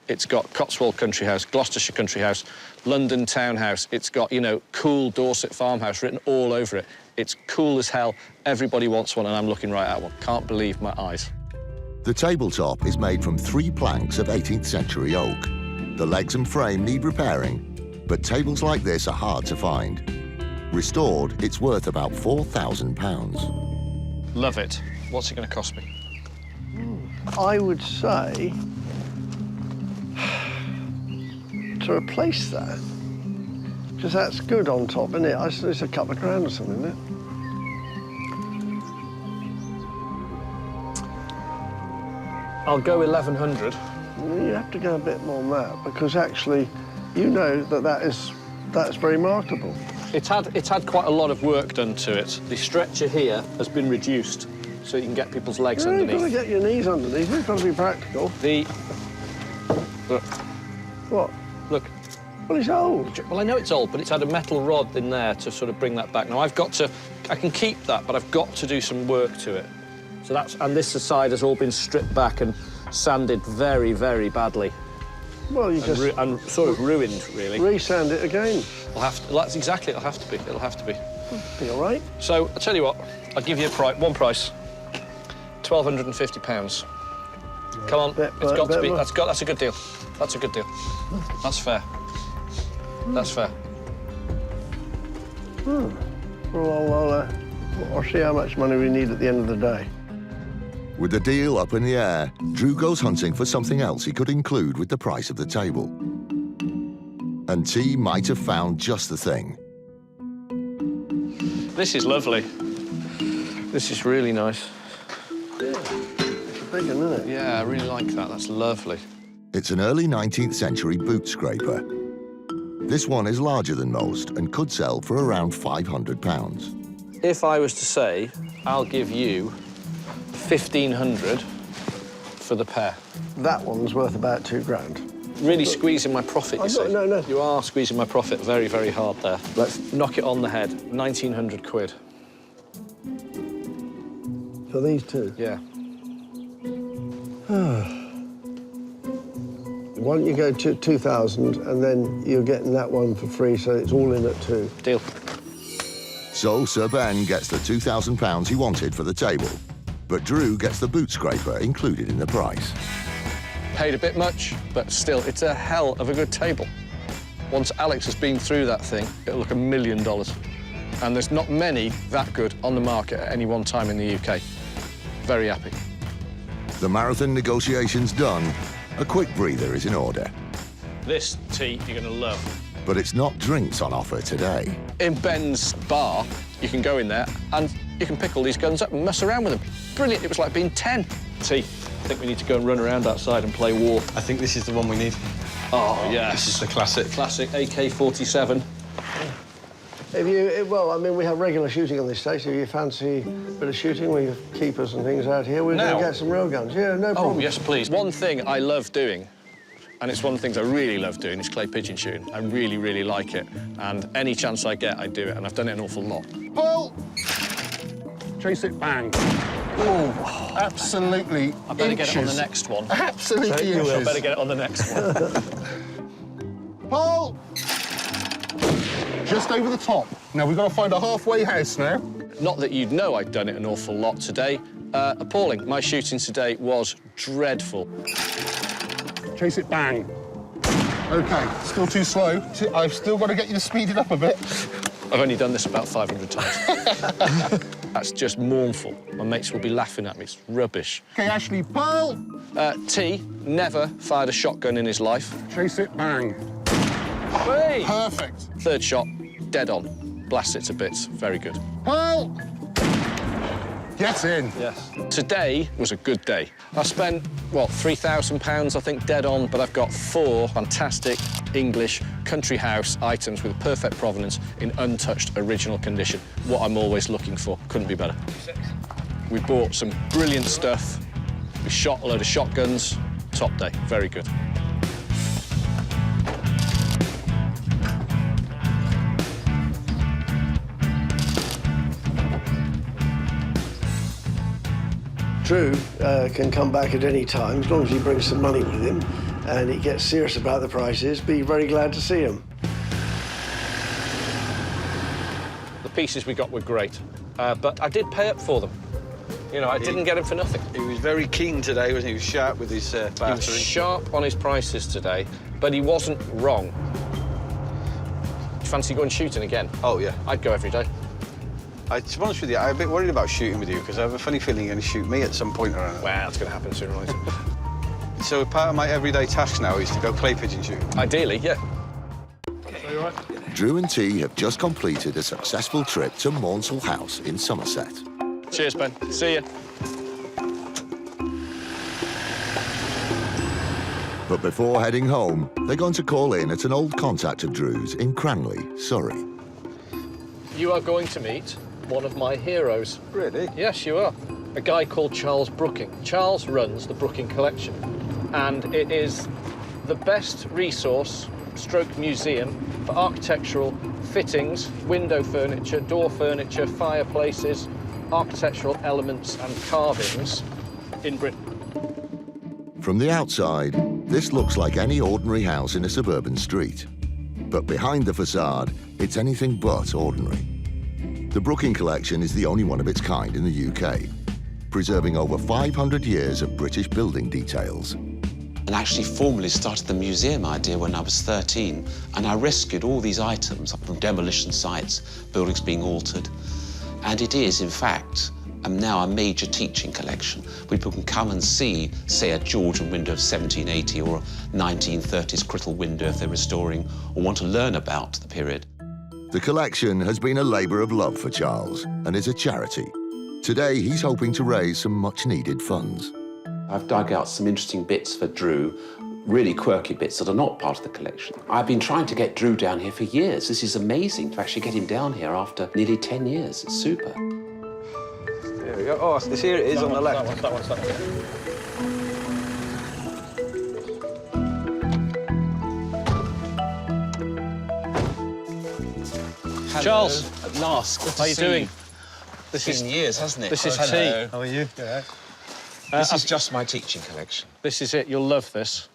It's got Cotswold Country House, Gloucestershire Country House, London Townhouse. It's got, you know, cool Dorset Farmhouse written all over it. It's cool as hell. Everybody wants one, and I'm looking right at one. Can't believe my eyes. The tabletop is made from 3 planks of 18th century oak. The legs and frame need repairing, but tables like this are hard to find. Restored, it's worth about £4,000. Love it. What's it going to cost me? I would say to replace that, because that's good on top, isn't it? It's a couple of grand or something, isn't it? I'll go 1,100. You have to go a bit more than that, because actually, you know that's very marketable. It's had quite a lot of work done to it. The stretcher here has been reduced so you can get people's legs underneath. You've got to get your knees underneath. It's got to be practical. Look. What? Look. Well, it's old. Well, I know it's old, but it's had a metal rod in there to sort of bring that back. Now, I can keep that, but I've got to do some work to it. So and this side has all been stripped back and sanded very, very badly. Well, you just... and sort of ruined, really. Re-sand it again. That's exactly, it'll have to be. It'll have to be. Be all right. So, I'll tell you what, I'll give you one price. £1,250. Come on, it's got to be. That's a good deal. That's a good deal. That's fair. That's fair. Well, I'll see how much money we need at the end of the day. With the deal up in the air, Drew goes hunting for something else he could include with the price of the table. And T might have found just the thing. This is lovely. This is really nice. Yeah, it's a big one, isn't it? Yeah, I really like that. That's lovely. It's an early 19th century boot scraper. This one is larger than most and could sell for around £500. If I was to say, I'll give you 1,500 for the pair. That one's worth about £2,000. Really squeezing my profit, you see. No. You are squeezing my profit very, very hard there. Let's knock it on the head. 1,900 quid. For these two? Yeah. Why don't you go to 2,000 and then you're getting that one for free, so it's all in at 2. Deal. So Sir Ben gets the £2,000 he wanted for the table, but Drew gets the boot scraper included in the price. Paid a bit much, but still, it's a hell of a good table. Once Alex has been through that thing, it'll look $1 million. And there's not many that good on the market at any one time in the UK. Very happy. The marathon negotiations done, a quick breather is in order. This tea you're going to love. But it's not drinks on offer today. In Ben's bar, you can go in there and you can pick all these guns up and mess around with them. Brilliant, it was like being 10. Tea, I think we need to go and run around outside and play war. I think this is the one we need. Oh, yes. This is the classic. Classic AK-47. Well, I mean, we have regular shooting on this stage. If you fancy a bit of shooting, we have keepers and things out here. We're going to get some real guns. Yeah, no problem. Oh, yes, please. One thing I love doing, and it's one of the things I really love doing, is clay pigeon shooting. I really, really like it. And any chance I get, I do it. And I've done it an awful lot. Pull! Chase it, bang. Oh, absolutely. I better inches. get it on the next one. Absolutely inches. I better get it on the next one. Pull! Just over the top. Now, we've got to find a halfway house now. Not that you'd know I'd done it an awful lot today. Appalling. My shooting today was dreadful. Chase it, bang. OK, still too slow. I've still got to get you to speed it up a bit. I've only done this about 500 times. That's just mournful. My mates will be laughing at me. It's rubbish. OK, Ashley, pull! T never fired a shotgun in his life. Chase it, bang. Whee! Perfect. Third shot, dead on. Blast it to bits. Very good. Pull! Get in. Yes. Today was a good day. I spent, what, £3,000, I think, dead on, but I've got 4 fantastic English country house items with perfect provenance in untouched original condition. What I'm always looking for. Couldn't be better. We bought some brilliant stuff. We shot a load of shotguns. Top day. Very good. Drew can come back at any time, as long as he brings some money with him and he gets serious about the prices. Be very glad to see him. The pieces we got were great, but I did pay up for them. You know, I didn't get them for nothing. He was very keen today, wasn't he? He was sharp with his bartering. He was sharp on his prices today, but he wasn't wrong. Do you fancy going shooting again? Oh, yeah. I'd go every day. To be honest with you, I'm a bit worried about shooting with you because I have a funny feeling you're going to shoot me at some point or another. Well, it's going to happen sooner or later. So part of my everyday task now is to go clay pigeon shooting? Ideally, yeah. Drew and T have just completed a successful trip to Maunsell House in Somerset. Cheers, Ben. See ya. But before heading home, they're going to call in at an old contact of Drew's in Cranley, Surrey. You are going to meet one of my heroes. Really? Yes, you are. A guy called Charles Brooking. Charles runs the Brooking collection, and it is the best resource stroke museum for architectural fittings, window furniture, door furniture, fireplaces, architectural elements and carvings in Britain. From the outside, this looks like any ordinary house in a suburban street. But behind the facade, it's anything but ordinary. The Brooking collection is the only one of its kind in the UK, preserving over 500 years of British building details. And actually formally started the museum idea when I was 13, and I rescued all these items from demolition sites, buildings being altered. And it is, in fact, now a major teaching collection. People can come and see, say, a Georgian window of 1780 or a 1930s Crittall window if they're restoring or want to learn about the period. The collection has been a labour of love for Charles and is a charity. Today, he's hoping to raise some much-needed funds. I've dug out some interesting bits for Drew, really quirky bits that are not part of the collection. I've been trying to get Drew down here for years. This is amazing to actually get him down here after nearly 10 years. It's super. There we go. Oh, this here it is on the left. That one's. Hello. Charles. At last. Good to How are you see doing? you. This is years, hasn't it? This is Hello. tea. How are you? This is just my teaching collection. This is it. You'll love this.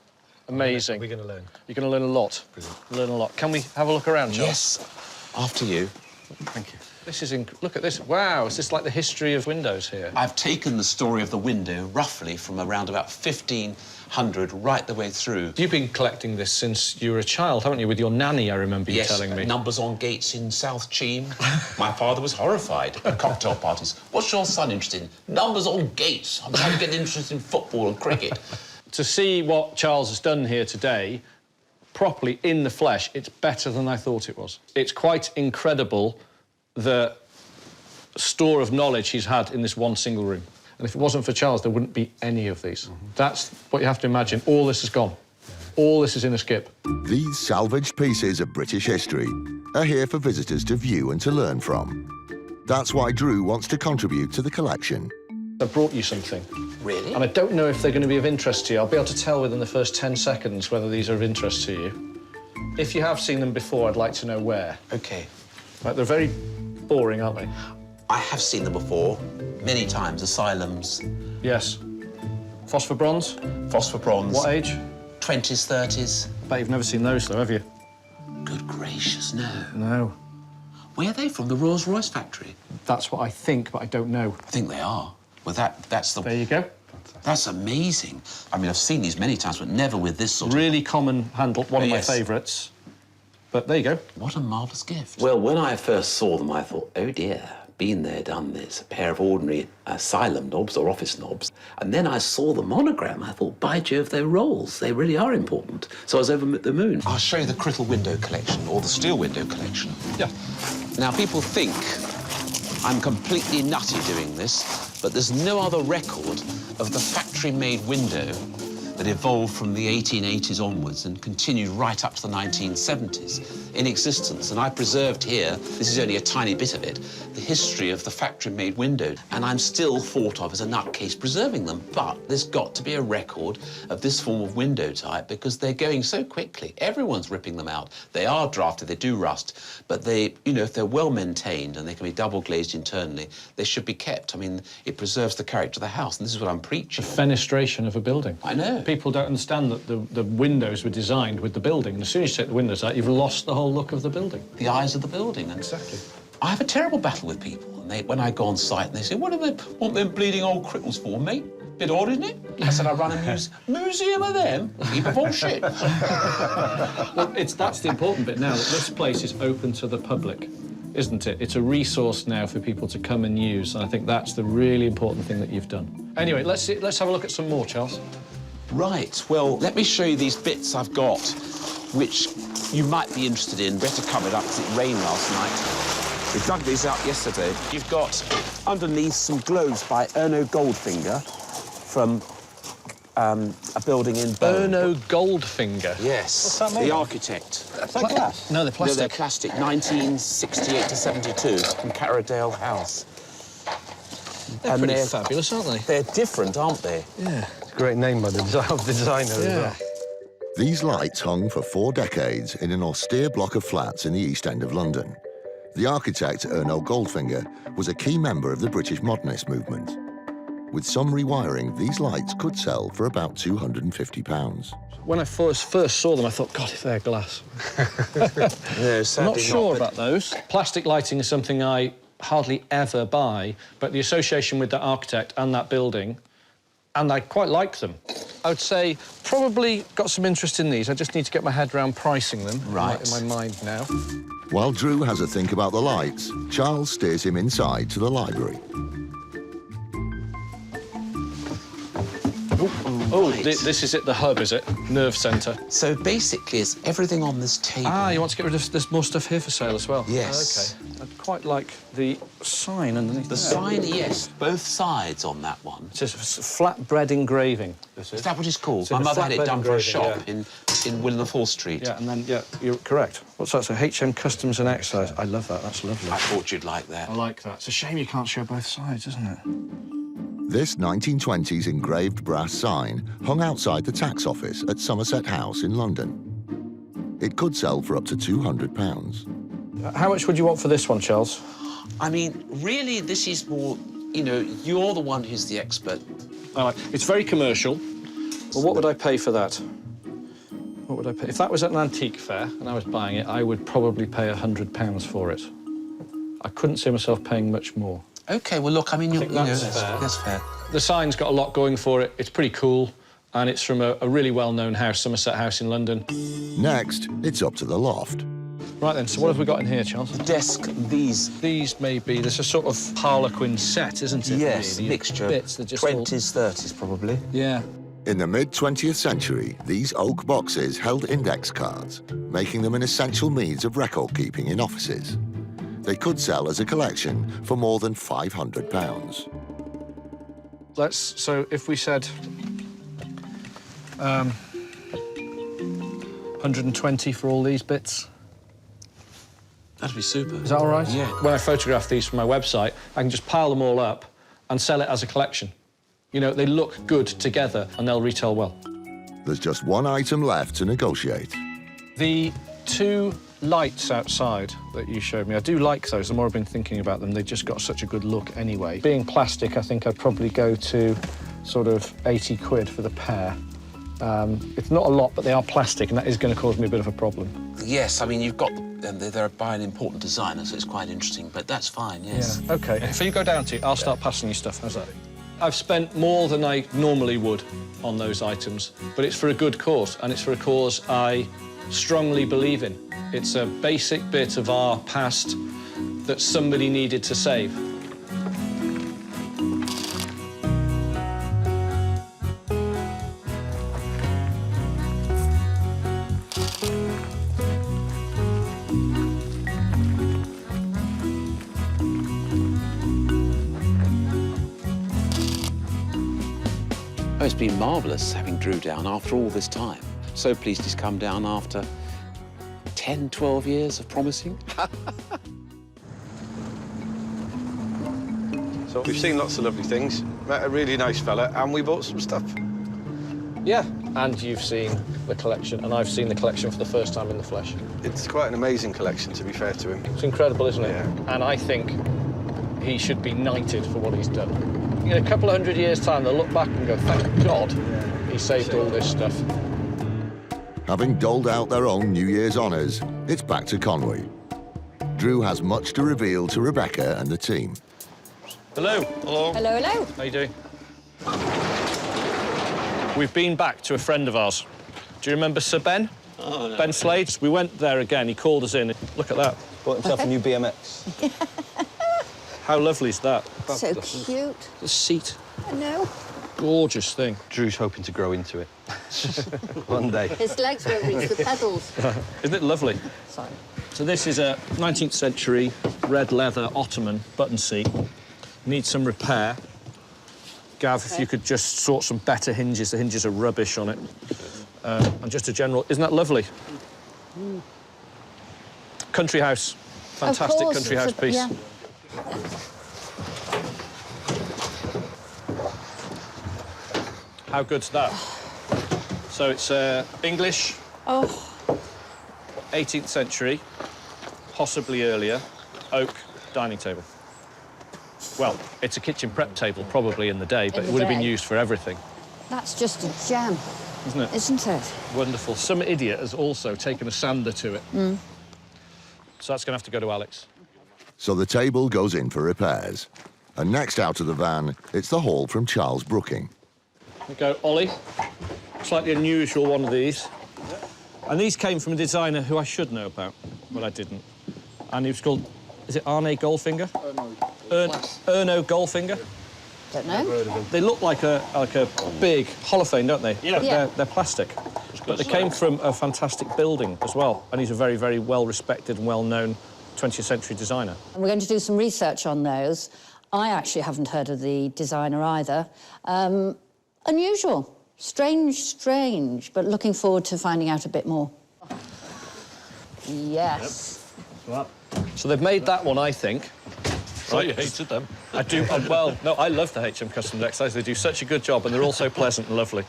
Amazing. We're going to learn. You're going to learn a lot. Learn a lot. Can we have a look around, Charles? Yes. After you. Thank you. This is look at this. Wow, is this like the history of windows here? I've taken the story of the window roughly from around about 1500 right the way through. You've been collecting this since you were a child, haven't you? With your nanny, I remember you telling me. Numbers on gates in South Cheam. My father was horrified at cocktail parties. What's your son interested in? Numbers on gates. I'm trying to get interested in football and cricket. To see what Charles has done here today, properly in the flesh, it's better than I thought it was. It's quite incredible the store of knowledge he's had in this one single room. And if it wasn't for Charles, there wouldn't be any of these. That's what you have to imagine. All this is gone. All this is in a skip. These salvaged pieces of British history are here for visitors to view and to learn from. That's why Drew wants to contribute to the collection. I brought you something. Really? And I don't know if they're going to be of interest to you. I'll be able to tell within the first 10 seconds whether these are of interest to you. If you have seen them before, I'd like to know where. OK. Right, they're very boring, aren't they? I have seen them before, many times, asylums. Yes. Phosphor bronze? Phosphor bronze. What age? 20s, 30s. Bet you've never seen those, though, have you? Good gracious, no. No. Where are they from? The Rolls-Royce factory? That's what I think, but I don't know. I think they are. Well, that's the... There you go. That's amazing. I mean, I've seen these many times, but never with this sort of... Really common handle, one of my favourites. But there you go. What a marvellous gift. Well, when I first saw them, I thought, oh, dear, been there, done this. A pair of ordinary asylum knobs or office knobs. And then I saw the monogram. I thought, by Jove, they're Rolls. They really are important. So I was over the moon. I'll show you the Crittall window collection, or the steel window collection. Yeah. Now, people think I'm completely nutty doing this, but there's no other record of the factory-made window that evolved from the 1880s onwards and continued right up to the 1970s in existence. And I preserved here, this is only a tiny bit of it, the history of the factory-made window. And I'm still thought of as a nutcase preserving them. But there's got to be a record of this form of window type because they're going so quickly. Everyone's ripping them out. They are drafted, they do rust. But they, you know, if they're well maintained and they can be double glazed internally, they should be kept. I mean, it preserves the character of the house. And this is what I'm preaching. The fenestration of a building. I know. People don't understand that the windows were designed with the building. And as soon as you take the windows out, you've lost the whole look of the building. The eyes of the building. Exactly. I have a terrible battle with people. And when I go on site, and they say, what do they want them bleeding old cripples for, mate? Bit odd, isn't it? I said, I run a museum of them. Heap of old shit. Well, that's the important bit now, that this place is open to the public, isn't it? It's a resource now for people to come and use, and I think that's the really important thing that you've done. Anyway, let's have a look at some more, Charles. Right, well, let me show you these bits I've got, which you might be interested in. Better cover it up because it rained last night. We dug these out yesterday. You've got underneath some globes by Erno Goldfinger from a building in Erno Goldfinger. Yes, What's that made the of? architect. Is that glass? No, they're plastic. No, they're plastic. 1968 to 72 from Carradale House. They're pretty fabulous, aren't they? They're different, aren't they? Yeah. It's a great name by the designer as well. These lights hung for 4 decades in an austere block of flats in the East End of London. The architect, Erno Goldfinger, was a key member of the British modernist movement. With some rewiring, these lights could sell for about £250. When I first saw them, I thought, God, if they're glass. No, I'm not sure about those. Plastic lighting is something I hardly ever buy, but the association with that architect and that building, and I quite like them. I would say probably got some interest in these. I just need to get my head around pricing them. Right. In my mind now. While Drew has a think about the lights, Charles steers him inside to the library. Oh, this is it, the hub, is it? Nerve centre. So basically, it's everything on this table. Ah, you want to get rid of... There's more stuff here for sale as well? Yes. OK. I'd quite like the sign underneath. The sign, yes. Both sides on that one. It says flatbread engraving. Is that what it's called? So My mother had it flatbread done for a engraving, shop in Willenhall Street. Yeah, and then, yeah, you're correct. What's that? So HM Customs and Excise. I love that. That's lovely. I thought you'd like that. I like that. It's a shame you can't show both sides, isn't it? This 1920s engraved brass sign hung outside the tax office at Somerset House in London. It could sell for up to £200. How much would you want for this one, Charles? I mean, really, this is more, you know, you're the one who's the expert. It's very commercial. Well, what would I pay for that? What would I pay? If that was at an antique fair and I was buying it, I would probably pay £100 for it. I couldn't see myself paying much more. OK, well, look, I mean, that's fair. The sign's got a lot going for it. It's pretty cool, and it's from a really well-known house, Somerset House in London. Next, it's up to the loft. Right then, so what have we got in here, Charles? Desk, these. These may be... There's a sort of Harlequin set, isn't it? Yes, really? mixture. Bits, they're just 20s, 30s, probably. Yeah. In the mid-20th century, these oak boxes held index cards, making them an essential means of record-keeping in offices. They could sell as a collection for more than £500. So if we said 120 for all these bits. That'd be super. Is that all right? Yeah. When I photograph these from my website, I can just pile them all up and sell it as a collection. You know, they look good together and they'll retail well. There's just one item left to negotiate. The 2 lights outside that you showed me, I do like those. The more I've been thinking about them, they've just got such a good look anyway. Being plastic, I think I'd probably go to sort of 80 quid for the pair. It's not a lot, but they are plastic, and that is going to cause me a bit of a problem. Yes, I mean, you've got them. They're by an important designer, so it's quite interesting, but that's fine, yes. Yeah, OK. If you go down to it, I'll start passing you stuff. How's that? I've spent more than I normally would on those items, but it's for a good cause, and it's for a cause I strongly believe in. It's a basic bit of our past that somebody needed to save. Oh, it's been marvellous having Drew down after all this time. So pleased he's come down after 10, 12 years of promising. So we've seen lots of lovely things, met a really nice fella, and we bought some stuff. Yeah, and you've seen the collection, and I've seen the collection for the first time in the flesh. It's quite an amazing collection, to be fair to him. It's incredible, isn't it? Yeah. And I think he should be knighted for what he's done. In a couple of 100 years' time, they'll look back and go, thank God he saved all this stuff. Having doled out their own New Year's honours, it's back to Conway. Drew has much to reveal to Rebecca and the team. Hello. Hello. Hello, hello. How you doing? We've been back to a friend of ours. Do you remember Sir Ben? Oh, no. Ben Slade? We went there again. He called us in. Look at that. Bought himself a new BMX. How lovely is that? So cute. The seat. I know. Gorgeous thing. Drew's hoping to grow into it. One day. His legs won't reach the pedals. Isn't it lovely? Sorry. So this is a 19th century red leather Ottoman button seat. Needs some repair. Gav, if you could just sort some better hinges. The hinges are rubbish on it. And just a general... Isn't that lovely? Country house. Fantastic country house piece. Yeah. How good's that? So it's English, 18th century, possibly earlier, oak dining table. Well, it's a kitchen prep table probably in the day, but it would have been used for everything. That's just a gem. Isn't it? Isn't it? Wonderful. Some idiot has also taken a sander to it. So that's going to have to go to Alex. So the table goes in for repairs. And next out of the van, it's the haul from Charles Brooking. We go, Ollie. Slightly unusual one of these. And these came from a designer who I should know about, but I didn't. And he was called, is it Arne Goldfinger? Erno Goldfinger? Don't know. They look like a big holophane, don't they? Yeah. But they're plastic. But they came from a fantastic building as well. And he's a very, very well-respected and well-known 20th century designer. And we're going to do some research on those. I actually haven't heard of the designer either. Unusual. Strange, but looking forward to finding out a bit more. Yes. Yep. So they've made that one, I think. So you hated them? I do. Well, no, I love the H&M Custom Exercise. They do such a good job, and they're all so pleasant and lovely.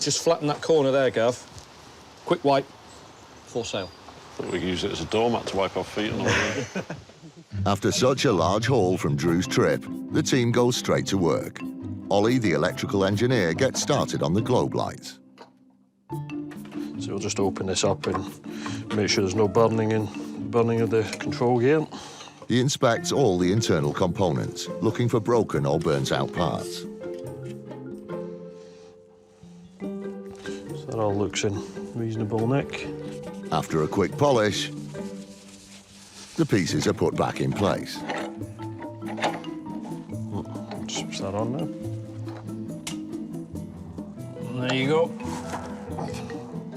Just flatten that corner there, Gav. Quick wipe. For sale. We could use it as a doormat to wipe our feet and all. After such a large haul from Drew's trip, the team goes straight to work. Ollie, the electrical engineer, gets started on the globe lights. So we'll just open this up and make sure there's no burning of the control gear. He inspects all the internal components, looking for broken or burnt-out parts. So that all looks in reasonable nick. After a quick polish, the pieces are put back in place. Switch that on now. And there you go.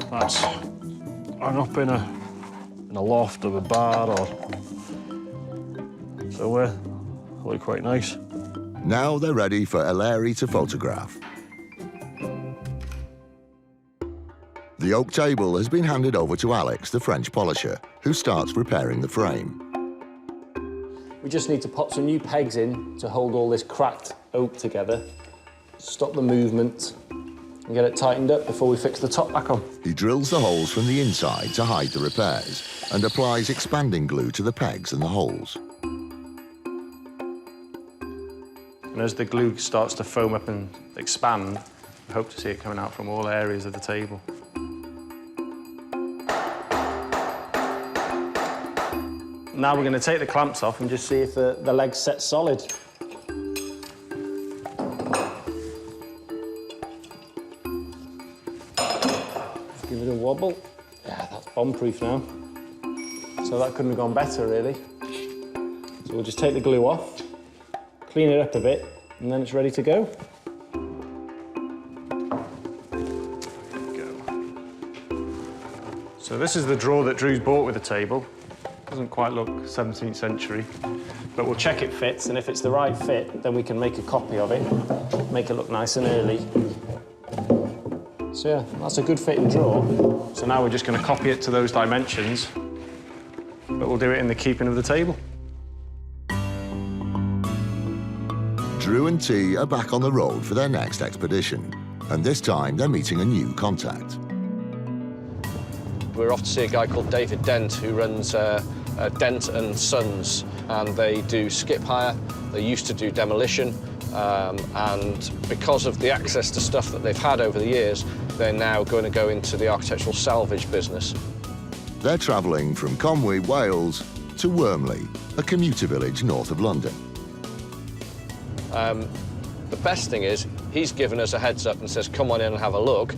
That's hung up in a loft of a bar or somewhere. Look quite nice. Now they're ready for Ellery to photograph. The oak table has been handed over to Alex, the French polisher, who starts repairing the frame. We just need to pop some new pegs in to hold all this cracked oak together, stop the movement, and get it tightened up before we fix the top back on. He drills the holes from the inside to hide the repairs and applies expanding glue to the pegs and the holes. And as the glue starts to foam up and expand, we hope to see it coming out from all areas of the table. Now we're going to take the clamps off and just see if the legs set solid. Just give it a wobble. Yeah, that's bomb-proof now. So that couldn't have gone better, really. So we'll just take the glue off, clean it up a bit, and then it's ready to go. There we go. So this is the drawer that Drew's bought with the table. Doesn't quite look 17th century, but we'll check it fits, and if it's the right fit, then we can make a copy of it, make it look nice and early. So yeah, that's a good fitting drawer. So now we're just going to copy it to those dimensions, but we'll do it in the keeping of the table. Drew and T are back on the road for their next expedition, and this time they're meeting a new contact. We're off to see a guy called David Dent, who runs Dent and Sons, and they do skip hire. They used to do demolition, and because of the access to stuff that they've had over the years, they're now going to go into the architectural salvage business. They're travelling from Conwy, Wales, to Wormley, a commuter village north of London. The best thing is, he's given us a heads up and says, come on in and have a look,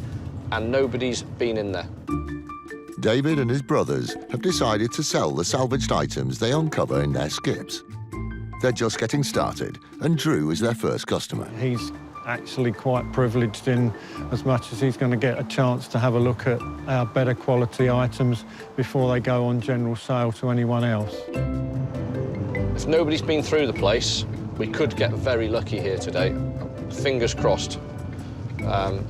and nobody's been in there. David and his brothers have decided to sell the salvaged items they uncover in their skips. They're just getting started, and Drew is their first customer. He's actually quite privileged in as much as he's going to get a chance to have a look at our better quality items before they go on general sale to anyone else. If nobody's been through the place, we could get very lucky here today. fingers crossed.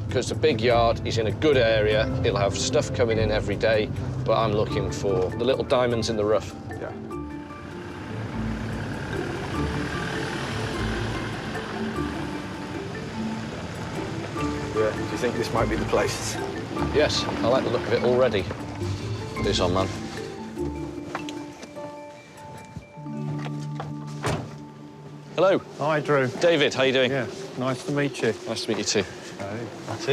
Because the big yard is in a good area, it'll have stuff coming in every day, but I'm looking for the little diamonds in the rough. Yeah. Yeah, do you think this might be the place? Yes, I like the look of it already. Put this on, man. Hello. Hi, Drew. David, how you doing? Yeah, nice to meet you. Nice to meet you too. Hi,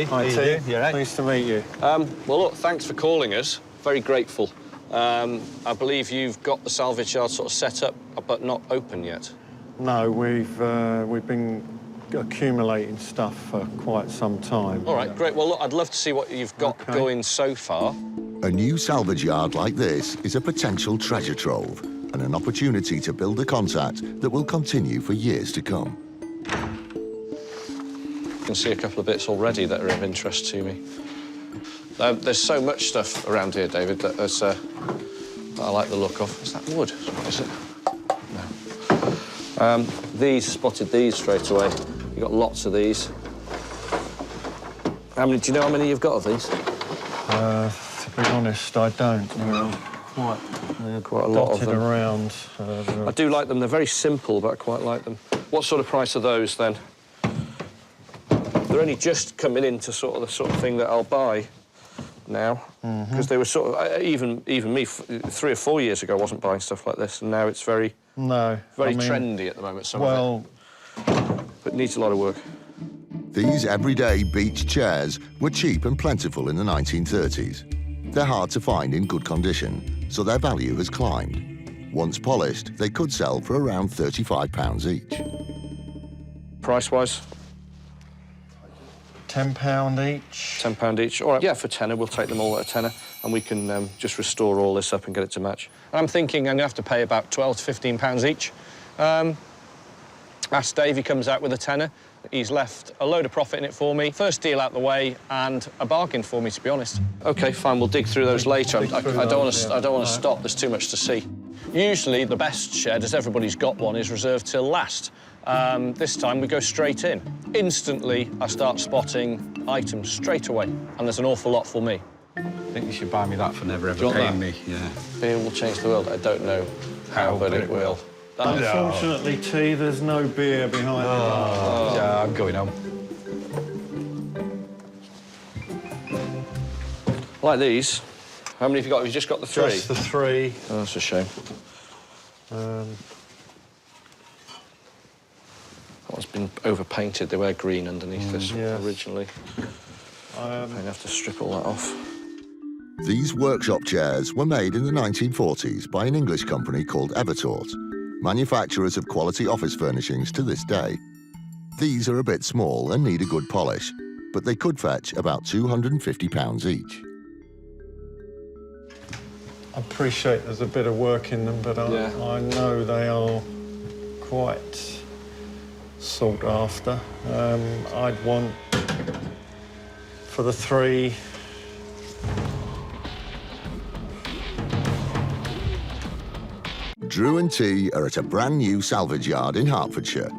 How you T. doing? You all right? Nice to meet you. Well, look, thanks for calling us. Very grateful. I believe you've got the salvage yard sort of set up, but not open yet. No, we've been accumulating stuff for quite some time. All right, great. Well, look, I'd love to see what you've got going so far. A new salvage yard like this is a potential treasure trove and an opportunity to build a contact that will continue for years to come. I can see a couple of bits already that are of interest to me. There's so much stuff around here, David, that I like the look of. Is that wood? Is it? No. These, spotted these straight away. You've got lots of these. Do you know how many you've got of these? To be honest, I don't. Quite a lot of them. Around. I do like them. They're very simple, but I quite like them. What sort of price are those, then? They're only just coming into the sort of thing that I'll buy now, because they were sort of even me 3 or 4 years ago wasn't buying stuff like this, and now it's very trendy at the moment. Some of it, but needs a lot of work. These everyday beach chairs were cheap and plentiful in the 1930s. They're hard to find in good condition, so their value has climbed. Once polished, they could sell for around £35 each. Price-wise? £10 each. £10 each. All right, yeah, for tenner, we'll take them all at a tenner, and we can just restore all this up and get it to match. And I'm thinking I'm going to have to pay about £12 to £15 each. Ask Dave, he comes out with a tenner. He's left a load of profit in it for me. First deal out the way, and a bargain for me, to be honest. OK, fine, we'll dig through those later. I don't want to stop. There's too much to see. Usually, the best shed, as everybody's got one, is reserved till last. This time, we go straight in. Instantly, I start spotting items straight away, and there's an awful lot for me. I think you should buy me that for never ever paying me. Yeah. Beer will change the world. I don't know how, but it will. Unfortunately, T, there's no beer behind me. Yeah, I'm going home. Like these. How many have you got? Have you just got the 3? Just the 3. Oh, that's a shame. That one's been overpainted. They were green underneath this originally. I'm going to have to strip all that off. These workshop chairs were made in the 1940s by an English company called Evertort, manufacturers of quality office furnishings to this day. These are a bit small and need a good polish, but they could fetch about £250 each. I appreciate there's a bit of work in them, but I know they are quite sought after. I'd want, for the 3, Drew and T are at a brand new salvage yard in Hertfordshire.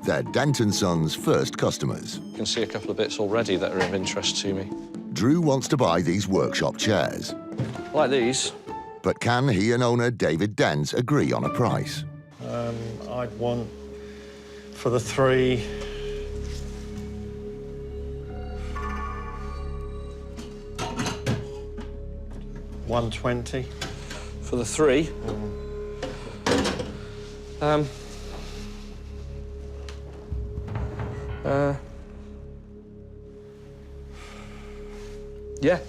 They're Dent & Son's first customers. You can see a couple of bits already that are of interest to me. Drew wants to buy these workshop chairs. Like these. But can he and owner David Dent agree on a price? I'd want, for the 3, £120. For the 3? Yeah.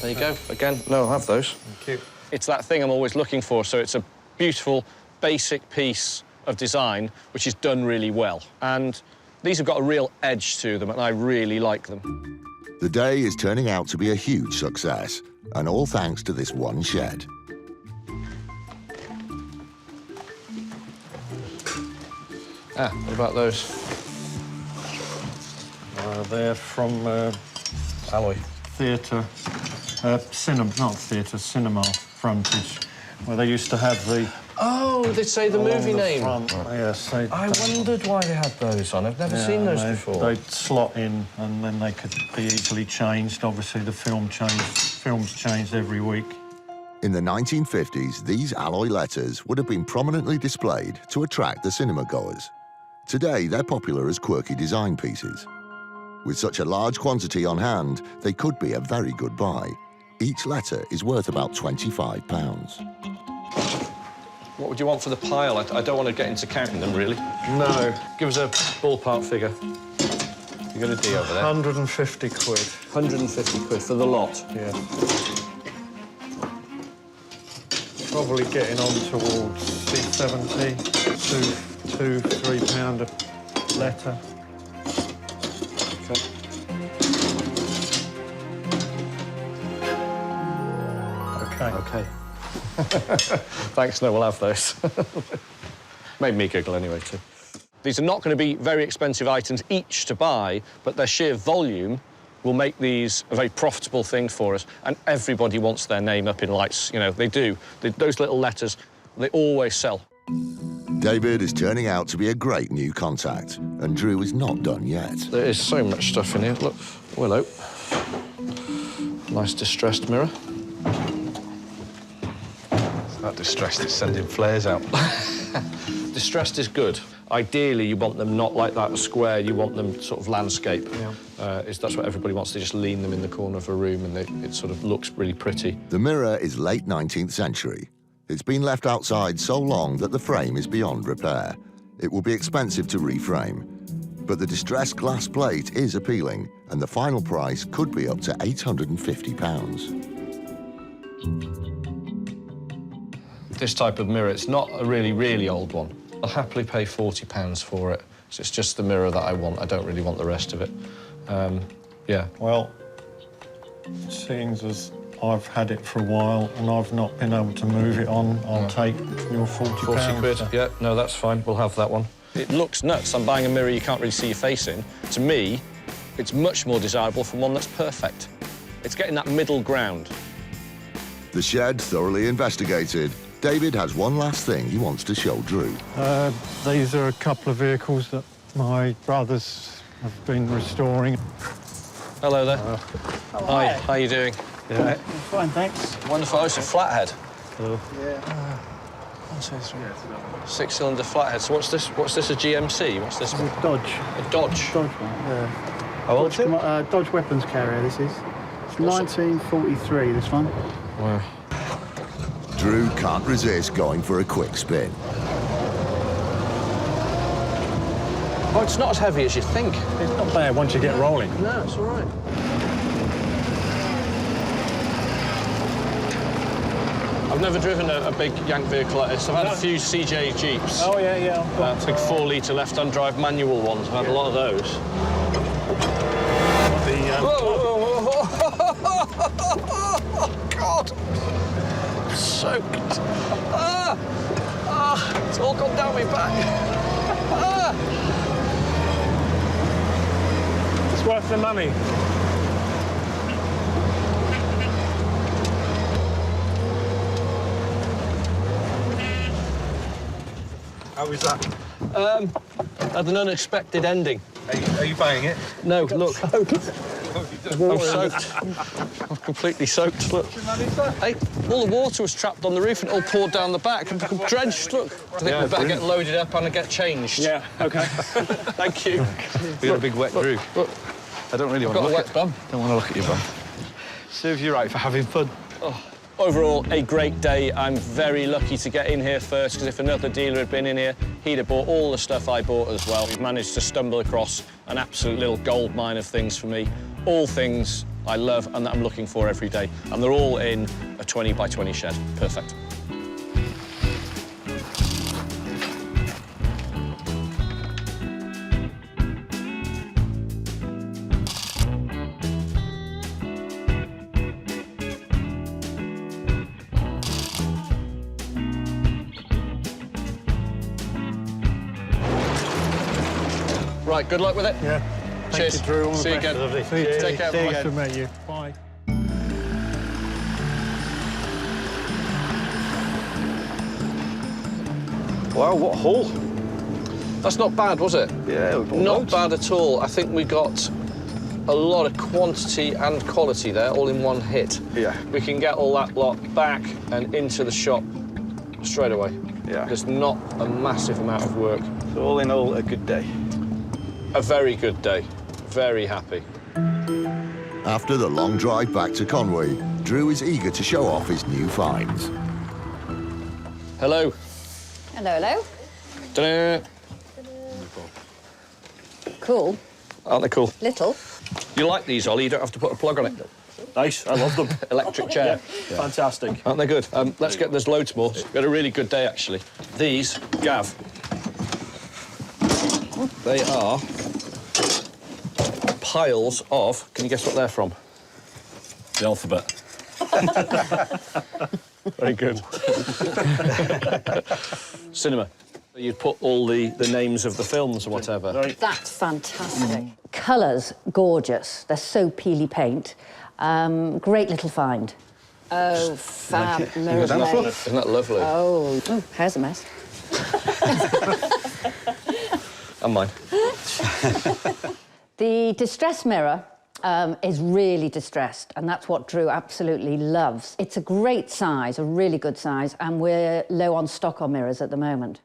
There you go. Again, no, I'll have those. Thank you. It's that thing I'm always looking for, so it's a beautiful, basic piece of design which is done really well. And these have got a real edge to them, and I really like them. The day is turning out to be a huge success, and all thanks to this one shed. What about those? They're from Alloy. Cinema frontage, where they used to have the Oh, they say the movie name. Yes, I wondered why they had those on. I've never seen those before. They'd slot in and then they could be easily changed. Obviously, the films changed every week. In the 1950s, these alloy letters would have been prominently displayed to attract the cinema goers. Today, they're popular as quirky design pieces. With such a large quantity on hand, they could be a very good buy. Each letter is worth about £25. What would you want for the pile? I don't want to get into counting them, really. No. Give us a ballpark figure. You got a D over there? 150 quid. 150 quid for the lot? Yeah. Probably getting on towards 270, £3 a letter. Okay. Okay. Thanks, no, we'll have those. Made me giggle anyway, too. These are not going to be very expensive items each to buy, but their sheer volume will make these a very profitable thing for us, and everybody wants their name up in lights. You know, they do. Those little letters, they always sell. David is turning out to be a great new contact, and Drew is not done yet. There is so much stuff in here. Look, hello. Nice distressed mirror. That distressed is sending flares out. Distressed is good. Ideally, you want them not like that, a square. You want them sort of landscape. Yeah. That's what everybody wants. They just lean them in the corner of a room, and it sort of looks really pretty. The mirror is late 19th century. It's been left outside so long that the frame is beyond repair. It will be expensive to reframe. But the distressed glass plate is appealing, and the final price could be up to £850. This type of mirror, it's not a really, really old one. I'll happily pay £40 for it. So it's just the mirror that I want. I don't really want the rest of it. Yeah. Well, seeing as I've had it for a while and I've not been able to move it on, I'll take your £40. 40 quid, yeah, no, that's fine. We'll have that one. It looks nuts. I'm buying a mirror you can't really see your face in. To me, it's much more desirable for one that's perfect. It's getting that middle ground. The shed thoroughly investigated. David has one last thing he wants to show Drew. These are a couple of vehicles that my brothers have been restoring. Hello there. Hi, how are you doing? Yeah. Fine, thanks. Wonderful. Oh, it's a flathead. Hello. Yeah. 1, 2, 3. 6-cylinder flathead. So what's this? What's this, a GMC? What's this? A Dodge. A Dodge? Dodge one, yeah. How old is it? Dodge weapons carrier, this is. It's 1943, this one. Wow. Drew can't resist going for a quick spin. Oh, it's not as heavy as you think. It's not bad once you get rolling. No, it's all right. I've never driven a big Yank vehicle like this. I've had a few CJ Jeeps. Oh, yeah, yeah. Big 4-litre left-hand drive manual ones. I've had a lot of those. Oh, God! I'm soaked. It's all gone down my back. It's worth the money. How was that? Had an unexpected ending. Are you buying it? No, look. I'm soaked. I'm completely soaked, look. Hey, all the water was trapped on the roof and it all poured down the back. I'm drenched, look. I think we better get loaded up and get changed. Yeah, OK. Thank you. We got a big wet Drew. Look. I don't really want to Got a look wet bum. Don't want to look at your bum. Serves you right for having fun. Oh. Overall, a great day. I'm very lucky to get in here first, because if another dealer had been in here, he'd have bought all the stuff I bought as well. We've managed to stumble across an absolute little gold mine of things for me. All things I love and that I'm looking for every day. And they're all in a 20 by 20 shed. Perfect. Right, good luck with it. Yeah. Cheers. Thank you, Drew. All the See you best. again. Lovely. Take care. Nice to meet you. Bye. Wow, what a haul. That's not bad, was it? Yeah, not bad at all. I think we got a lot of quantity and quality there, all in one hit. Yeah. We can get all that lot back and into the shop straight away. Yeah. There's not a massive amount of work. So all in all, a good day. A very good day. Very happy. After the long drive back to Conway, Drew is eager to show off his new finds. Hello. Hello, hello. Ta-da. Cool. Aren't they cool? Little. You like these, Ollie? You don't have to put a plug on it. Nice, I love them. Electric chair. Fantastic. Aren't they good? Let's get, there's loads more. We had a really good day, actually. These, Gav, they are piles of, can you guess what they're from? The alphabet. Very good. Cinema. You'd put all the names of the films or whatever. That's fantastic. Colours, gorgeous. They're so peely paint. Great little find. Oh, fab. Isn't that lovely? Oh, hair's a mess. And mine. The distress mirror is really distressed, and that's what Drew absolutely loves. It's a great size, a really good size, and we're low on stock on mirrors at the moment.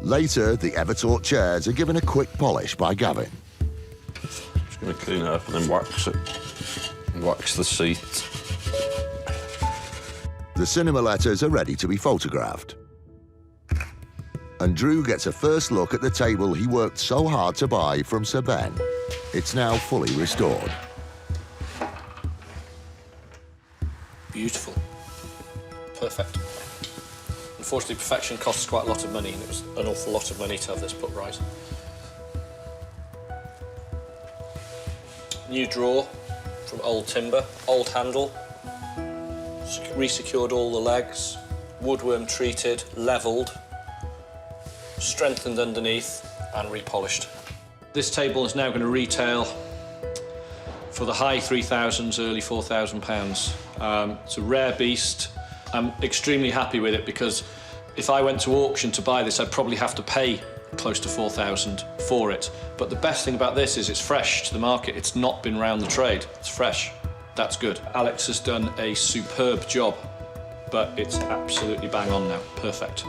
Later, the ever-taught chairs are given a quick polish by Gavin. Just going to clean it up and then wax it. Wax the seat. The cinema letters are ready to be photographed. And Drew gets a first look at the table he worked so hard to buy from Sir Ben. It's now fully restored. Beautiful. Perfect. Unfortunately, perfection costs quite a lot of money, and it was an awful lot of money to have this put right. New drawer from old timber, old handle, resecured all the legs, woodworm treated, levelled, strengthened underneath and repolished. This table is now going to retail for the high 3,000s, early 4,000 pounds. It's a rare beast. I'm extremely happy with it because if I went to auction to buy this, I'd probably have to pay close to 4,000 for it. But the best thing about this is it's fresh to the market. It's not been round the trade. It's fresh. That's good. Alex has done a superb job, but it's absolutely bang on now. Perfect.